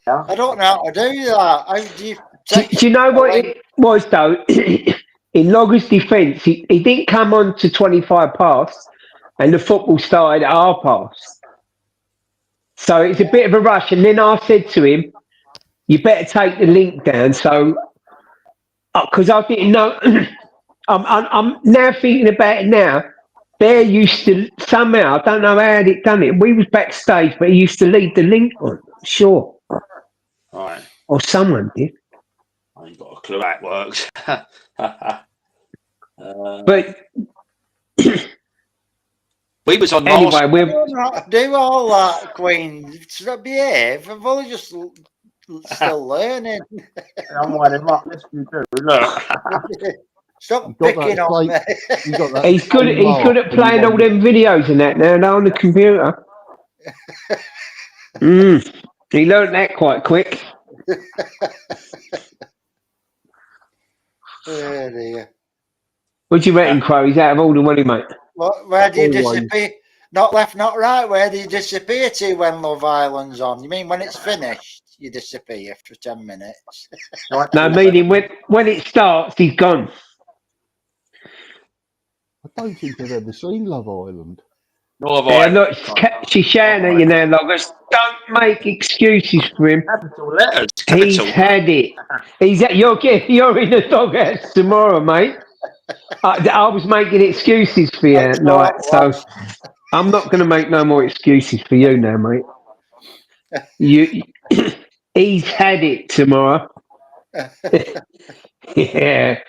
C: I don't know how to do that. How do you
E: Do you know what it was though? In Logger's defence, he didn't come on to 25 past, and the football started at half past. So it's a bit of a rush. And then I said to him, "You better take the link down." So, because I didn't know, I'm now thinking about it now. Bear used to somehow, I don't know how he'd done it. We was backstage, but he used to leave the link on. Sure.
A: Right.
E: Or someone did.
A: I ain't got a clue how it works.
E: But
A: we was on
E: anyway,
A: last.
C: I don't know how to do all that, Queen? Behave. I've only just still learning.
A: I'm winding up. Yes, you do. Look.
C: Stop picking on me.
E: He's good at playing all them videos and that now on the computer. He learned that quite quick.
C: Oh dear.
E: What do you reckon, Crow? He's out of order, wasn't he, mate?
C: Where do you disappear? Not left, not right. Where do you disappear to when Love Island's on? You mean when it's finished, you disappear for 10 minutes?
E: No, meaning when it starts, he's gone.
B: I don't think I've ever seen Love Island.
A: Nor have
E: Yeah,
A: I.
E: look, she's shouting at you now, Loggers. Don't make excuses for him.
A: Capital letters.
E: He's
A: Capital.
E: had it. You're in the doghouse tomorrow, mate. I was making excuses for you, like, so I'm not going to make no more excuses for you now, mate. He's had it tomorrow. Yeah.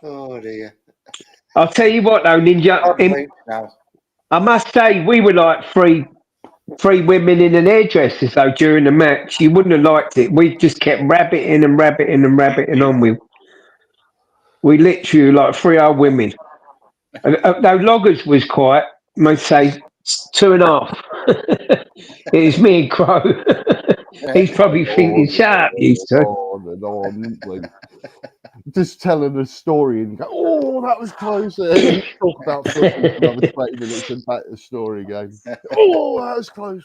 C: Oh dear.
E: I'll tell you what, though, Ninja. I must say, we were like three women in an hairdresser, though, during the match. You wouldn't have liked it. We just kept rabbiting on with. We literally like 3 old women. Though Loggers was quiet, I might say 2.5. It was me and Crow. He's probably thinking, shut up, you two.
B: Just telling a story and go, oh, that was close. Talk about football for another 20 minutes and back to the story again. Oh, that was close.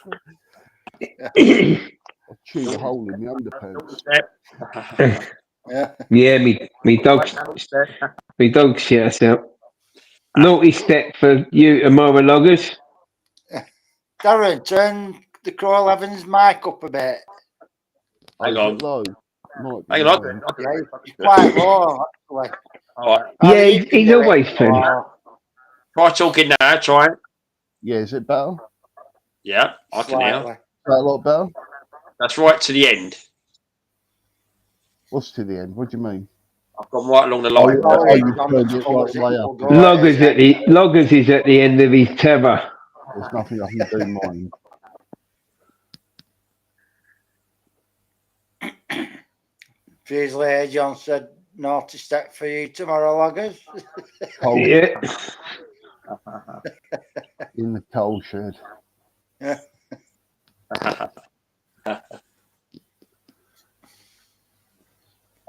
B: I chewed a hole in the underpants.
E: Yeah, me dog shit herself. Naughty step for you tomorrow, Loggers.
C: Darren, turn the Crow 11's mic up a bit.
A: Hang on.
B: Low.
A: Hang on.
C: Yeah, it's quite low, actually.
A: All right.
E: Yeah, he's always funny.
A: Try talking now. Try it.
B: Yeah, is it better?
A: Yeah, I can hear.
B: Is that a lot better?
A: That's right to the end.
B: What's to the end? What do you mean?
A: I've gone right along the line.
E: Loggers is at the end of his tether.
B: There's nothing I can do mine.
C: Fuse Later John said, naughty step for you tomorrow, loggers.
B: Coal
E: Yeah.
B: in the coal shed.
C: Yeah.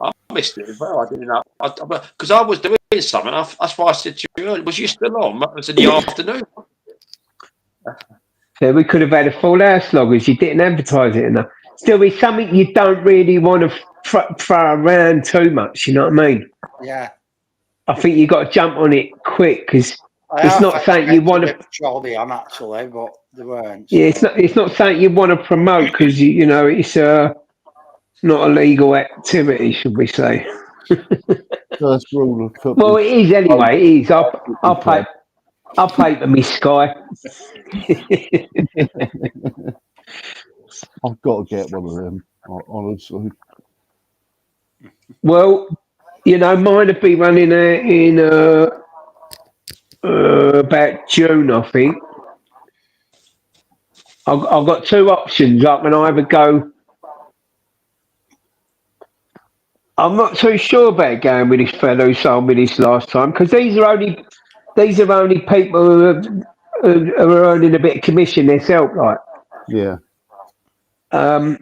A: I missed it as well. I didn't know because I was doing something. That's why I said to you earlier, was you still on? It was in the afternoon.
E: So we could have had a full house, loggers. You didn't advertise it enough. Still, it's something you don't really want to throw around too much. You know what I mean?
C: Yeah.
E: I think you got to jump on it quick because it's not something you want to.
C: Trolley on actually, but they weren't.
E: Yeah, it's not something you want to promote because you know it's not a legal activity, should we say?
B: First rule of football.
E: Well, it is anyway. It is. I'll pay for me Sky.
B: I've got to get one of them, honestly.
E: Well, you know, mine will be running out in about June, I think. I've got two options. I can either go. I'm not too sure about going with this fellow who sold me this last time because these are only people who are earning a bit of commission themselves, like.
B: Yeah.
E: The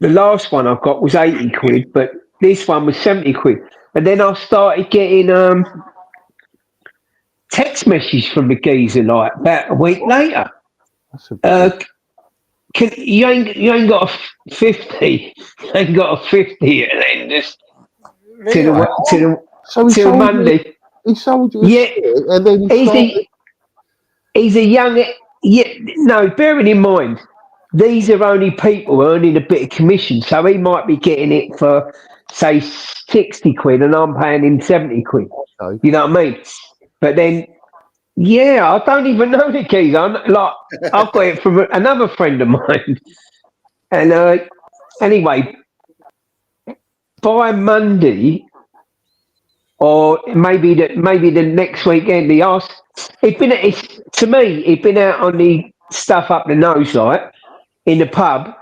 E: last one I've got was 80 quid, but this one was 70 quid. And then I started getting text messages from the geezer like about a week later. You ain't got a 50. You ain't got a 50 and then just till Monday.
B: He sold you and then
E: he's a young no, bearing in mind these are only people earning a bit of commission, so he might be getting it for say 60 quid and I'm paying him 70 quid.
B: Okay.
E: You know what I mean? But then I don't even know the keys. I've got it from another friend of mine. And anyway, by Monday or maybe the next weekend, he asked. He'd been out on the stuff up the nose like in the pub,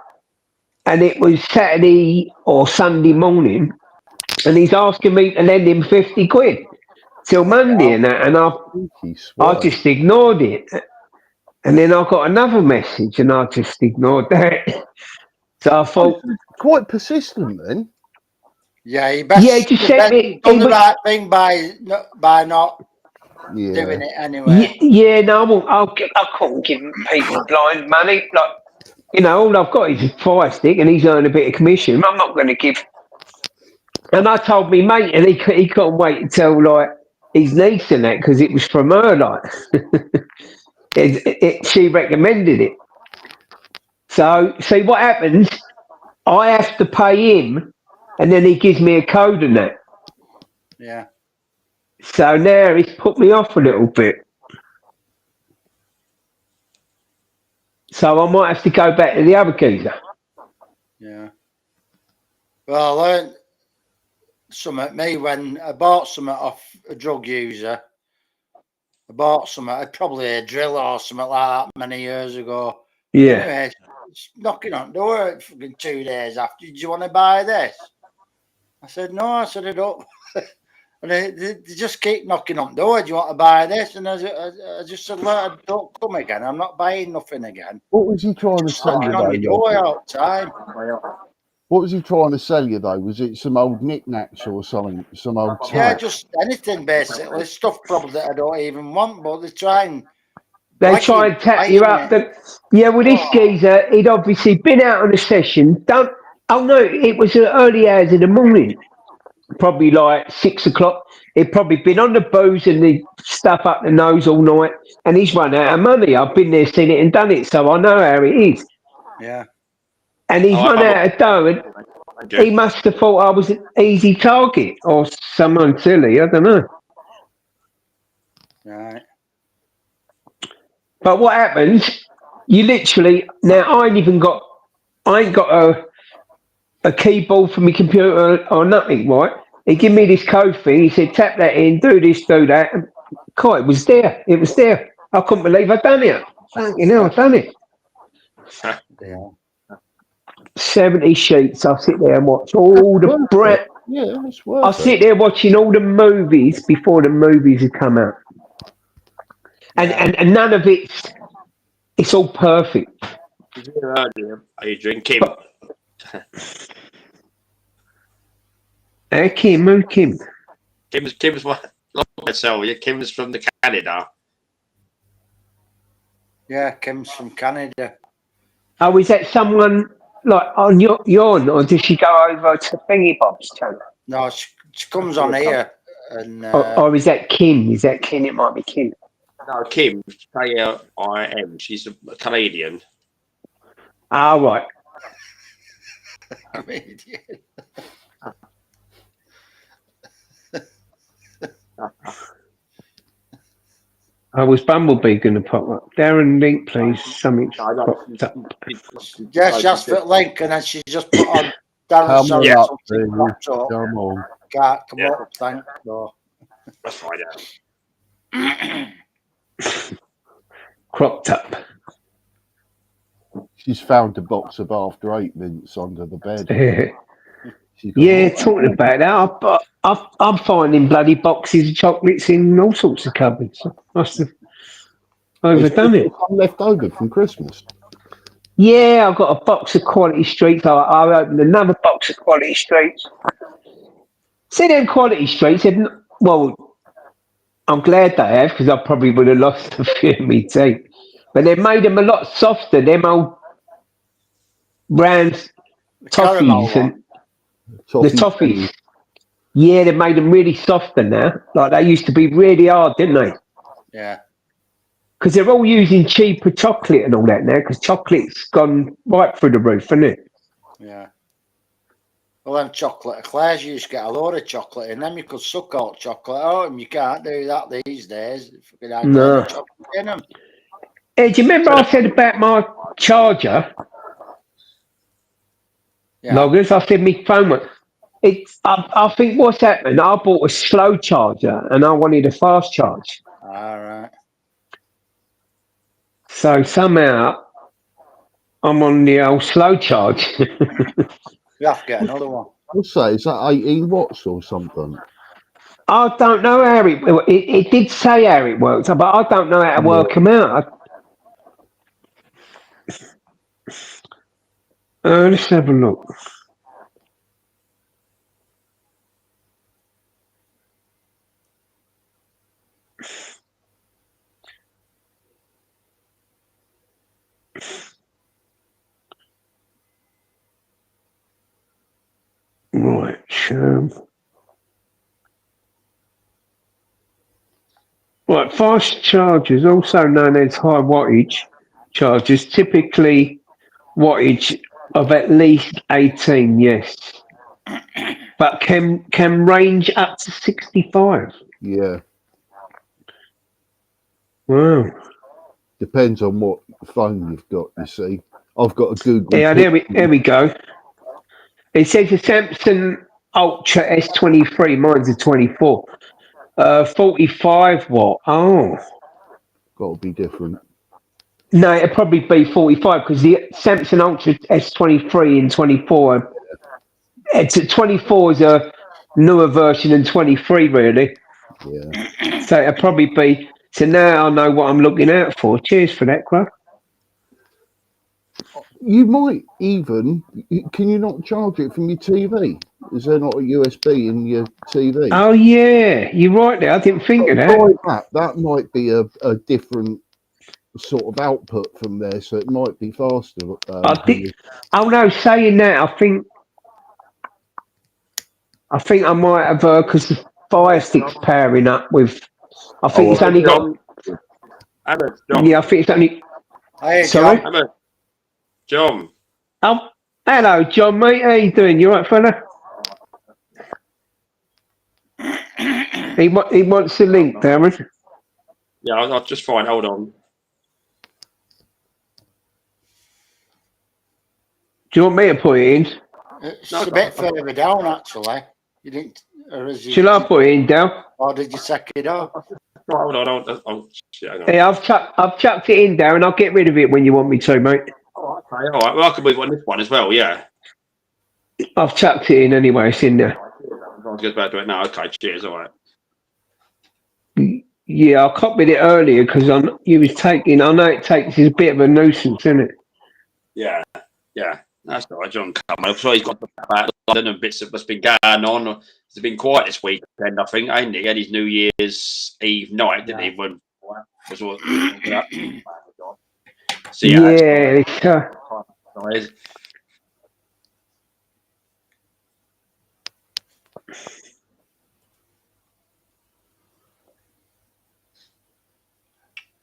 E: and it was Saturday or Sunday morning, and he's asking me to lend him 50 quid till Monday and that, and I just ignored it. And then I got another message and I just ignored that. So I thought...
B: Quite persistent then.
C: Yeah, he just
E: sent me...
C: done the right thing by not doing it anyway.
E: No, I couldn't give people blind money. Like, you know, all I've got is a fire stick and he's earned a bit of commission. I'm not going to give... And I told me mate, and he couldn't wait until like his niece and that because it was from her, like. She recommended it. So, see what happens? I have to pay him, and then he gives me a code and that.
C: Yeah.
E: So now he's put me off a little bit. So I might have to go back to the other geezer.
C: Yeah. Well, I learned something at me when I bought something off a drug user. I bought something, probably a drill or something like that many years ago.
E: Yeah.
C: Anyway, it's knocking on the door for 2 days after. Did you want to buy this? I said, no. I said, I don't. And they just keep knocking on the door. Do you want to buy this? And I just said, look, don't come again. I'm not buying nothing again.
B: What was he trying to sell you?
C: On the door all the time.
B: What was he trying to sell you though? Was it some old knickknacks or something? Some old type?
C: Yeah, just anything basically. Stuff probably that I don't even want, but they try and
E: tap you up. With this geezer, he'd obviously been out on a session. It was early hours in the morning, probably like 6 o'clock. He'd probably been on the booze and the stuff up the nose all night, and he's run out of money. I've been there, seen it, and done it, so I know how it is.
C: Yeah.
E: And he's run out of dough, and he must have thought I was an easy target or someone silly. I don't know.
C: Right.
E: But what happens? You literally now. I ain't got a keyboard for my computer or nothing. Right? He gave me this code thing. He said, "Tap that in, do this, do that." And it was there. It was there. I couldn't believe I'd done it. Fucking hell, I've done it.
C: Yeah.
E: 70 sheets. I'll sit there and watch all the brand.
B: Yeah, it's worth
E: I'll
B: it.
E: sit there watching all the movies before the movies have come out. And none of it's all perfect.
A: Adrian, Kim.
E: Kim, who Kim?
A: Kim's what? Kim's from the Canada.
C: Yeah, Kim's from Canada.
E: Oh, is that someone like on your or does she go over to Thingy Bob's channel?
C: No, she comes on here. And
E: Or is that Kim? Is that Kim? It might be Kim.
A: No, Kim, K-L-I-M. She's a Canadian.
E: Ah, right.
C: Comedian.
E: I was Bumblebee going to pop up. Darren Link, please. Something popped up.
C: Yeah, she asked for a link and then she just put on Darren
B: Come
C: Sorry,
B: on up,
C: something
B: baby.
C: popped up.
B: Come on.
C: Can't come up, thank you.
A: Let's find out.
E: Cropped up.
B: She's found a box of After 8 mints under the bed. She's got
E: Yeah,
B: all-
E: talking about that, I'm finding bloody boxes of chocolates in all sorts of cupboards. I must have overdone it.
B: Some left over from Christmas.
E: Yeah, I've got a box of Quality Streets. I opened another box of Quality Streets. See them Quality Streets? Well, I'm glad they have because I probably would have lost a few of my teeth. But they've made them a lot softer. Them old brands, toffees and the toffees. Yeah, they've made them really softer now. Like they used to be really hard, didn't they?
C: Yeah.
E: Because they're all using cheaper chocolate and all that now. Because chocolate's gone right through the roof, isn't it?
C: Yeah. Well, them chocolate eclairs, you just get a load of chocolate in them. You could suck all chocolate out, and you can't do that these days.
E: No.
C: Chocolate in them.
E: Hey, do you remember I said about my charger?
C: Yeah.
E: Loggers, I said my phone was. I think what's happened, I bought a slow charger and I wanted a fast charge.
C: All right.
E: So somehow I'm on the old slow charge.
C: You have to get another one.
B: I'll say, is that 18 watts or something?
E: I don't know how it did say how it works, but I don't know how to work them out. Let's have a look. Right. Right, fast chargers, also known as high wattage chargers, typically wattage of at least 18, yes. But can range up to 65.
B: Yeah.
E: Wow.
B: Depends on what phone you've got, you see. I've got a Google.
E: Yeah, there we go. It says a Samsung Ultra S23, mine's a 24. 45 watt. Oh.
B: Got to be different.
E: No, it'd probably be 45 because the Samsung Ultra S23 and 24. It's a 24 is a newer version than 23, really.
B: Yeah.
E: So it'd probably be. So now I know what I'm looking out for. Cheers for that, Grub.
B: You might even. Can you not charge it from your TV? Is there not a USB in your TV?
E: Oh yeah, you're right there. I didn't think of that.
B: That might be a different sort of output from there, so it might be faster.
E: Oh no, saying that, I think I might have because the Fire Stick's powering up with. I think it's only got. Yeah, I think it's only.
C: Hey,
E: sorry,
A: John.
E: Oh, hello, John, mate. How you doing? You all right, fella? He wants the link, Darren.
A: Yeah, I'll just find. Hold on.
E: Do you want me to put it in?
C: It's a bit further down, actually. You didn't. Or is you,
E: Shall I put it in, Dal?
C: Or did you take it off?
A: Hold on.
E: Yeah, I've chucked it in, Darren. I'll get rid of it when you want me to, mate.
A: All right. Well, I could move on this one as well. Yeah.
E: I've chucked it in anyway. It's in there.
A: I was just about to do it now. Okay. Cheers. All right.
E: Yeah, I copied it earlier because you was taking. I know it takes. It's a bit of a nuisance, isn't it?
A: Yeah. Yeah. That's all right, John. I'm sure he's got about London and bits of what's been going on. It's been quiet this weekend, I think, ain't he? He had his New Year's Eve night, didn't he? When was all, see how
E: Yeah,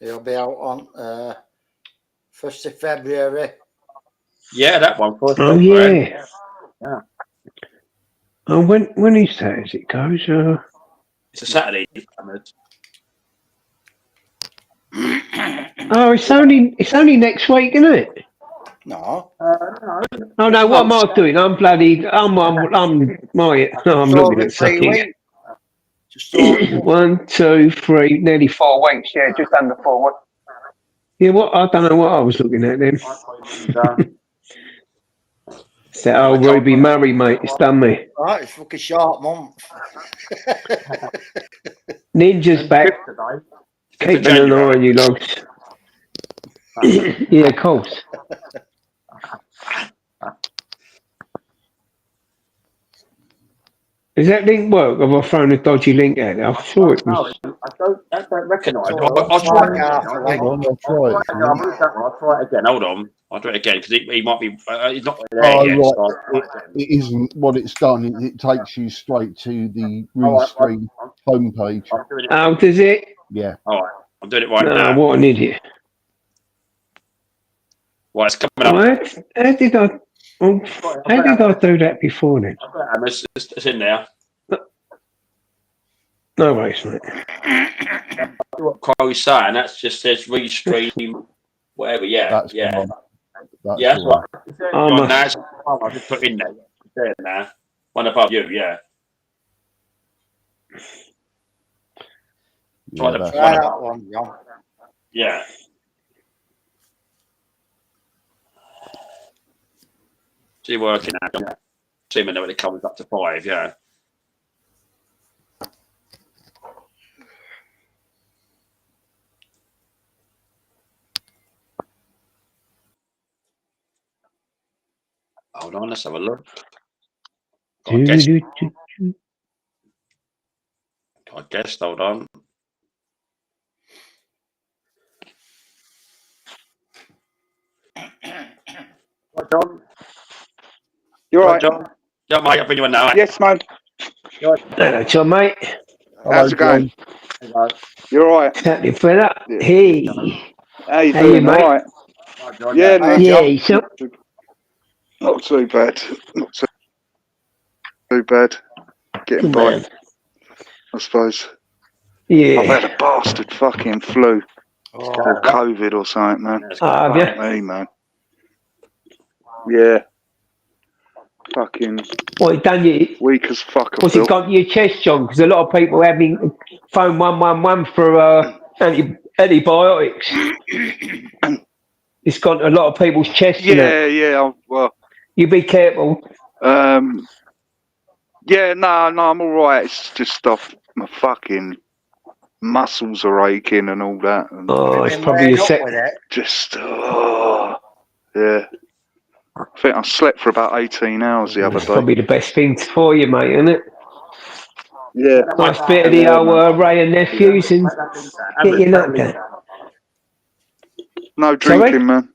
C: He'll be out on 1st of February.
A: yeah, that one.
E: Oh yeah.
A: Yeah.
E: Oh, when is that? As it goes,
A: It's a Saturday.
E: oh, it's only next week, isn't it?
C: No.
E: Oh no, what am I doing? I'm looking at something.
C: Just over.
E: 1, 2, 3, nearly 4 weeks. Yeah, just under 4 weeks. Yeah, I don't know what I was looking at then. It's that old Ruby Murray, mate. It's done me.
C: Right, it's fucking short month.
E: Ninja's back. Keeping an eye on you, logs. Yeah, of course. Does that link work? Have I thrown a dodgy link at it? I thought it was.
A: I don't recognise.
C: So,
A: I'll try it.
B: I'll try it.
A: I'll try it again. Hold on. I'll do it again because he might be. He's not there
B: Oh,
A: yet.
B: right.
A: So
B: It isn't what it's done. It takes you straight to the Restream homepage.
A: I'll do it.
E: Oh, does it?
B: Yeah.
A: All right. I'm doing it right
E: No,
A: now.
E: what an idiot.
A: Right, it's coming up.
E: How did I do that before then?
A: It's in there.
E: No worries, mate.
A: What Chloe's saying, that just says Restream, whatever. Yeah,
B: That's
A: yeah.
B: the one. That's
A: Yeah,
B: the
A: that's
B: one.
A: right.
E: Oh,
A: John,
E: must-
A: now I'll just put in there. It's there now. One above you, yeah.
B: Yeah,
A: the-
B: that's
C: Try
B: right.
C: that one, John.
A: Yeah. See working out. Assuming that when it comes up to 5, yeah. Hold on, let's have a look. I guess, hold on. Right, John.
H: You're
A: Right,
H: right.
A: John. Yeah, mate, I'll bring you one now.
H: Yes, man.
E: Hello, John, mate.
H: How's it going?
A: Hello.
H: You're all right.
E: Happening fella.
H: Yeah.
E: Hey.
H: How you
E: How
H: doing?
E: you, mate?
H: All right.
A: Right, John,
H: Yeah,
C: Hey,
H: no,
E: Yeah, so,
H: not too bad. Not too bad. Getting
E: good
H: by,
E: man.
H: I suppose.
E: Yeah.
H: I've had a bastard fucking flu
C: Oh,
H: or COVID or something, man.
E: Oh, have you?
H: Hey, man. Yeah. Fucking
E: What, done you?
H: weak as fuck. I
E: What's
H: feel.
E: it got to your chest, John? Because a lot of people have me phone 111 for antibiotics. It's got a lot of people's chests in it.
H: Yeah. Well,
E: You be careful.
H: yeah, no, I'm all right. It's just stuff. My fucking muscles are aching and all that. And
E: Oh, it's
C: been
E: probably
C: laid
E: a
C: up
E: sec.
C: with it.
H: just, yeah. I think I slept for about 18 hours the other
E: It's
H: day.
E: probably the best thing for you, mate, isn't it?
H: Yeah.
E: Nice bit of the
H: Yeah,
E: old
H: man.
E: Ray and nephews and get your nut down.
H: No
E: Sorry?
H: drinking, man.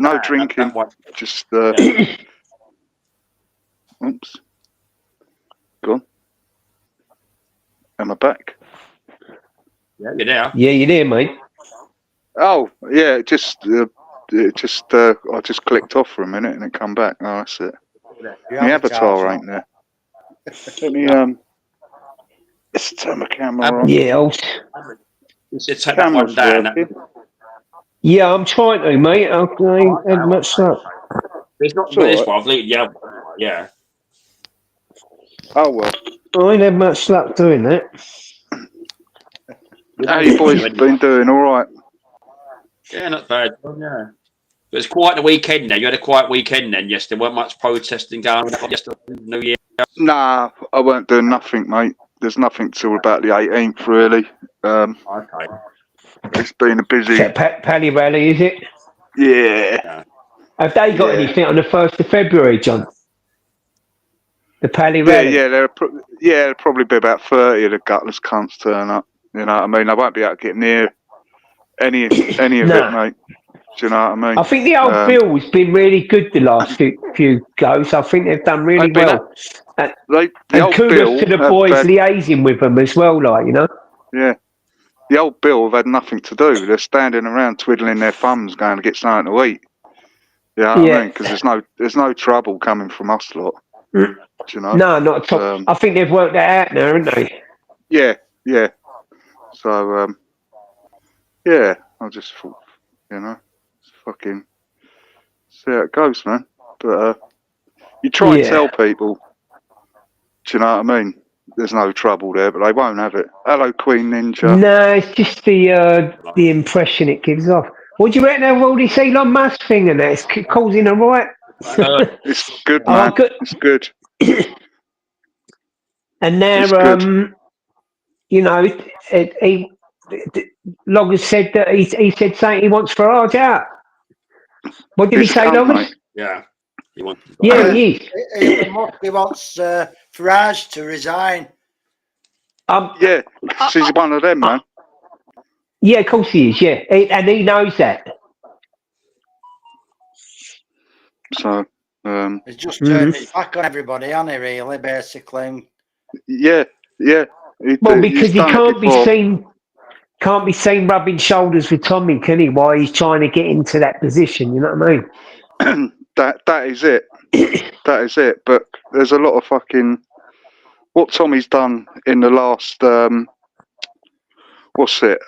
H: No drinking. Just, oops. Gone. Am I back?
A: Yeah, you're there.
E: Yeah, you're there, mate.
H: Oh, yeah, I just clicked off for a minute and it come back. Oh, that's it.
C: The
H: My avatar
C: avatar's
H: ain't there. Let me, let's turn my camera on.
E: Yeah,
A: You should take that one
H: Camera's
A: down.
H: working.
E: yeah, I'm trying to, mate. I ain't had much luck.
A: It's not
H: It's
A: for this
H: all
A: one, I've leaked the other one. Yeah.
H: Oh, well.
E: I ain't had much luck doing that.
H: How you boys been doing? All right?
A: Yeah, not bad. John, yeah. It was quite the weekend then. You had a quiet weekend then. Yes, there weren't much protesting going on yesterday, New Year.
H: Nah, I weren't doing nothing, mate. There's nothing till about the 18th, really.
A: Okay.
H: It's been a busy.
E: Is that Pally Rally, is it?
H: Yeah.
E: Have they got anything on the 1st of February, John? The Pally Rally?
H: Yeah, there'll probably be about 30 of the gutless cunts turn up. You know what I mean? I won't be able to get near any of it, mate. Do you know what I mean?
E: I think the old Bill's been really good the last few goes. I think they've done really well. And kudos to the boys liaising with them as well, like, you know?
H: Yeah. The old Bill have had nothing to do. They're standing around twiddling their thumbs going to get something to eat. You know what I mean? Because there's no trouble coming from us lot. Do you know?
E: No, not at all. I think they've worked that out now, haven't they?
H: Yeah. So, I just thought, you know, fucking see how it goes, man. But you try and tell people, do you know what I mean? There's no trouble there, but they won't have it. Hello, Queen Ninja.
E: No, it's just the impression it gives off. What do you reckon of all this Elon Musk thing and that? It's causing a riot.
H: It's good, man.
E: Good.
H: It's good.
E: And now, you know, Loggers said that he said something he wants Farage out. What did he say, Loggers?
A: Yeah.
E: He is.
C: He wants Farage to resign.
H: Yeah, he's one of them, man.
E: Yeah, of course he is, yeah. And he knows that.
H: So,
C: he's just turned his back on everybody, hasn't he, really, basically?
H: Yeah.
E: Well, because he can't be seen rubbing shoulders with Tommy, can he? While he's trying to get into that position, you know what I mean?
H: that is it. That is it. But there's a lot of fucking what Tommy's done in the last what's it?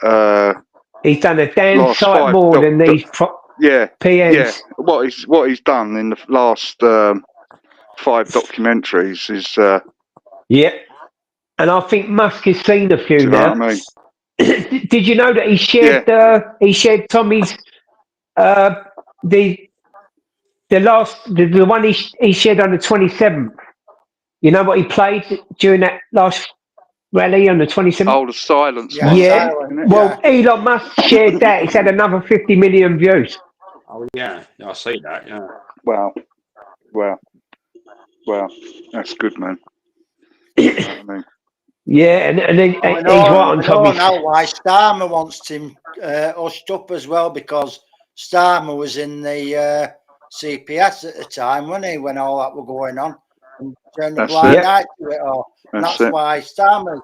E: He's done a damn sight more than these PMs.
H: Yeah. What he's done in the last 5 documentaries is and
E: I think Musk has seen a few now.
H: What I mean?
E: Did you know that he shared Tommy's the one he shared on the 27th? You know what he played during that last rally on the 27th?
H: Oh, the silence.
E: Yeah. Well, Elon Musk shared that. It's had another 50 million views.
A: Oh yeah, I see that. Yeah.
H: Wow. That's good, man. You know what I mean?
E: Yeah, and then he's right on top of
C: now why Starmer wants him hushed up as well, because Starmer was in the CPS at the time, wasn't he, when all that were going on, and turned the blind eye to it all. And that's why Starmer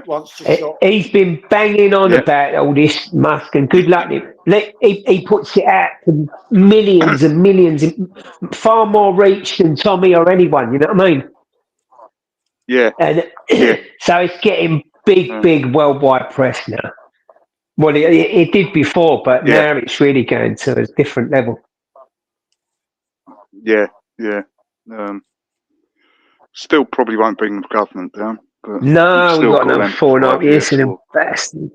C: wants to shut.
E: He's been banging on about all this, Musk, and good luck. He puts it out to millions and millions, far more reach than Tommy or anyone, you know what I mean?
H: Yeah.
E: And so it's getting big worldwide press now. Well, it did before, but now it's really going to a different level.
H: Yeah. Still probably won't bring the government down. But
E: no, we've got another 4.5 years in a bastard.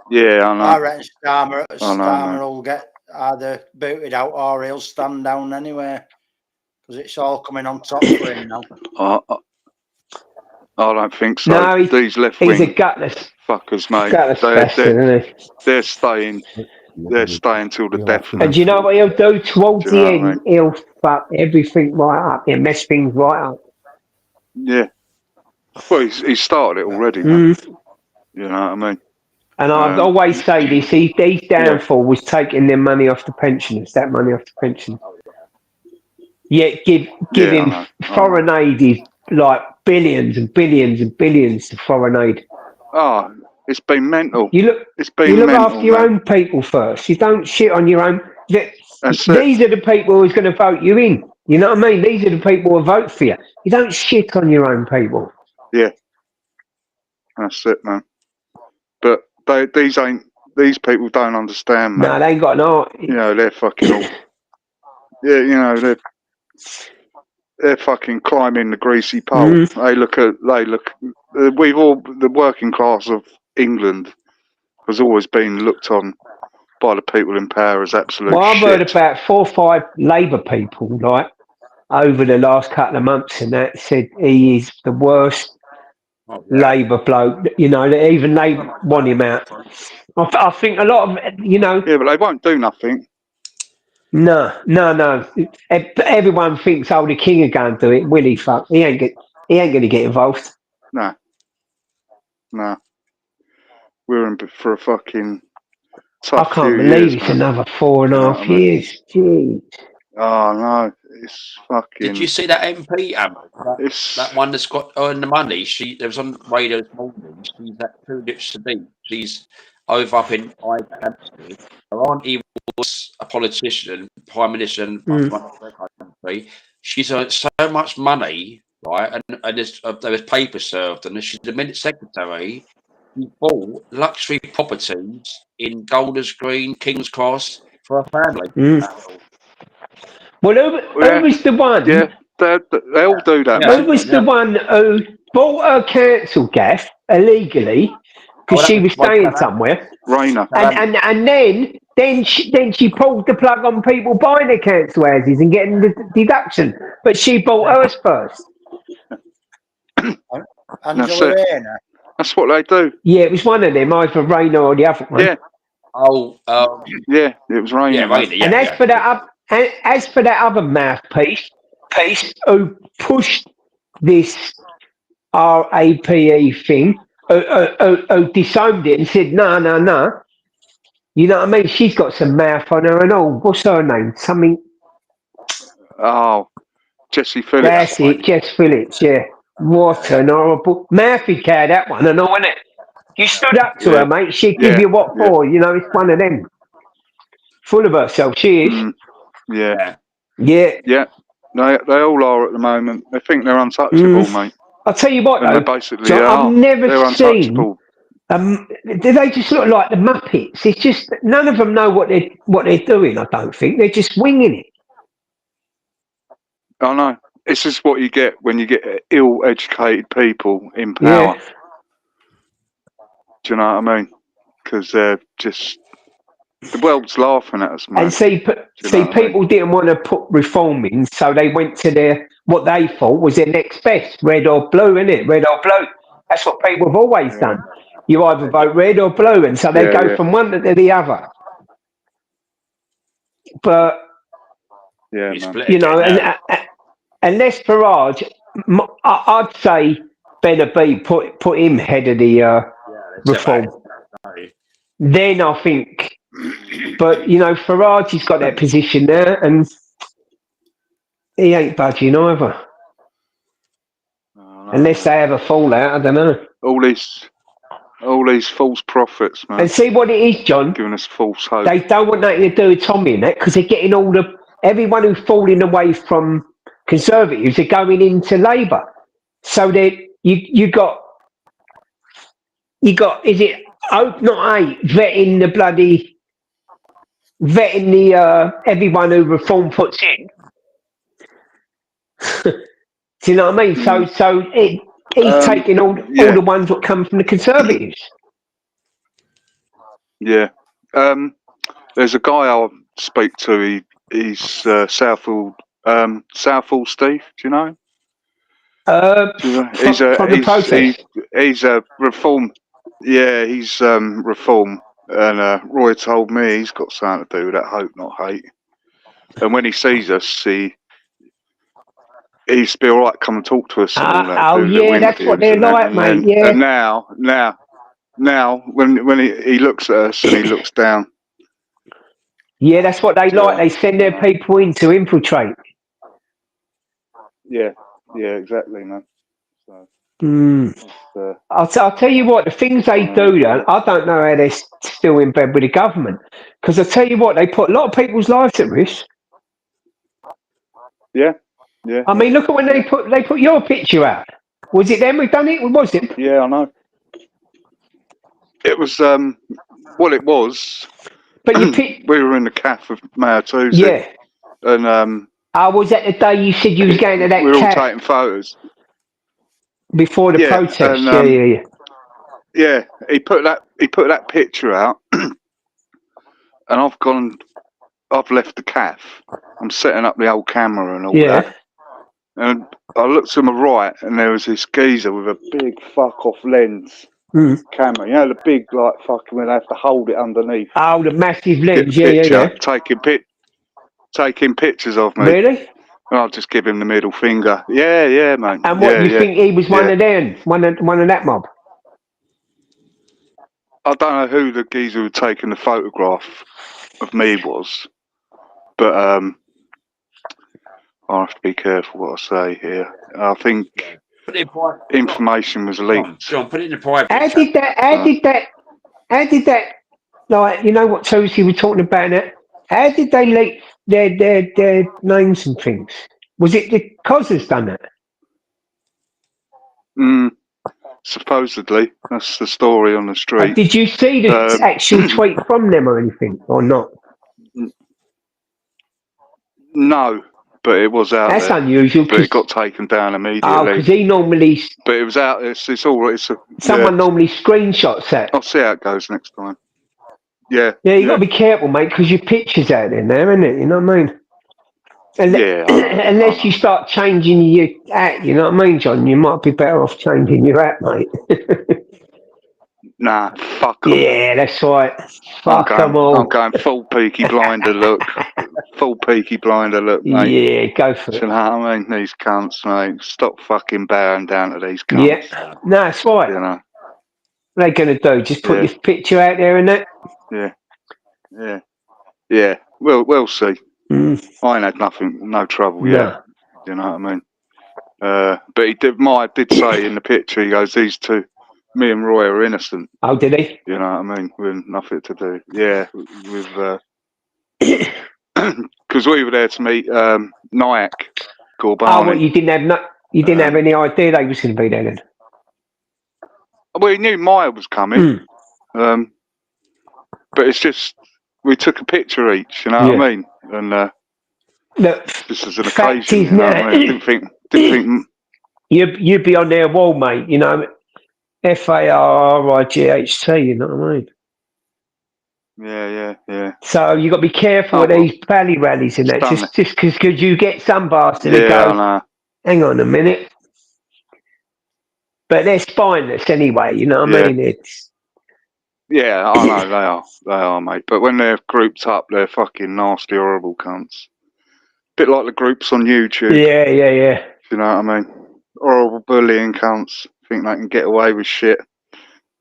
H: Yeah, I know.
C: I reckon Starmer will get either booted out or he'll stand down anyway, because it's all coming on top for him now.
H: I don't think so.
E: No,
H: these left wing
E: gutless
H: fuckers, mate. They're staying. They're staying till the death.
E: And do you know what he'll do towards the end? He'll fuck everything right up. He'll mess things right up.
H: Yeah. Well, he's started it already, man. You know what I mean?
E: And I always say this: his downfall was taking their money off the pensioners. That money off the pension. Yeah, give him foreign aid is like billions and billions and billions to foreign aid.
H: Oh, it's been mental.
E: You look after your own people first. You don't shit on your own. These are the people who's going to vote you in. You know what I mean? These are the people who vote for you. You don't shit on your own people.
H: Yeah, that's it, man. But these people don't understand, man.
E: No, they ain't got an art.
H: You know, they're fucking all. Yeah, you know, they're fucking climbing the greasy pole. The working class of England has always been looked on by the people in power as absolute
E: Well, I've
H: shit.
E: heard about 4 or 5 Labour people, like, over the last couple of months, and that said he is the worst
A: Oh, yeah.
E: Labour bloke. You know, that even they want him out. I think a lot of, you know,
H: Yeah, but they won't do nothing.
E: no. Everyone thinks, oh, the king are going to do it. Will he? Fuck, he ain't going to get involved.
H: No. We're in for a fucking tough
E: I can't
H: few
E: believe
H: years,
E: it's
H: man.
E: another 4.5
H: You know what I mean?
E: years. Jeez.
H: Oh no, it's fucking.
A: Did you see that MP,
H: It's
A: that one that's got earned the money? There was on radio this morning. She's at Tulips to Deep. She's over up in Hampstead. Her auntie was a politician, prime minister, and country. She's earned so much money, right? And there was paper served, and she's the minute secretary. She bought luxury properties in Golders Green, King's Cross for her family.
E: Well, who was the one?
H: Yeah, they all do that,
A: Yeah.
E: Who
H: mate.
E: was the one who bought her council gaff illegally because she was staying somewhere,
H: Rayner.
E: and then she pulled the plug on people buying their council houses and getting the deduction, but she bought hers first.
C: Angela Rayner.
H: That's what they do.
E: Yeah, it was one of them, either Rayner or the other one.
H: Yeah.
A: Oh,
H: Yeah, it was Rayner.
A: yeah,
H: mate.
A: Rainer, yeah.
E: And as for that other mouthpiece who pushed this RAPE thing, who disowned it and said no. You know what I mean? She's got some mouth on her and all. What's her name? Something.
H: Oh, Jesse Phillips.
E: That's it, Jess Phillips. Yeah. What an horrible mouthy cow, that one, and all, innit? You stood up to her, mate. She'd give you what for. You know, it's one of them. Full of herself, she is.
H: Yeah.
E: Yeah.
H: They all are at the moment. They think they're untouchable, mate.
E: I'll tell you what,
H: And
E: though,
H: they basically
E: John,
H: are.
E: I've never
H: They're
E: seen.
H: untouchable.
E: They just look like the Muppets. It's just none of them know what they're doing. I don't think they're just winging it.
H: I know. This is what you get when you get ill-educated people in power.
E: Yeah.
H: Do you know what I mean? Because they're just the world's laughing at us, man.
E: And see, people didn't want to put reform in, so they went to what they thought was their next best, red or blue, innit? Red or blue. That's what people have always done. You either vote red or blue, and so they go from one to the other. But you know, and unless Farage, I'd say Benabi put him head of the reform. Then I think, but you know, Farage has got that position there, and he ain't budging either. Unless they have a fallout, I don't know.
H: All these false prophets, man.
E: And see what it is, John.
H: Giving us false hope.
E: They don't want nothing to do with Tommy and that because they're getting everyone who's falling away from Conservatives are going into Labour. So that you got is it vetting the everyone who Reform puts in. Do you know what I mean? So he's taking all the ones that come from the Conservatives.
H: Yeah. There's a guy I'll speak to. He's Southall Steve. Do you know? He's a reform. Yeah, he's reform. And Roy told me he's got something to do with that hope, not hate. And when he sees us, he used to be all right, come and talk to us. And all that,
E: that's what they're like, mate. Yeah.
H: And now, when he looks at us and he looks down.
E: Yeah, that's what they like. They send their people in to infiltrate.
H: Yeah, exactly, man. So,
E: I'll tell you what, the things they do, though, I don't know how they're still in bed with the government. Because I tell you what, they put a lot of people's lives at risk.
H: Yeah.
E: I mean, look at when they put your picture out. Was it them who done it? Was it?
H: Yeah, I know. It was what it was.
E: But
H: we were in the cafe of Mayo Tuesday.
E: Yeah.
H: And
E: I was at the day you said you was going to that.
H: We were all taking photos
E: before the protest.
H: And,
E: Yeah.
H: He put that picture out, and I've left the calf. I'm setting up the old camera and all
E: Yeah.
H: that. And I looked to my right, and there was this geezer with a big fuck off lens camera. You know, the big, like, fucking, where they have to hold it underneath.
E: Oh, the massive
H: Get
E: lens.
H: the
E: Yeah,
H: picture, taking pictures of me.
E: Really?
H: And I'll just give him the middle finger. Yeah, mate.
E: And what,
H: yeah,
E: you think he was one of them? One of that mob?
H: I don't know who the geezer who had taken the photograph of me was, but I have to be careful what I say here. I think
A: Put it in private.
H: information was leaked.
A: John, put it in the private.
E: How did that, like, you know what Tosi were talking about it? How did they leak their names and things? Was it the Cozzers done it?
H: Supposedly, that's the story on the street.
E: Did you see the actual tweet from them or anything, or not?
H: No, but it was out
E: That's
H: there.
E: unusual.
H: But it got taken down immediately.
E: Oh, because he normally.
H: But it was out. It's all.
E: Someone normally screenshots that.
H: I'll see how it goes next time. Yeah.
E: Yeah, you got to be careful, mate, because your picture's out there now, isn't it? You know what I mean? Unless you start changing your app, you know what I mean, John? You might be better off changing your app, mate.
H: Nah, fuck 'em.
E: Yeah, that's right. Fuck them all.
H: I'm going full Peaky Blinder look. Full Peaky Blinder look, mate.
E: Yeah, go for it.
H: You know what I mean? These cunts, mate. Stop fucking bowing down to these cunts.
E: Yeah, no, that's right.
H: You know.
E: What are they going to do? Just put your picture out there and that?
H: Yeah. We'll see. I ain't had no trouble yet. You know what I mean? But he did. Mike did say in the picture, he goes, "These two, me and Roy, are innocent."
E: Oh, did he?
H: You know what I mean? With nothing to do. Yeah, with because we were there to meet Nyack Corbani.
E: Oh, well, you didn't have any idea they was going to be there then?
H: Well, we knew Maya was coming, but it's just we took a picture each. You know what I mean? And
E: look,
H: this is an occasion. You know what I mean? Didn't think.
E: You'd be on their wall, mate. You know, FARRIGHT. You know what I mean?
H: Yeah.
E: So you got to be careful with these pally rallies and that. Just because you get some bastard that goes, hang on a minute. But they're spineless anyway. You know what I mean? It's.
H: Yeah, I know they are, mate. But when they're grouped up, they're fucking nasty, horrible cunts. Bit like the groups on YouTube.
E: Yeah.
H: You know what I mean? Horrible bullying cunts. Think they can get away with shit.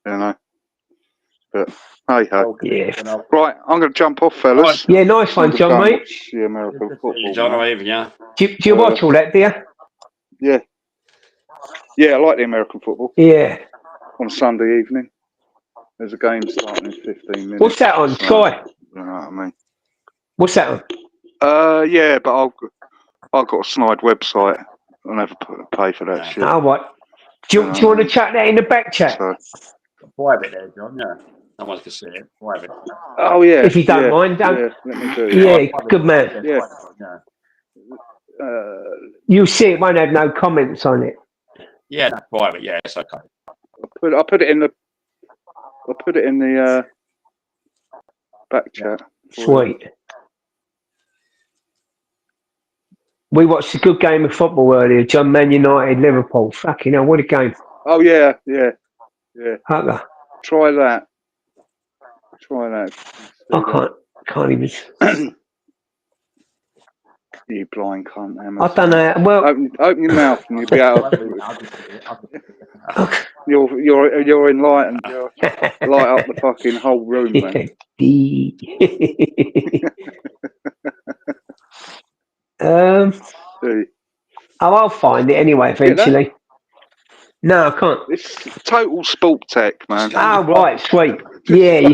H: You know. But hey ho.
E: Yeah.
H: Right, I'm going to jump off, fellas.
E: Yeah, nice one, John, mate.
H: The American football.
A: John, or even, yeah.
E: Do you watch all that, do you?
H: Yeah, I like the American football.
E: Yeah.
H: On Sunday evening. There's a game starting in 15 minutes.
E: What's that on? Sky?
H: You know what I mean?
E: What's that on?
H: Yeah, but I've got a snide website. I'll never pay for that shit.
E: Oh, what? Do you want to chuck that in the back chat?
A: Private there, John, yeah. No one can see it. Private.
H: Oh, yeah.
E: If you don't mind, don't.
H: Yeah, let me do it.
E: Yeah, good man.
H: Yeah.
E: You'll see it won't have no comments on it.
A: Yeah, that's private. Yeah, it's okay.
H: I put it in the back chat.
E: Sweet. We watched a good game of football earlier. John, Man United, Liverpool. Fucking hell, what a game.
H: Oh, yeah.
E: Hugger.
H: Try that.
E: I can't even.
H: You blind cunt, Emma.
E: I don't know. Well,
H: open your mouth and you'll be able to. You're enlightened. You're light up the fucking whole room, man.
E: I'll find it anyway eventually. No, I can't.
H: It's total sport tech, man.
E: Oh, right, sweet. Yeah.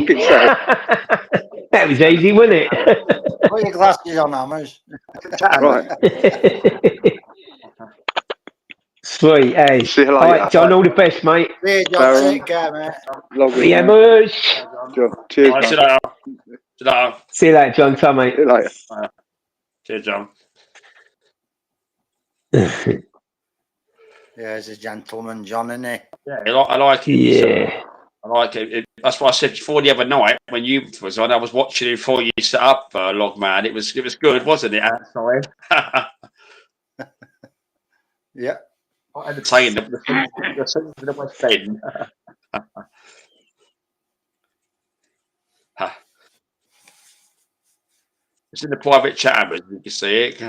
E: That was easy, wasn't it?
C: Put your glasses on, Hammers.
H: Right.
E: Sweet, hey.
H: See you later.
E: All right, John, all the best, mate.
C: See you, John. Take care, mate.
H: Lovely.
E: Yeah, much.
H: Cheers.
A: Right, see
E: you later, John. Bye, mate.
H: See you later.
A: Cheers, John.
C: Yeah, he's a gentleman, John, isn't he?
A: Yeah, I like him.
E: Yeah.
A: I like it. That's what I said before the other night when you was on. I was watching it before you set up Logman. It was good, wasn't it? Outside.
C: Yeah.
A: Quite entertaining. The scenes in the West End. It's in the private chat, but you can see it.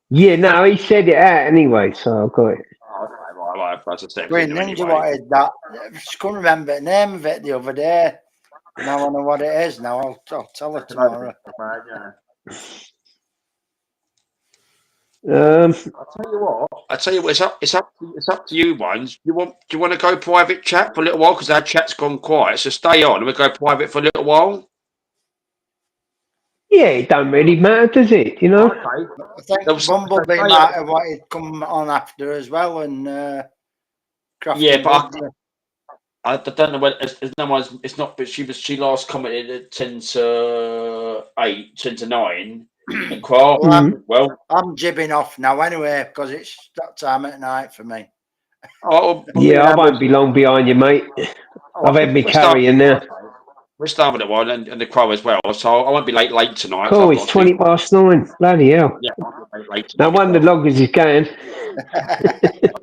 E: Yeah, no, he said it out anyway, so I got it.
A: Right. As I said,
C: Green Ninja, what is that? I just couldn't remember the name of it the other day. Now I know what it is. Now I'll tell her tomorrow.
A: I'll tell you what. It's up to you, ones. Do you want to go private chat for a little while because our chat's gone quiet? So stay on and we'll go private for a little while.
E: Yeah, it don't really matter, does it? You know.
A: Okay.
C: I think Bumblebee might have wanted to come on after as well and
A: yeah, but I don't know whether it's not. But she last commented at 10 to 8, 10 to 9.
C: Well, I'm jibbing off now anyway because it's that time at night for me.
A: Oh,
E: yeah, I won't be long behind you, mate. I've had me carrying now.
A: We're starting at 1 and the Crow as well, so I won't be late tonight.
E: Oh, it's 20 past 9. Bloody hell.
A: Yeah, late
E: no wonder Loggers is going.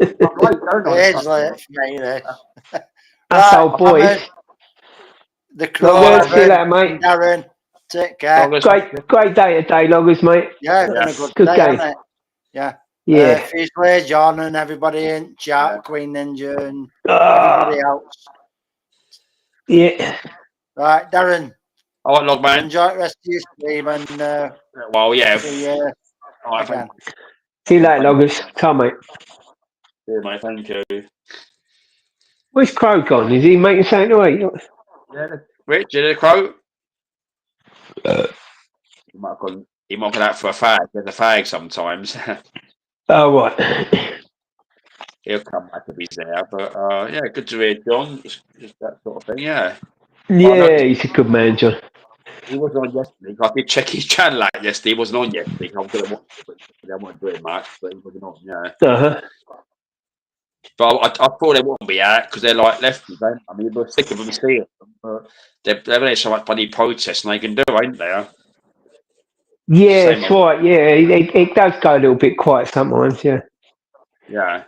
C: It is late for me, this.
E: That's old boys.
C: The Crow.
E: Well, see you later, mate.
C: Darren, take care.
E: Great day today, Loggers, mate.
C: Yeah, it's been a good day,
E: game.
C: hasn't it? Yeah.
E: Yeah.
C: Fiesley, John and everybody in chat, Queen Ninja and everybody else.
E: Yeah.
C: Right, Darren.
A: All right, Logman.
C: Enjoy the rest of your stream and
A: well, yeah.
C: See you again.
E: See you later, Loggers. Come, mate.
A: Yeah, mate, thank you.
E: Where's Crow gone? Is he making something to eat?
A: Yeah, Rich, you the Crow? He might have gone out for a fag. There's a fag sometimes.
E: Oh, right.
A: He'll come back if he's there. But yeah, good to hear John. Just that sort of thing, yeah.
E: Yeah, he's a good man, John.
A: He wasn't on yesterday. I did check his channel out yesterday. He wasn't on yesterday. I was going to watch it, but I wasn't doing much. But he wasn't on, yeah.
E: Uh-huh.
A: But I thought they wouldn't be out because they're like lefties, ain't they? I mean, we're sick of them seeing them. But they're really so much bloody protesting they can do, ain't they?
E: Yeah, that's right. Yeah, it does go a little bit quiet sometimes, yeah.
A: Yeah.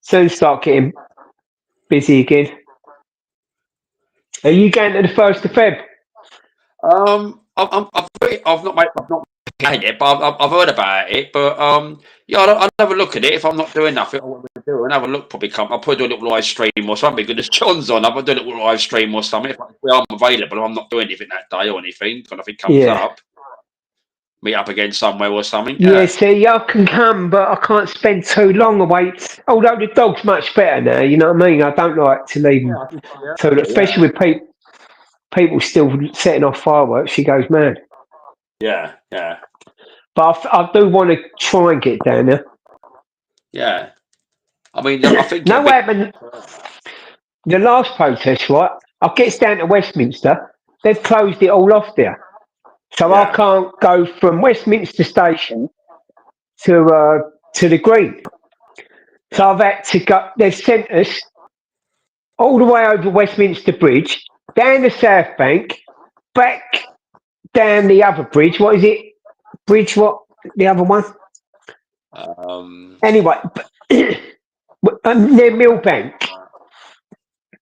E: Soon start getting busy again. Are you going to the 1st of Feb?
A: I've not played it, but I've heard about it. But yeah, I'll have a look at it if I'm not doing nothing. What we're doing, have a look. Probably come. I'll probably do a little live stream or something. Because John's on, I'll do a little live stream or something. If I'm available, I'm not doing anything that day or anything. If nothing comes up, meet up again somewhere or something.
E: Yeah, see, I can come, but I can't spend too long away. Although the dog's much better now, you know what I mean? I don't like to leave him. So, especially with people still setting off fireworks, she goes mad.
A: Yeah.
E: But I do want to try and get down there.
A: Yeah. I mean, I think...
E: No, what happened? The last protest, right? I get down to Westminster. They've closed it all off there. So I can't go from Westminster Station to the Green. So I've had to go. They've sent us all the way over Westminster Bridge, down the South Bank, back down the other bridge. What is it? Bridge what? The other one? Anyway, near Millbank.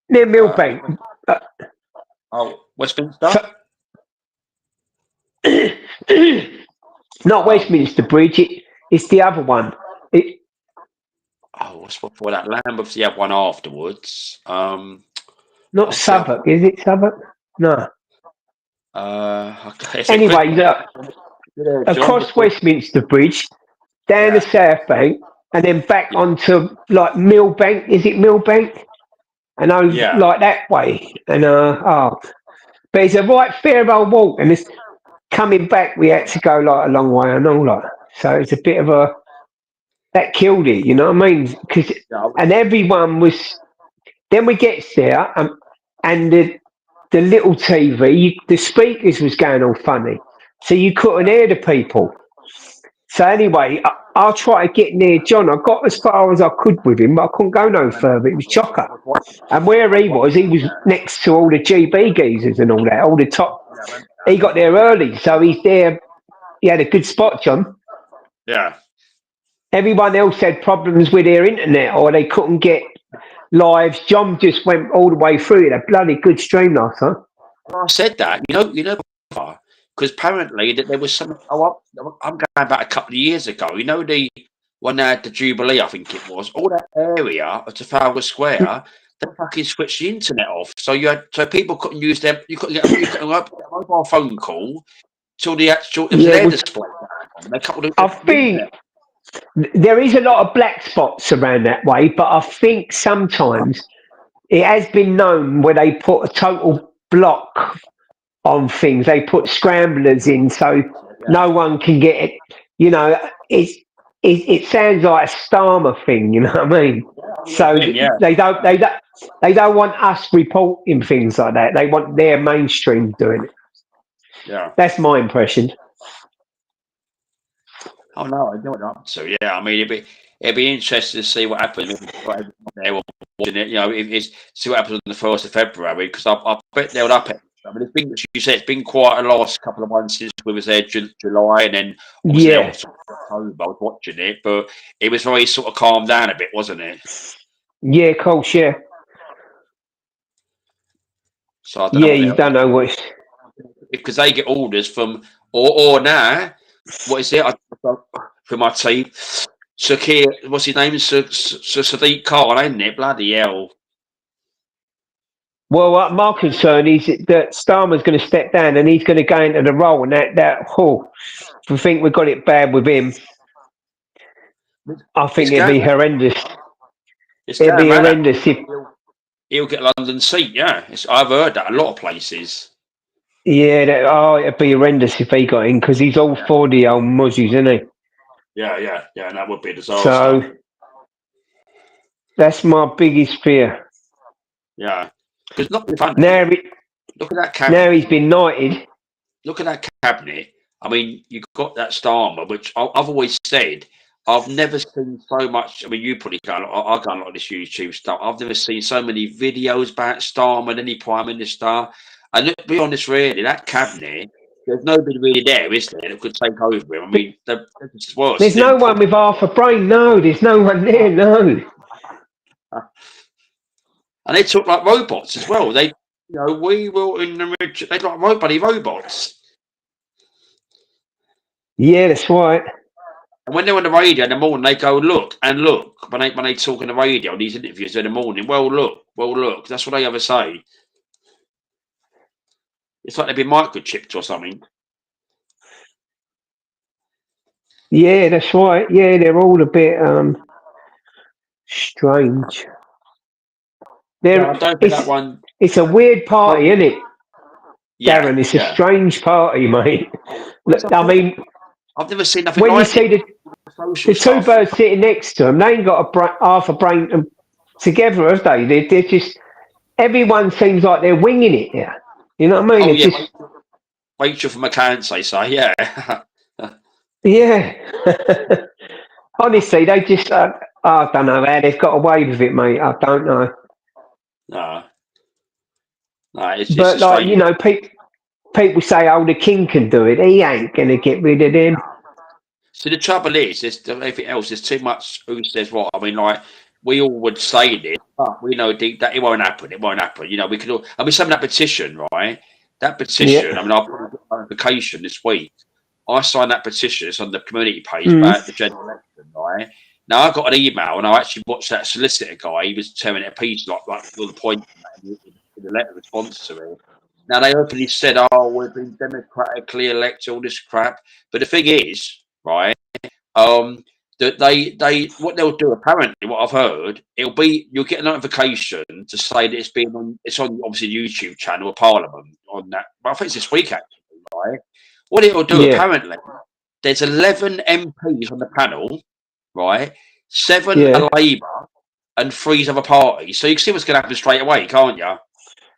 E: Near Millbank.
A: Westminster?
E: Not Westminster Bridge. It's the other one.
A: What's before that? Lambeth, the other one afterwards.
E: Not Southwark, is it Southwark? No. Anyway, look, across Westminster Bridge, down the South Bank, and then back onto like Millbank. Is it Millbank? And over like that way. And but it's a right fair old walk, and it's coming back. We had to go like a long way and all that. So it's a bit of a that killed it. You know what I mean? And everyone was. Then we get there, and the little TV, the speakers was going all funny, so you couldn't hear the people. So anyway, I tried to get near John. I got as far as I could with him, but I couldn't go no further. It was chocker. And where he was next to all the GB geezers and all that, all the top. He got there early, so he's there. He had a good spot, John.
A: Yeah.
E: Everyone else had problems with their internet or they couldn't get lives. John just went all the way through it. A bloody good stream last time.
A: I said that, you know, because apparently that there was some. Oh, I'm going back a couple of years ago. You know, when they had the Jubilee, I think it was, all that area of Trafalgar Square, they fucking switched the internet off. So people couldn't use them. You couldn't get a mobile phone call till the actual their display.
E: I think there is a lot of black spots around that way, but I think sometimes it has been known where they put a total block on things. They put scramblers in so no one can get it. You know, it sounds like a Starmer thing. You know what I mean? So they don't want us reporting things like that. They want their mainstream doing it.
A: Yeah,
E: that's my impression.
A: Oh no, I don't know. So yeah, I mean, it'd be interesting to see what happens. They were watching it, you know, see what happens on the 1st of February because I bet they'll up it. I mean, as you said, it's been quite a last couple of months since we was there July and then October. I was watching it, but it was very sort of calmed down a bit, wasn't it?
E: Yeah, of course, yeah.
A: So I don't know
E: you don't know what.
A: Because they get orders from or now. What is it? For my team, Sakir, what's his name? Sadiq Khan, ain't it? Bloody hell.
E: Well, what my concern is that Starmer's going to step down and he's going to go into the role, and if we think we've got it bad with him, I think it'd be horrendous. It'd be horrendous if
A: he'll get a London seat. Yeah, I've heard that a lot of places.
E: Yeah, it'd be horrendous if he got in because he's all for the old muzzies, isn't he?
A: Yeah, and that would be a disaster.
E: So that's my biggest fear.
A: Yeah, because look at that cabinet.
E: Now he's been knighted.
A: Look at that cabinet. I mean, you've got that Starmer, which I've always said. I've never seen so much. I mean, you probably I've done a lot of this YouTube stuff. I've never seen so many videos about Starmer and any Prime Minister. And let's be honest, really, that cabinet, there's nobody really there, is there, that could take over him? I mean,
E: there's no one with half a brain. No, there's no one there. No.
A: And they talk like robots as well. They, we will in the they like bloody robots.
E: Yeah, that's right.
A: And when they're on the radio in the morning, they go look and look. When they talk on the radio, these interviews in the morning, well look. That's what they ever say. It's like they've been microchipped or something.
E: Yeah, that's right. Yeah, they're all a bit strange.
A: I don't think that one.
E: It's a weird party, isn't it?
A: Yeah,
E: Darren, it's a strange party, mate. Look, I mean,
A: I've never seen nothing
E: when
A: like
E: you see the two birds sitting next to them, they ain't got half a brain together, have they? They're just, everyone seems like they're winging it here. You know what I mean?
A: Rachel from McCann say, yeah.
E: Yeah. Honestly, they just, I don't know how they've got away with it, mate. I don't know.
A: No,
E: but like, people say, the king can do it. He ain't going to get rid of them.
A: So the trouble is, there's everything else. There's too much who says what. I mean, like, we all would say this, but we know deep that it won't happen. It won't happen. We could all. I mean, some of that petition, right? That petition. Yeah. I mean, I'll put a notification this week. I signed that petition. It's on the community page about the general election, right? Now I got an email, and I actually watched that solicitor guy. He was tearing it a piece, like all the points in the letter response to it. Now they openly said, "Oh, we've been democratically elected," all this crap. But the thing is, right? That they what they'll do apparently, what I've heard, you'll get a notification to say that it's on obviously the YouTube channel of Parliament on that. But I think it's this week actually, right? What it'll do apparently, there's 11 MPs on the panel, right? 7 are Labour and 3 other parties. So you can see what's going to happen straight away, can't you?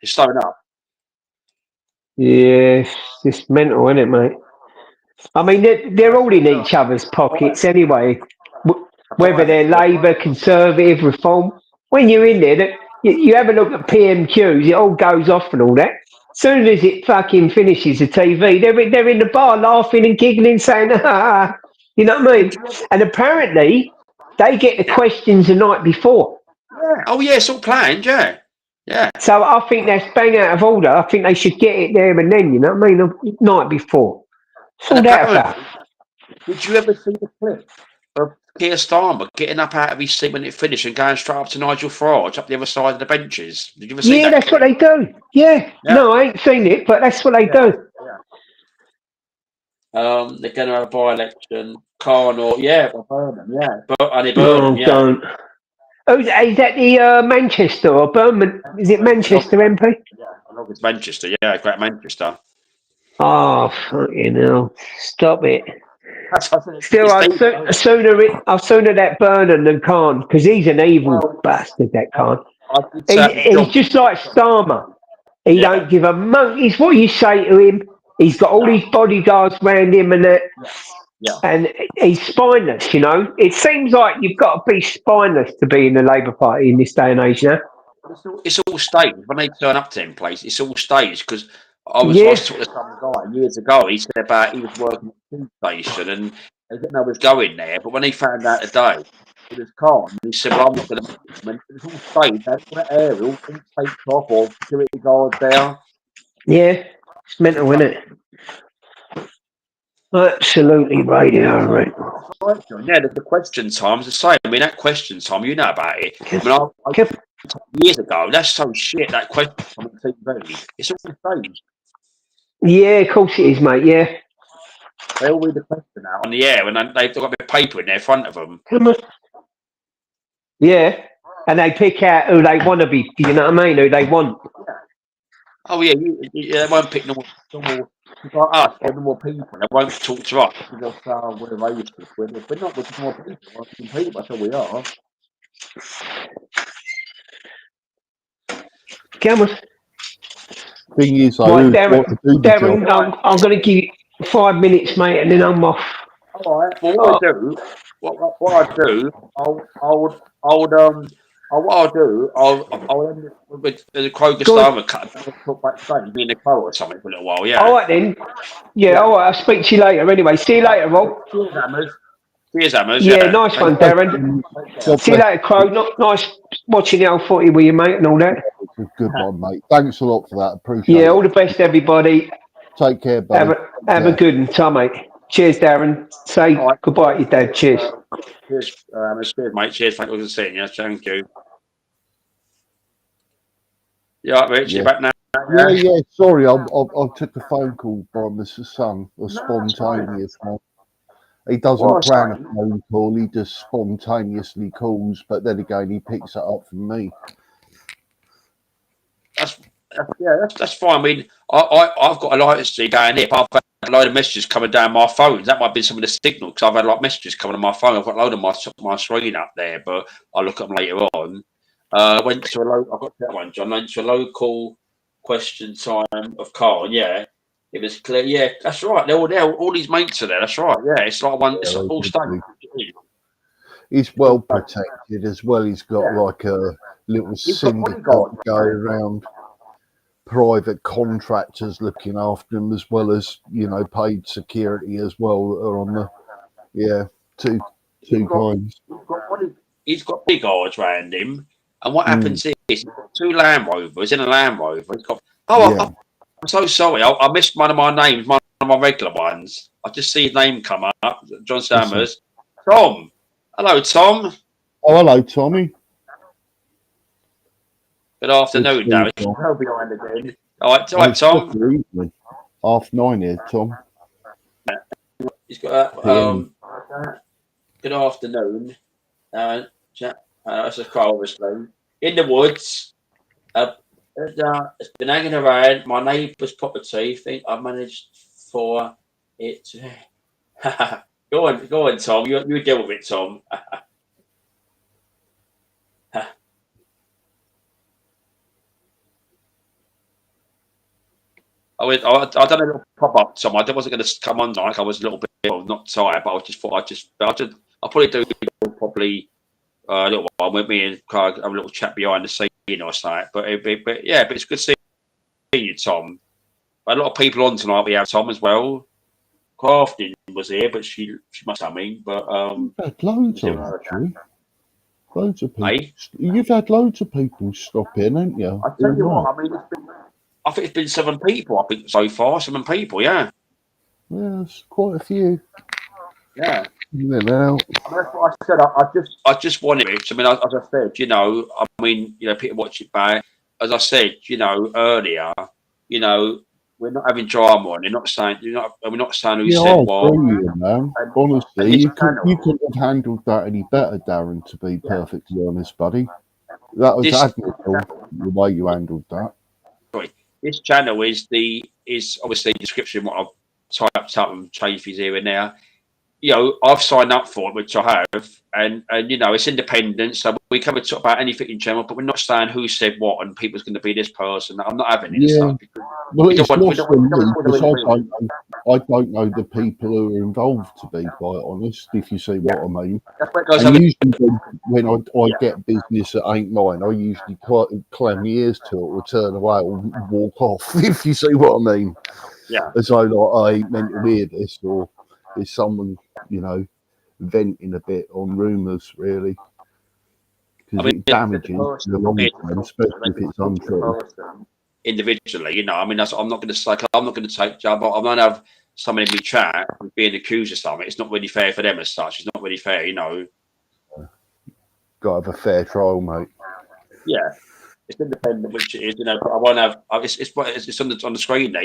A: It's starting up.
E: Yeah, it's mental, isn't it, mate? I mean, they're all in each other's pockets anyway. Whether they're Labour, Conservative, Reform. When you're in there, you have a look at PMQs, it all goes off and all that. Soon as it fucking finishes the TV, they're in the bar laughing and giggling, saying, ah, you know what I mean? And apparently, they get the questions the night before.
A: Yeah. Oh yeah, it's all planned. Yeah, yeah.
E: So I think that's bang out of order. I think they should get it there and then, you know what I mean? The night before. Sort that out.
A: Did you ever see the clip of Keir Starmer getting up out of his seat when it finished and going straight up to Nigel Farage up the other side of the benches? Did you ever see that?
E: Yeah, that's what they do. Yeah. No, I ain't seen it, but that's what they do.
A: They're going to have a by-election. Khan or Burnham, and Burnham,
E: Don't. Oh, is that the Manchester or Birmingham? Is it Manchester MP?
A: Yeah, I love it's Manchester. Yeah, Great Manchester.
E: Oh, fucking hell. Stop it. Still, I'd sooner that Burnham than Khan, because he's an evil bastard, that Khan. He's just like Starmer. He don't give a monkey's what you say to him. He's got all these bodyguards around him and that. And he's spineless, you know. It seems like you've got to be spineless to be in the Labour Party in this day and age now.
A: It's all staged. When they turn up to him place, it's all staged because I was talking to some guy years ago. He said about he was working at the food station and they didn't know he was going there. But when he found out today, it was Khan. He said, "Well, I'm not going to meet him." It was all staged. They put an aerial, things taped off, or security guards there.
E: Yeah, it's mental, isn't it? Absolutely radio, right?
A: Yeah, the question time's the same. I mean, that question time, you know about it. I mean, years ago, that's so shit. That question time on TV, it's all staged.
E: Yeah, of course it is, mate. Yeah.
A: They all read the question out on the air, and they've got a bit of paper in there in front of them.
E: Yeah, and they pick out who they want to be. You know what I mean? Who they want.
A: Oh yeah, they won't pick normal like us, normal people. They won't talk to us because we're racist. We're not with normal people. We're people. That's all we are.
E: Come on.
B: Thing is,
E: Darren, I'm going to give you 5 minutes, mate, and then I'm off.
A: All right. Well, what I do, I'll end it with the Kroger Starmer cut. Talk backstage, be in the car or something for a little while. Yeah.
E: All right then. Yeah. All right. I'll speak to you later. Anyway, see you later, Rob.
A: Cheers, Hammers.
E: Yeah, nice one, Darren. See you later, Crow. Nice watching the old footy with you, mate, and all that.
B: It's a good one, mate. Thanks a lot for that. Appreciate it.
E: Yeah, all the best, everybody.
B: Take care, buddy.
E: Have a good one, Tom, mate. Cheers, Darren. Say goodbye to your dad. Cheers.
A: Cheers, mate. Cheers. Thank you for seeing you. Thank you. Yeah, Rich, you're back now.
B: Yeah. Sorry, I took a phone call by Mr. Son, a spontaneous one. He doesn't plan a phone call, he just spontaneously calls, but then again, he picks it up from me.
A: That's fine. I mean, I've got a license going here, but I've had a load of messages coming down my phone. That might be some of the signal because I've had a lot of messages coming on my phone. I've got a load of my screen up there, but I'll look at them later on. Went to I've got that one, John. Went to a local question time of Carl. Yeah. It was clear. Yeah, that's right. They're all these mates are there. That's right. Yeah, it's like one. It's all stone.
B: He's well protected as well. He's got like a little syndicate go around, private contractors looking after him as well as paid security as well are on the two kinds.
A: He's got big eyes around him, and what happens is he's got 2 Land Rovers in a Land Rover. He's got I'm so sorry. I missed one of my names, one of my regular ones. I just see his name come up. John Summers. Tom. Hello, Tom.
B: Oh, hello, Tommy.
A: Good afternoon, Darren. I'll be behind again. All right, Tom.
B: 9:30 here, Tom.
A: He's got good afternoon. That's a car, obviously. In the woods. It's been hanging around my neighbour's property. Think I managed for it. Go on, Tom. You deal with it, Tom. I done a little pop up. So I wasn't going to come on like I was a little bit not tired, but I just thought I'll probably do probably a little while with me and have a little chat behind the scene or something. But it's good seeing you, Tom. A lot of people on tonight. We have Tom as well. Crafting was here, but she must have me. But
B: You've had loads on, actually. Loads of people.
A: Hey?
B: You've had loads of people stop in, haven't you?
A: I tell you what, I mean, I think it's been 7 people. I think so far, 7 people. Yeah.
B: Yeah, it's quite a few.
A: Yeah.
B: Now.
A: That's what I said. I just wanted it. I mean, as I said, people watch it back. As I said, earlier, we're not having drama on. We're not saying who said what.
B: Man. Honestly, you couldn't have handled that any better, Darren. To be perfectly honest, buddy, that was admirable the way you handled that.
A: This channel is obviously the description what I've typed up and changed these here and there. I've signed up for it, which I have, and it's independent, so we can talk about anything in general, but we're not saying who said what and people's going to be this person. I'm not having it.
B: Yeah. Well, it's lost on me because I don't know the people who are involved, to be quite honest, if you see what I mean. And usually when I get business that ain't mine, I usually clam my ears to it or turn away or walk off, if you see what I mean.
A: Yeah.
B: As though like I ain't meant to hear this, or is someone, venting a bit on rumours, really. Because it damages the long term, especially if it's untrue.
A: Individually, I'm not going to say, I'm not going to take job. I'm going to have someone in my chat being accused of something. It's not really fair for them as such. It's not really fair,
B: Got to have a fair trial, mate.
A: Yeah. It's independent, which it is, but I won't have. It's on the screen there,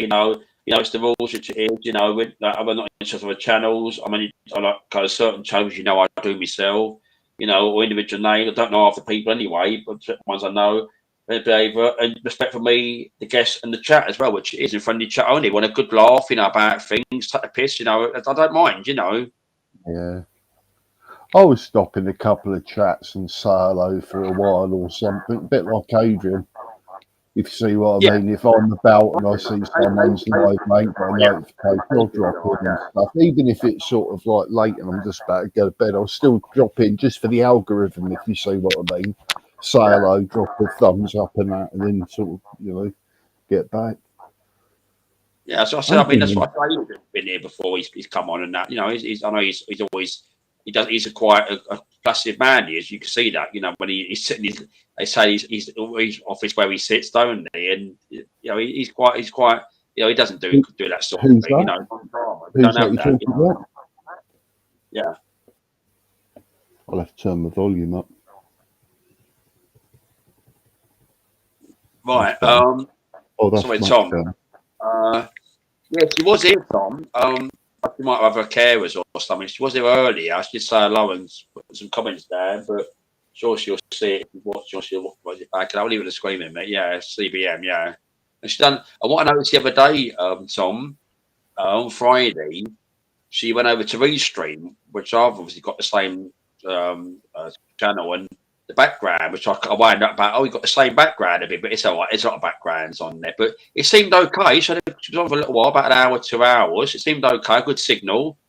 A: it's the rules, which it is, I'm not interested in channels. I like kind of certain channels, I do myself, or individual name. I don't know half the people anyway, but certain ones I know. And respect for me, the guests, and the chat as well, which is in friendly chat only. Want a good laugh, about things, take a piss, I don't mind,
B: Yeah. I was stopping a couple of chats and say hello for a while or something, a bit like Adrian. If you see what I mean, if I'm about and I see someone's live, mate, got a notification, I'll drop in and stuff. Even if it's sort of like late and I'm just about to go to bed, I'll still drop in just for the algorithm, if you see what I mean. Say hello, drop a thumbs up and that, and then sort of, get back.
A: Yeah, so I said, that's what I say. He's been here before. He's come on and that. I know he's always. He's quite a passive man. As you can see that, when he's sitting, they say he's always office where he sits, don't he? And he's quite. He doesn't do that sort of thing.
B: Who's that?
A: Yeah.
B: I'll have to turn the volume up.
A: Right.
B: That's
A: sorry, Tom. Yeah, she was here, Tom. She might have her carers or something. She was here earlier. She did say hello and put some comments there, but sure she'll see it if you watch or she'll watch it back. And I'll leave it a screaming, mate. Yeah, CBM, yeah. And she done. And what I noticed the other day, Tom, on Friday, she went over to Restream, which I've obviously got the same channel, and the background, which I wind up about, we've got the same background a bit, but it's all right. There's a lot of backgrounds on there, but it seemed okay. So she was on for a little while, about an hour, 2 hours. It seemed okay, good signal.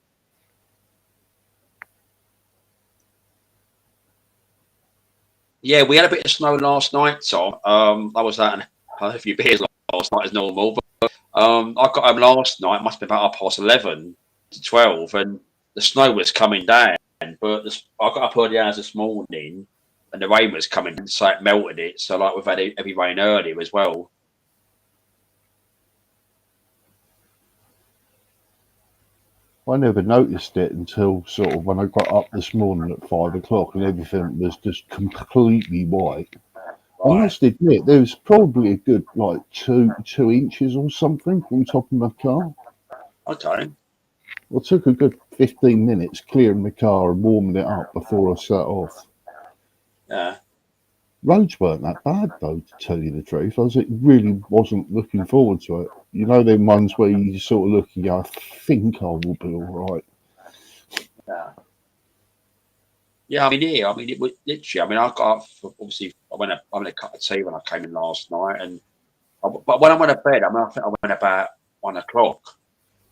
A: Yeah, we had a bit of snow last night, Tom. I was out a few beers last night as normal, but I got home last night. It must be about 11:30 to 12, and the snow was coming down. But I got up early hours this morning, and the rain was coming, so it melted it. So we've had heavy rain earlier as well.
B: I never noticed it until sort of when I got up this morning at 5 o'clock and everything was just completely white. I must admit, there was probably a good 2 inches or something on top of my car.
A: Okay.
B: Well, it took a good 15 minutes clearing the car and warming it up before I set off.
A: Yeah.
B: Roads weren't that bad, though, to tell you the truth. I really wasn't looking forward to it. them ones where you sort of look and go, I think I will be all right.
A: Yeah. Yeah, it was literally. I got up, obviously, I went a cup of tea when I came in last night, and But when I went to bed, I think I went about 1 o'clock,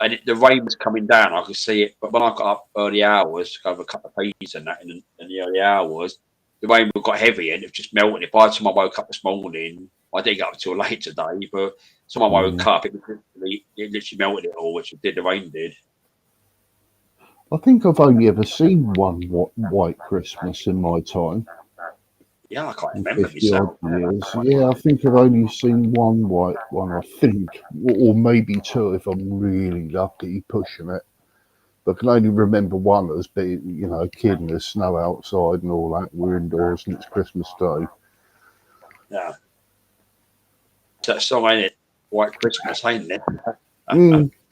A: and the rain was coming down. I could see it, but when I got up early hours to go over a couple of peas and that in the early hours, the rain got heavy and it just melted. By the time I woke up this morning, I didn't get up until late today, but someone woke up, it literally melted it all, which it did. The rain did.
B: I think I've only ever seen one white Christmas in my time.
A: Yeah, I can't remember
B: 50
A: myself.
B: odd years. Yeah, I think I've only seen one white one, I think, or maybe two if I'm really lucky, pushing it. But I can only remember one as being, you know, a kid and there's snow outside and all that. We're indoors and it's Christmas Day.
A: Yeah. That song, ain't it? White Christmas, ain't it?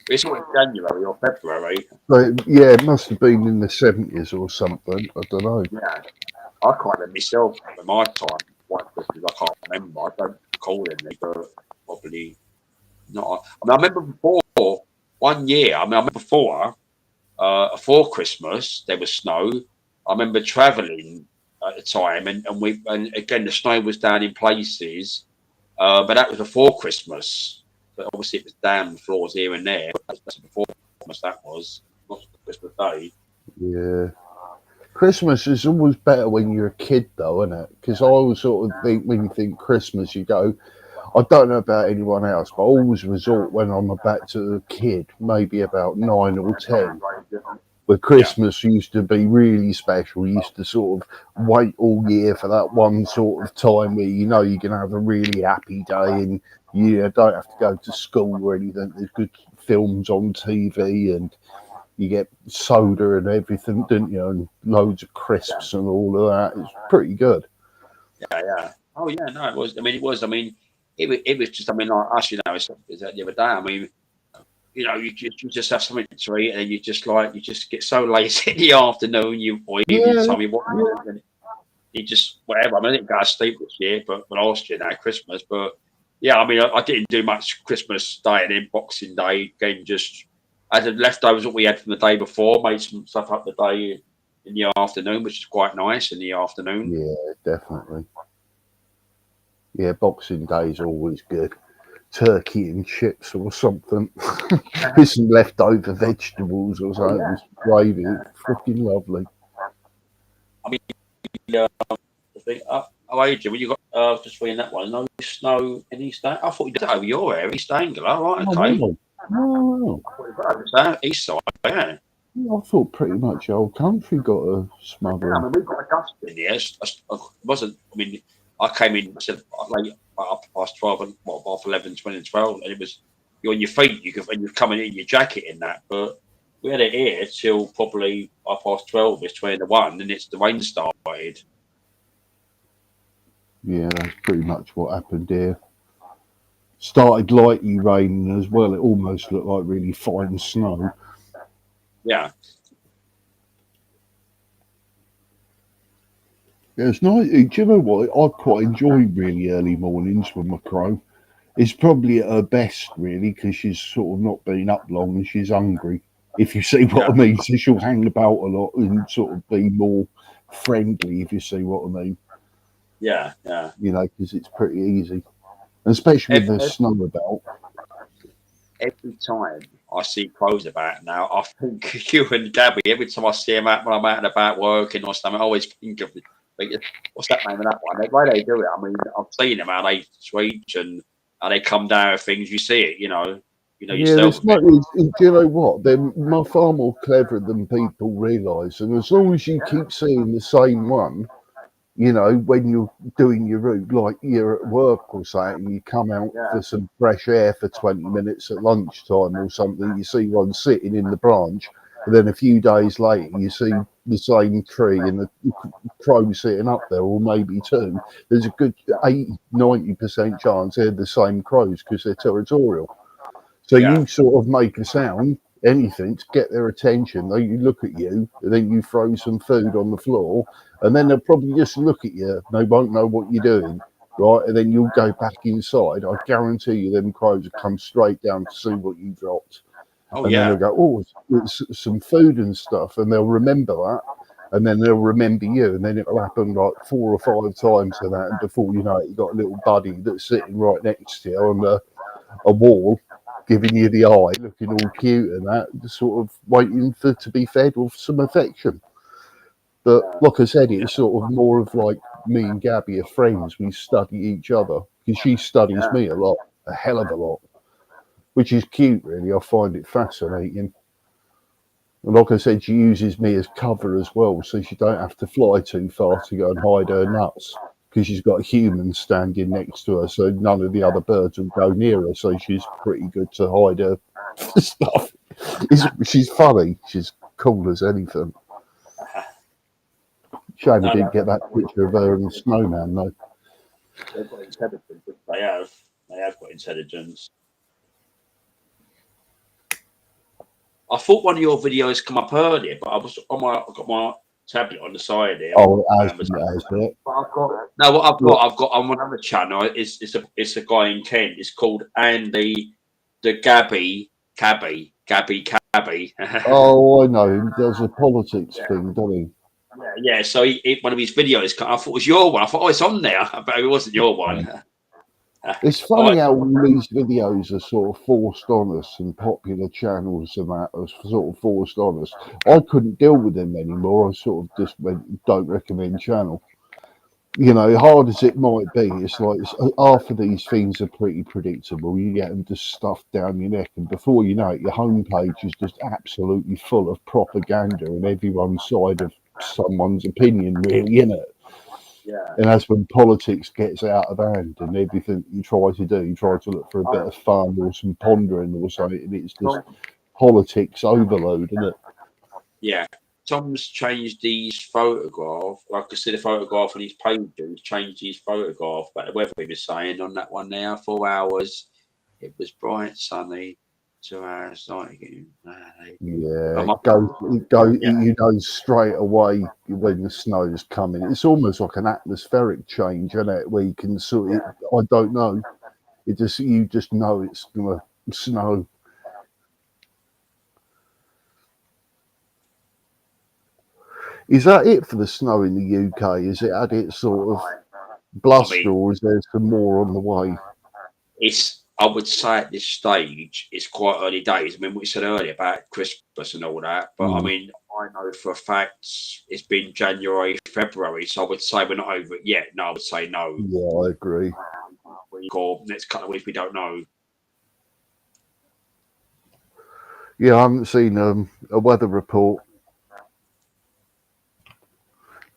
A: It's all in January or February.
B: But yeah, it must have been in the 70s or something. I don't know.
A: Yeah. I can't remember myself at my time. White Christmas, I can't remember. I don't recall any, but probably not. I mean, I remember before 1 year. I remember before Christmas there was snow. I remember travelling at the time, and again the snow was down in places, but that was before Christmas. But obviously it was down floors here and there. That's before Christmas. That was not Christmas Day.
B: Yeah. Christmas is always better when you're a kid, though, isn't it? Because I always sort of think, when you think Christmas, you go, I don't know about anyone else, but I always resort when I'm back to a kid, maybe about 9 or 10, where Christmas used to be really special. You used to sort of wait all year for that one sort of time where you know you're going to have a really happy day and you don't have to go to school or anything. There's good films on TV and you get soda and everything, didn't you? And loads of crisps and all of that. It's pretty good.
A: Yeah. Oh, yeah, no, it was. I mean, it was. I mean, it was just, I mean, like us, you know, it's the other day. I mean, you know, you just have something to eat and you just get so lazy in the afternoon, or evening time, and you just, whatever. I mean, I didn't go to sleep this year, but last year, now Christmas. But yeah, I mean, I didn't do much Christmas Day and then Boxing Day. Again, just had the leftovers what we had from the day before, made some stuff up the day in the afternoon, which is quite nice in the afternoon.
B: Yeah, definitely. Yeah, Boxing Day is always good. Turkey and chips or something. With some leftover vegetables or something. Gravy. Freaking lovely.
A: I mean, I think, Adrian, when you got just reading that one, no snow in East Anglia. I thought you did over your area, East Anglia, right? Okay.
B: No.
A: East side, yeah.
B: I thought pretty much the whole country got a smothering.
A: Yeah, I mean, we've got a dust in here. I mean, I came in, I said, late, up past 12 and half 11, 20 and 12, and it was, you're on your feet, and you're coming in your jacket in that, but we had it here till probably half past 12, it's 20 to 1, and the rain started.
B: Yeah, that's pretty much what happened here. Started lightly raining as well. It almost looked like really fine snow.
A: Yeah.
B: Yeah, it's nice. Do you know what? I quite enjoy really early mornings with my crow. It's probably at her best, really, because she's sort of not been up long and she's hungry, if you see what I mean. So she'll hang about a lot and sort of be more friendly, if you see what I mean.
A: Yeah.
B: You know, because it's pretty easy. And especially with the snow about.
A: Every time I see crows about now, I think you and Gabby, every time I see them out when I'm out and about working or something, I always think of what's that name of that one? The way they do it, I mean, I've seen them how they screech and how they come down with things. You see it, you know yourself.
B: Yeah, do you know what? They're far more clever than people realise. And as long as you keep seeing the same one, you know, when you're doing your route, like you're at work or something, and you come out for some fresh air for 20 minutes at lunchtime or something, you see one sitting in the branch, and then a few days later you see the same tree and the crow sitting up there, or maybe two. There's a good 80-90% chance they're the same crows because they're territorial. So you sort of make a sound, anything to get their attention. They look at you, and then you throw some food on the floor, and then they'll probably just look at you. They won't know what you're doing, right? And then you'll go back inside. I guarantee you, them crows will come straight down to see what you dropped. Then they'll go, oh, it's some food and stuff, and they'll remember that. and then they'll remember you, and then it'll happen like 4 or 5 times of that, and before you know it, you've got a little buddy that's sitting right next to you on a wall, giving you the eye, looking all cute and that, just sort of waiting for to be fed with some affection. But like I said, it's sort of more of like me and Gabby are friends. We study each other because she studies me a lot, a hell of a lot, which is cute, really. I find it fascinating. And like I said, she uses me as cover as well, so she don't have to fly too far to go and hide her nuts, because she's got a human standing next to her, so none of the other birds will go near her. So she's pretty good to hide her stuff. She's funny. She's cool as anything. Shame I didn't get that picture of her and the snowman, though.
A: They've got intelligence. They have got intelligence. I thought one of your videos come up earlier, but I've got my tablet on the side here.
B: Oh, it has it.
A: I've got on another channel. It's a guy in Kent. It's called Andy the Gabby.
B: Oh, I know. He does a politics thing, doesn't he?
A: Yeah, so one of his videos, I thought it was your one. I thought, oh, it's on there, but it wasn't your one.
B: It's funny how all these videos are sort of forced on us, and popular channels and that are sort of forced on us. I couldn't deal with them anymore. I sort of just went, don't recommend channel. You know, hard as it might be, it's like half of these things are pretty predictable. You get them just stuffed down your neck, and before you know it, your homepage is just absolutely full of propaganda and everyone's side of someone's opinion, really, isn't it?
A: Yeah.
B: And that's when politics gets out of hand, and everything you try to do, you try to look for a bit of fun or some pondering or something, and it's just politics overload, isn't it?
A: Yeah. Tom's changed his photograph. Like I see the photograph on his page, he's changed his photograph. But the weather he was saying on that one now, 4 hours, it was bright, sunny. 2 hours night again.
B: Yeah, it goes. You know straight away when the snow's coming. It's almost like an atmospheric change, isn't it? Where you can sort of, I don't know. You just know it's gonna snow. Is that it for the snow in the UK? Is it had its sort of bluster, or is there some more on the way?
A: I would say at this stage, it's quite early days. I mean, what you said earlier about Christmas and all that, but I mean, I know for a fact it's been January, February, so I would say we're not over it yet. No, I would say no.
B: Yeah, I agree.
A: Next couple of weeks, we don't know.
B: Yeah, I haven't seen a weather report.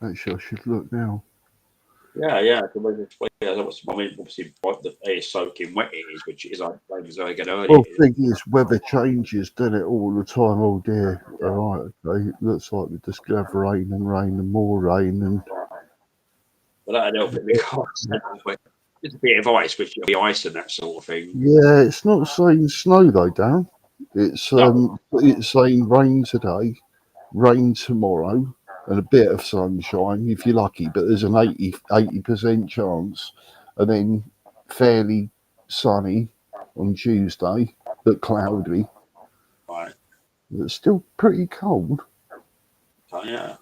B: Actually, I should look now.
A: Yeah. I mean, obviously, the air soaking wet it is, which is like again earlier.
B: Well, the thing is, weather changes, doesn't it, all the time? Oh dear. All right, okay. It looks like we're just going to have rain and more rain. And
A: but that'll help it because it's a bit of ice, which will be ice and that sort of thing.
B: Yeah, it's not saying snow though, Dan. It's saying rain today, rain tomorrow, and a bit of sunshine if you're lucky, but there's an 80% chance, and then fairly sunny on Tuesday, but cloudy.
A: Right.
B: It's still pretty cold.
A: Oh, yeah.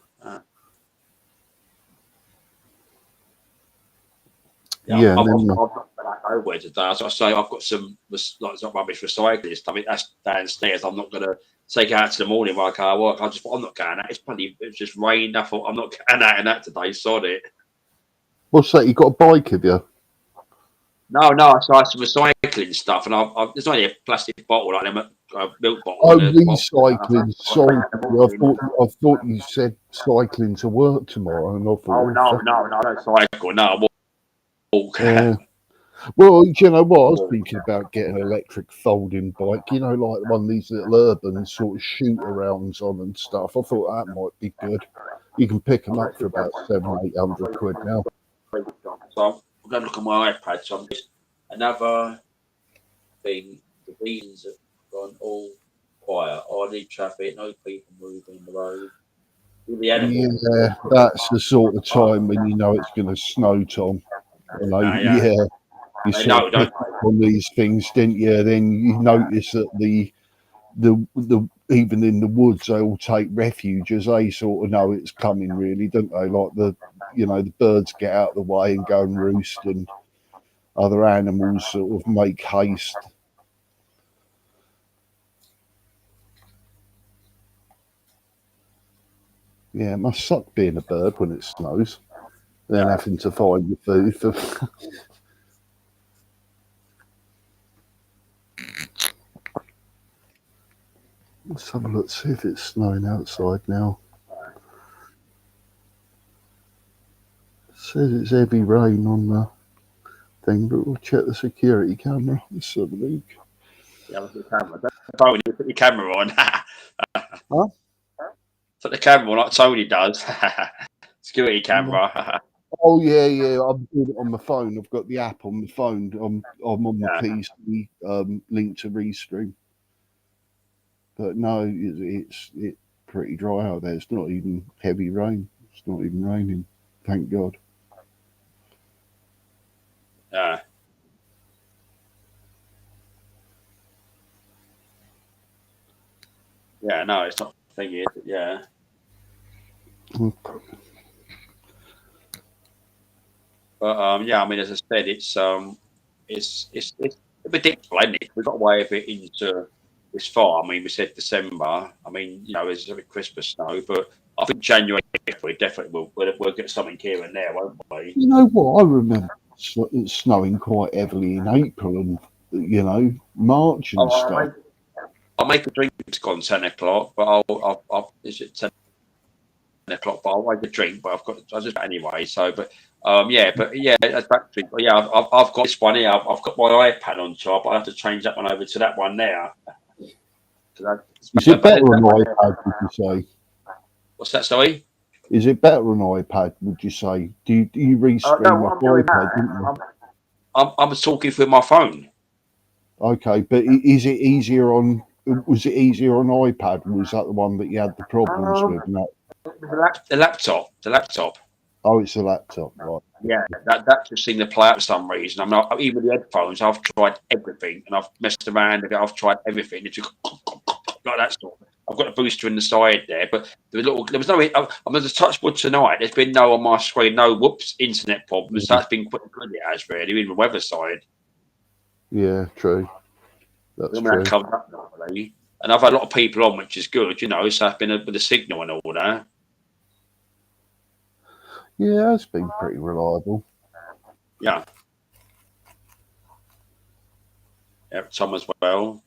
B: Yeah,
A: I've not been nowhere today. As I say, I've got some rubbish recycling stuff. That's downstairs. I'm not going to take it out to the morning while I go to work. I'm not going out. It's just rained. I thought I'm not going out in that today. Sod it.
B: What's that? You got a bike, have you?
A: No. I started some recycling stuff, and there's only a plastic bottle, like a milk bottle.
B: Oh, recycling. Sorry, I thought you said cycling to work tomorrow, and I thought.
A: No, I don't cycle. No, I walk.
B: Well, you know what? I was thinking about getting an electric folding bike, you know, like one of these little urban sort of shoot-arounds on and stuff. I thought that might be good. You can pick them up for about £700-800 now.
A: So I'm going to look at my iPad. So I'm just another thing. The reasons have gone all quiet. Hardly traffic, no people moving the road.
B: Yeah, that's the sort of time when you know it's going to snow, Tom. You know, you sort of pick up on these things, didn't you? Then you notice that the even in the woods, they all take refuge as they sort of know it's coming, really, don't they? Like the birds get out of the way and go and roost, and other animals sort of make haste. Yeah, it must suck being a bird when it snows, then having to find your food. Let's have a look, see if it's snowing outside now. It says it's heavy rain on the thing, but we'll check the security camera. Let's have a look.
A: Yeah, look at the camera. Tony, put your camera on.
B: Huh?
A: Put the camera on like Tony does. Security camera.
B: Oh yeah, I'm doing it on my phone. I've got the app on my phone. I'm on my PC, linked to Restream. But no, it's pretty dry out there. It's not even heavy rain. It's not even raining. Thank God.
A: Yeah. Yeah, no, it's not a thing, is it? Yeah. But yeah, I mean, as I said, it's ridiculous, isn't it? We've got away with it into this far. I mean, we said December. I mean, you know, there's a bit Christmas snow, but I think January we definitely we'll get something here and there, won't we?
B: You know what? I remember it snowing quite heavily in April and March and stuff.
A: I'll make a drink. It's gone 10 o'clock, but I'll is it 10 o'clock? But I'll make a drink. But I'll just anyway. So, but that's back to yeah. I've got this one here. I've got my iPad on top. I have to change that one over to that one now.
B: Is it better on iPad? Would you say?
A: What's that, sorry?
B: Is it better on iPad? Would you say? Do you restream off iPad?
A: I'm talking through my phone.
B: Okay, but is it easier on? Was it easier on iPad? Or was that the one that you had the problems with? No.
A: The laptop.
B: Oh, it's a laptop, right?
A: Yeah, that just seemed to play out for some reason. I'm not even the headphones. I've tried everything, and I've messed around. I've tried everything. It's just like that sort. I've got a booster in the side there, but there was no. I'm going to touch wood tonight. There's been no on my screen, no internet problems. That's been quite good. It has really, even the weather side.
B: Yeah, true. That's true.
A: That comes up normally. And I've had a lot of people on, which is good, so it's been with the signal and all that.
B: Yeah, it's been pretty reliable.
A: Yeah. Yeah, Tom as well.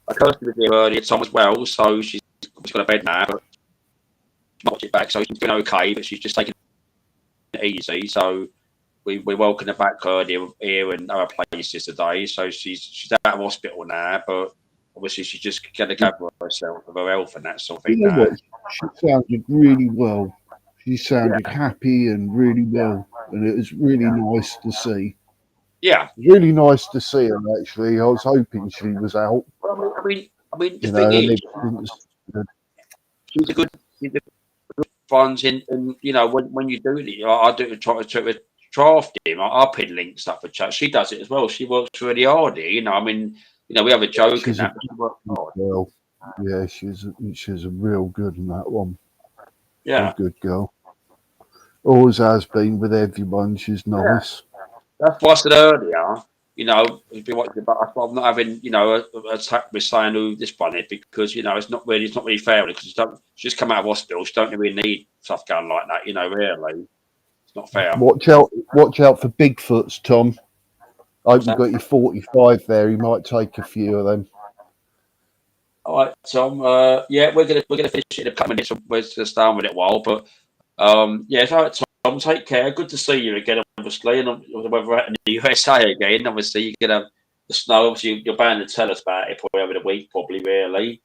A: I cursed with you earlier, Tom as well, so she's got a bed now, but she's knocked it back, so she's been okay, but she's just taking it easy. So we welcome her back earlier here and other places today. So she's out of hospital now, but obviously she's just going to cover herself with her health and that sort of thing.
B: You know what? She sounded really well. She sounded happy and really well, and it was really nice to see.
A: Yeah,
B: really nice to see her. Actually, I was hoping she was out.
A: Well, I mean, the thing is, she's a good funds in, and when you do it, I do try to draft him. I pin links up for chat. She does it as well. She works really hard here. I mean, we have a joke in that. But she works hard.
B: Well, yeah, she's a real good in that one.
A: Yeah,
B: a good girl. Always has been with everyone. She's nice.
A: Yeah. That's what I said earlier. If you watch it, but I'm not having a attack with saying who this one is because it's not really fair because she's just come out of hospital. She don't really need stuff going like that. Really, it's not fair.
B: Watch out for Bigfoots, Tom. I hope you've got your 45 there. You might take a few of them.
A: All right, Tom. Yeah, we're gonna finish it in a couple of minutes. We're just stay on with it a while, but yeah. So, Tom, take care. Good to see you again, obviously, and we're in the USA again. Obviously, you get the snow. Obviously, you're bound to tell us about it probably over the week, probably really.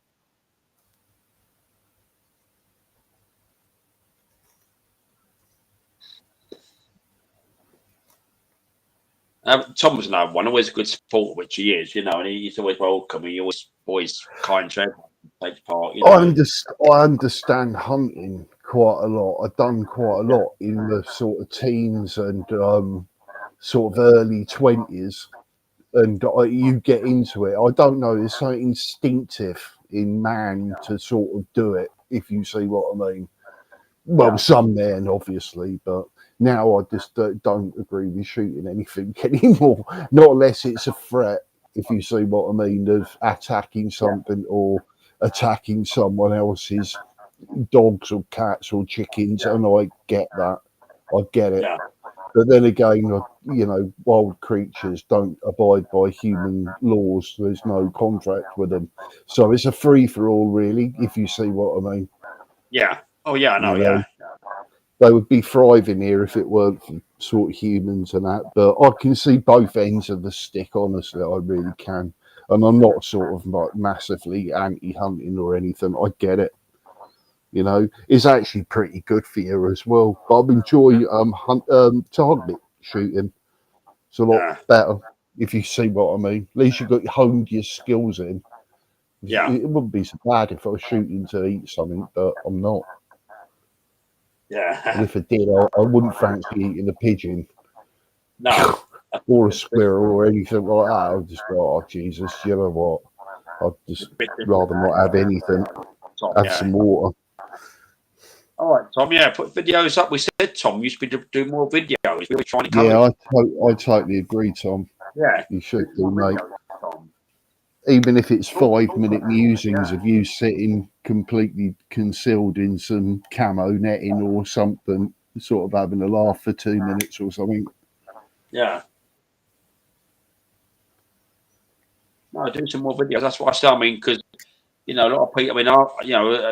A: Tom was another one, always a good supporter, which he is, and he's always welcome. He always kind to everyone who takes part.
B: I understand hunting quite a lot. I've done quite a lot in the sort of teens and sort of early 20s, and you get into it. I don't know. It's so instinctive in man to sort of do it, if you see what I mean. Well,
A: Yeah.
B: some men, obviously, but now I just don't agree with shooting anything anymore, not unless it's a threat, if you see what I mean, of attacking something or attacking someone else's dogs or cats or chickens, and I get that. I get it.
A: Yeah.
B: But then again, you know, wild creatures don't abide by human laws. There's no contract with them. So it's a free-for-all, really, if you see what I mean.
A: Yeah. Oh, yeah, I know,
B: You know,
A: yeah.
B: they would be thriving here if it weren't for sort of humans and that. But I can see both ends of the stick, honestly, I really can. And I'm not sort of like massively anti-hunting or anything. I get it. You know, it's actually pretty good for you as well. But I enjoy target shooting. It's a lot
A: Yeah.
B: better, if you see what I mean. At least you've got honed your skills in.
A: Yeah.
B: It wouldn't be so bad if I was shooting to eat something, but I'm not. And
A: Yeah.
B: if I did, I wouldn't fancy eating a pigeon
A: No.
B: or a squirrel or anything like that. I'd just go, oh, Jesus, you know what? I'd just rather not have anything, have
A: Yeah.
B: some water.
A: All right, Tom. Yeah, put videos up. We said Tom used to do more videos. We were trying to
B: Yeah,
A: cover.
B: I totally agree, Tom.
A: Yeah.
B: You should do, mate.
A: Tom.
B: Even if it's 5-minute musings of you sitting completely concealed in some camo netting or something, sort of having a laugh for 2 minutes or something.
A: Yeah. No, do some more videos. That's what I said. I mean, because you know, a lot of people. I mean,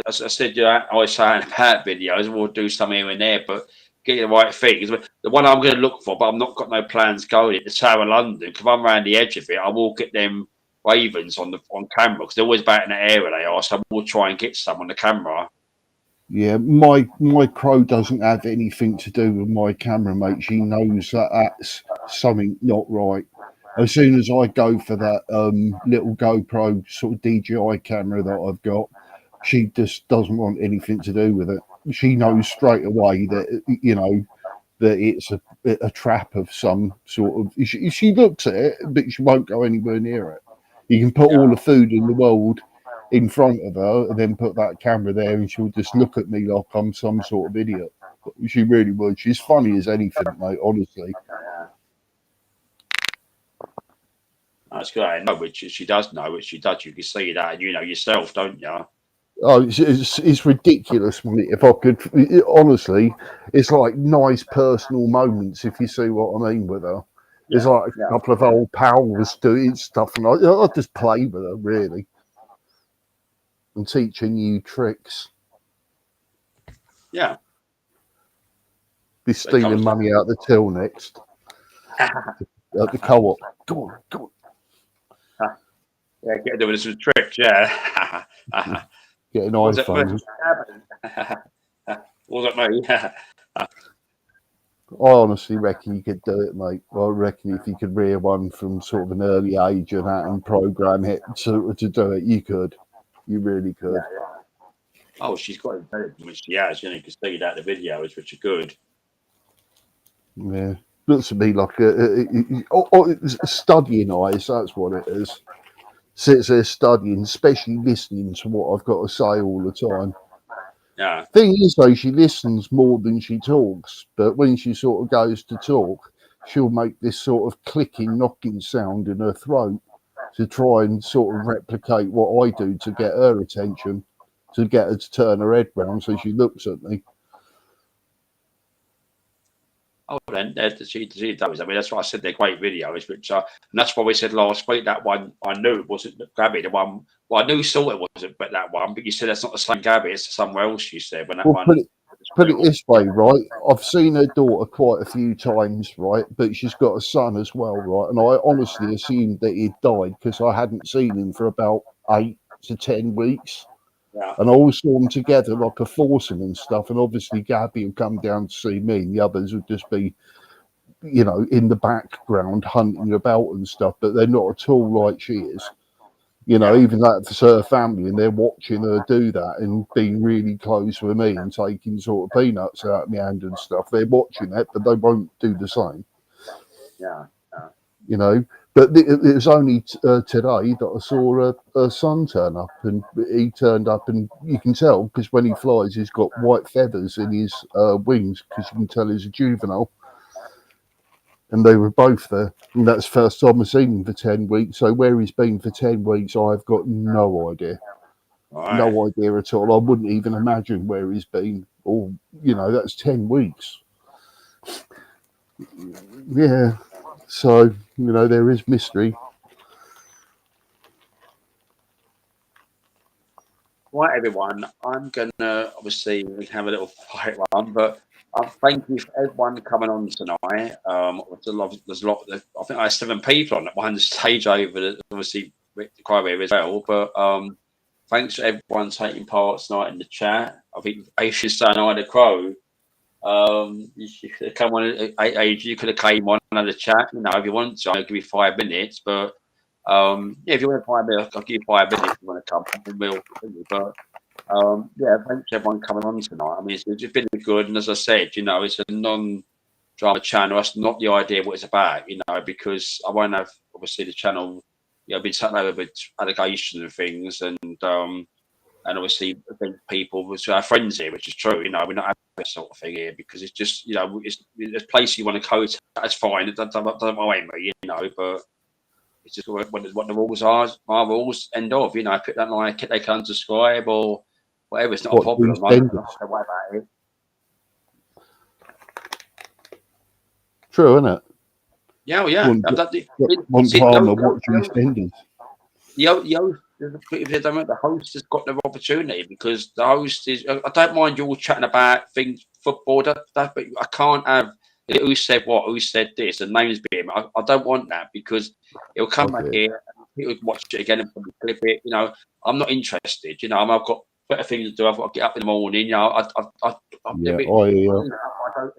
A: as I said, I was saying about videos. We'll do some here and there, but get the right things. The one I'm going to look for, but I've not got no plans going at the Tower of London. Because I'm around the edge of it, I will get them ravens on camera because they're always back in the area they are. So we'll try and get some on the camera.
B: Yeah, my crow doesn't have anything to do with my camera, mate. She knows that that's something not right. As soon as I go for that little GoPro sort of DJI camera that I've got, she just doesn't want anything to do with it. She knows straight away that, you know, that it's a trap of some sort of. She looks at it, but she won't go anywhere near it. You can put all the food in the world in front of her and then put that camera there, and she'll just look at me like I'm some sort of idiot. She really would. She's funny as anything, mate, honestly.
A: That's good. I know, which she does know, which she does. You can see that, and you know yourself, don't you?
B: Oh, it's ridiculous, mate. If I could, honestly, it's like nice personal moments, if you see what I mean with her. There's like a couple of old pals doing stuff, and I just play with her, really, and teach her new tricks.
A: Yeah.
B: Be stealing money out the till next. At the co-op. Go on, go on.
A: Yeah, get doing some tricks, yeah.
B: Get an iPhone.
A: Was it me?
B: I honestly reckon you could do it, mate. I reckon if you could rear one from sort of an early age and that and program it to do it, you could. You really could.
A: Oh, she's got intelligence. She has. You know, you can see that in the videos, which are good.
B: Yeah. Looks to me like a studying eyes, that's what it is. Sits there studying, especially listening to what I've got to say all the time.
A: Yeah.
B: Thing is, though, she listens more than she talks, but when she sort of goes to talk, she'll make this sort of clicking, knocking sound in her throat to try and sort of replicate what I do to get her attention, to get her to turn her head round so she looks at me.
A: Oh, then she does. I mean, that's why I said they're great videos, which and that's why we said last week that one I knew it wasn't Gabby. The one, well, I knew sort it wasn't, but that one. But you said that's not the same Gabby. It's somewhere else. You said when that one.
B: Put it this way, right? I've seen her daughter quite a few times, right? But she's got a son as well, right? And I honestly assumed that he'd died because I hadn't seen him for about 8 to 10 weeks.
A: Yeah.
B: And I always saw them together like a foursome and stuff. And obviously Gabby will come down to see me, and the others would just be, you know, in the background hunting about and stuff. But they're not at all like she is. You know, even that's her family, and they're watching her do that and being really close with me and taking sort of peanuts out of my hand and stuff. They're watching it, but they won't do the same.
A: Yeah.
B: You know, But it was only today that I saw a son turn up, and he turned up, and you can tell because when he flies, he's got white feathers in his wings because you can tell he's a juvenile. And they were both there, and that's the first time I've seen him for 10 weeks. So where he's been for 10 weeks, I've got no idea.
A: Right.
B: No idea at all. I wouldn't even imagine where he's been. Or, you know, that's 10 weeks. Yeah. So, you know, there is mystery.
A: Right, everyone. I'm gonna obviously we can have a little fight one, but thank you for everyone coming on tonight. There's a lot. I think I had 7 people on at one stage over the obviously quite a bit as well. But thanks for everyone taking part tonight in the chat. I think Aisha's saying I had a crow. You could have come on, Age. You could have came on another chat. You know, if you want to, I'll give you 5 minutes, but. Yeah, if you want to 5 minutes, I'll give you 5 minutes if you want to come. But yeah, thanks everyone coming on tonight. I mean, it's been good, and as I said, you know, it's a non-drama channel. That's not the idea what it's about, you know, because I won't have obviously the channel, you know, been taken over with allegations and things, and obviously people with our friends here, which is true, you know, we're not having this sort of thing here because it's just, you know, it's a place you want to go to. That's fine. It doesn't mind me, you know, but. It's just what the rules are. My rules end of, you know, I put that like they can't subscribe or whatever. It's not a problem. I don't worry about it.
B: True, isn't it?
A: Yeah, well, yeah.
B: One time I watch EastEnders.
A: The host has got the opportunity because the host is. I don't mind you all chatting about things, football, but I can't have who said what, who said this, and names being. I don't want that because it'll come back here, and people watch it again and probably clip it. You know, I'm not interested. You know, I've got better things to do. I've got to get up in the morning. You know, I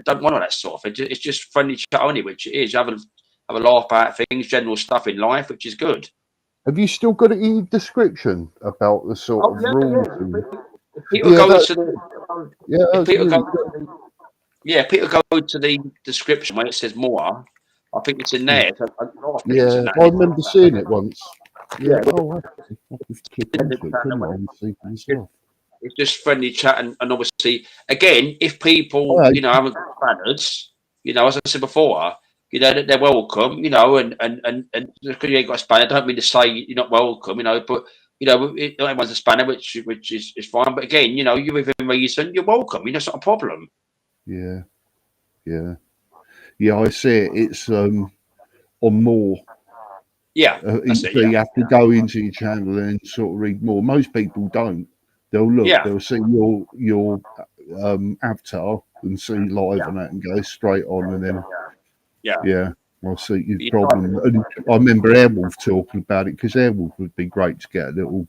A: don't want all that sort of thing. It's just friendly chat only, which it is. You have a laugh about things, general stuff in life, which is good.
B: Have you still got it in your description about the sort of rules?
A: People go to the description where it says more. I think it's in there.
B: I remember seeing it once. Yeah.
A: It's just friendly chat, and obviously, again, if people, you know, haven't got standards, you know, as I said before, you know, they're welcome, you know, and because you ain't got a spanner, don't mean to say you're not welcome, you know, but you know, not everyone's a spanner, which is fine. But again, you know, you're within reason, you're welcome. You know, it's not a problem.
B: Yeah. I see it. It's on more.
A: Yeah,
B: you have to go into your channel and sort of read more. Most people don't. They'll look. Yeah. They'll see your avatar and see live and that, and go straight on, and then I'll see your problem. And I remember Airwolf talking about it because Airwolf would be great to get a little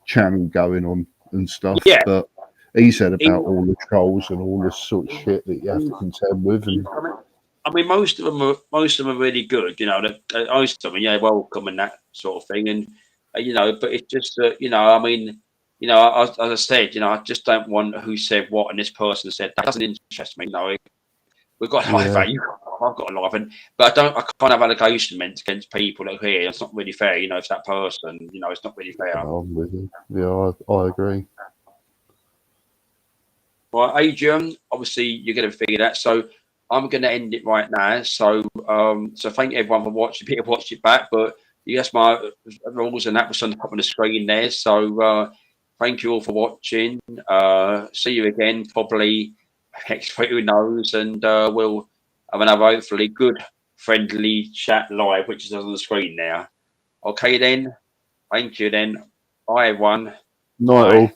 B: channel going on and stuff. Yeah. But he said about all the trolls and all this sort of shit that you have to contend with. And
A: I mean, most of them are really good. You know, most of them, welcome and that sort of thing. And you know, but it's just you know, I mean, you know, as I said, you know, I just don't want who said what and this person said. That doesn't interest me. You know, we've got a life value. I've got a life, but I can't have allegations meant against people that are here. It's not really fair. You know, it's that person. You know, it's not really fair.
B: I'm with you. Yeah, I agree.
A: Right, Adrian, obviously you're going to figure that. So I'm going to end it right now. So thank everyone for watching. People watch it back, but yes, my rules and that was on the top of the screen there. So thank you all for watching. See you again probably next week, who knows, and we'll have another hopefully good friendly chat live, which is on the screen now. Okay then. Thank you then. Bye everyone.
B: Night all.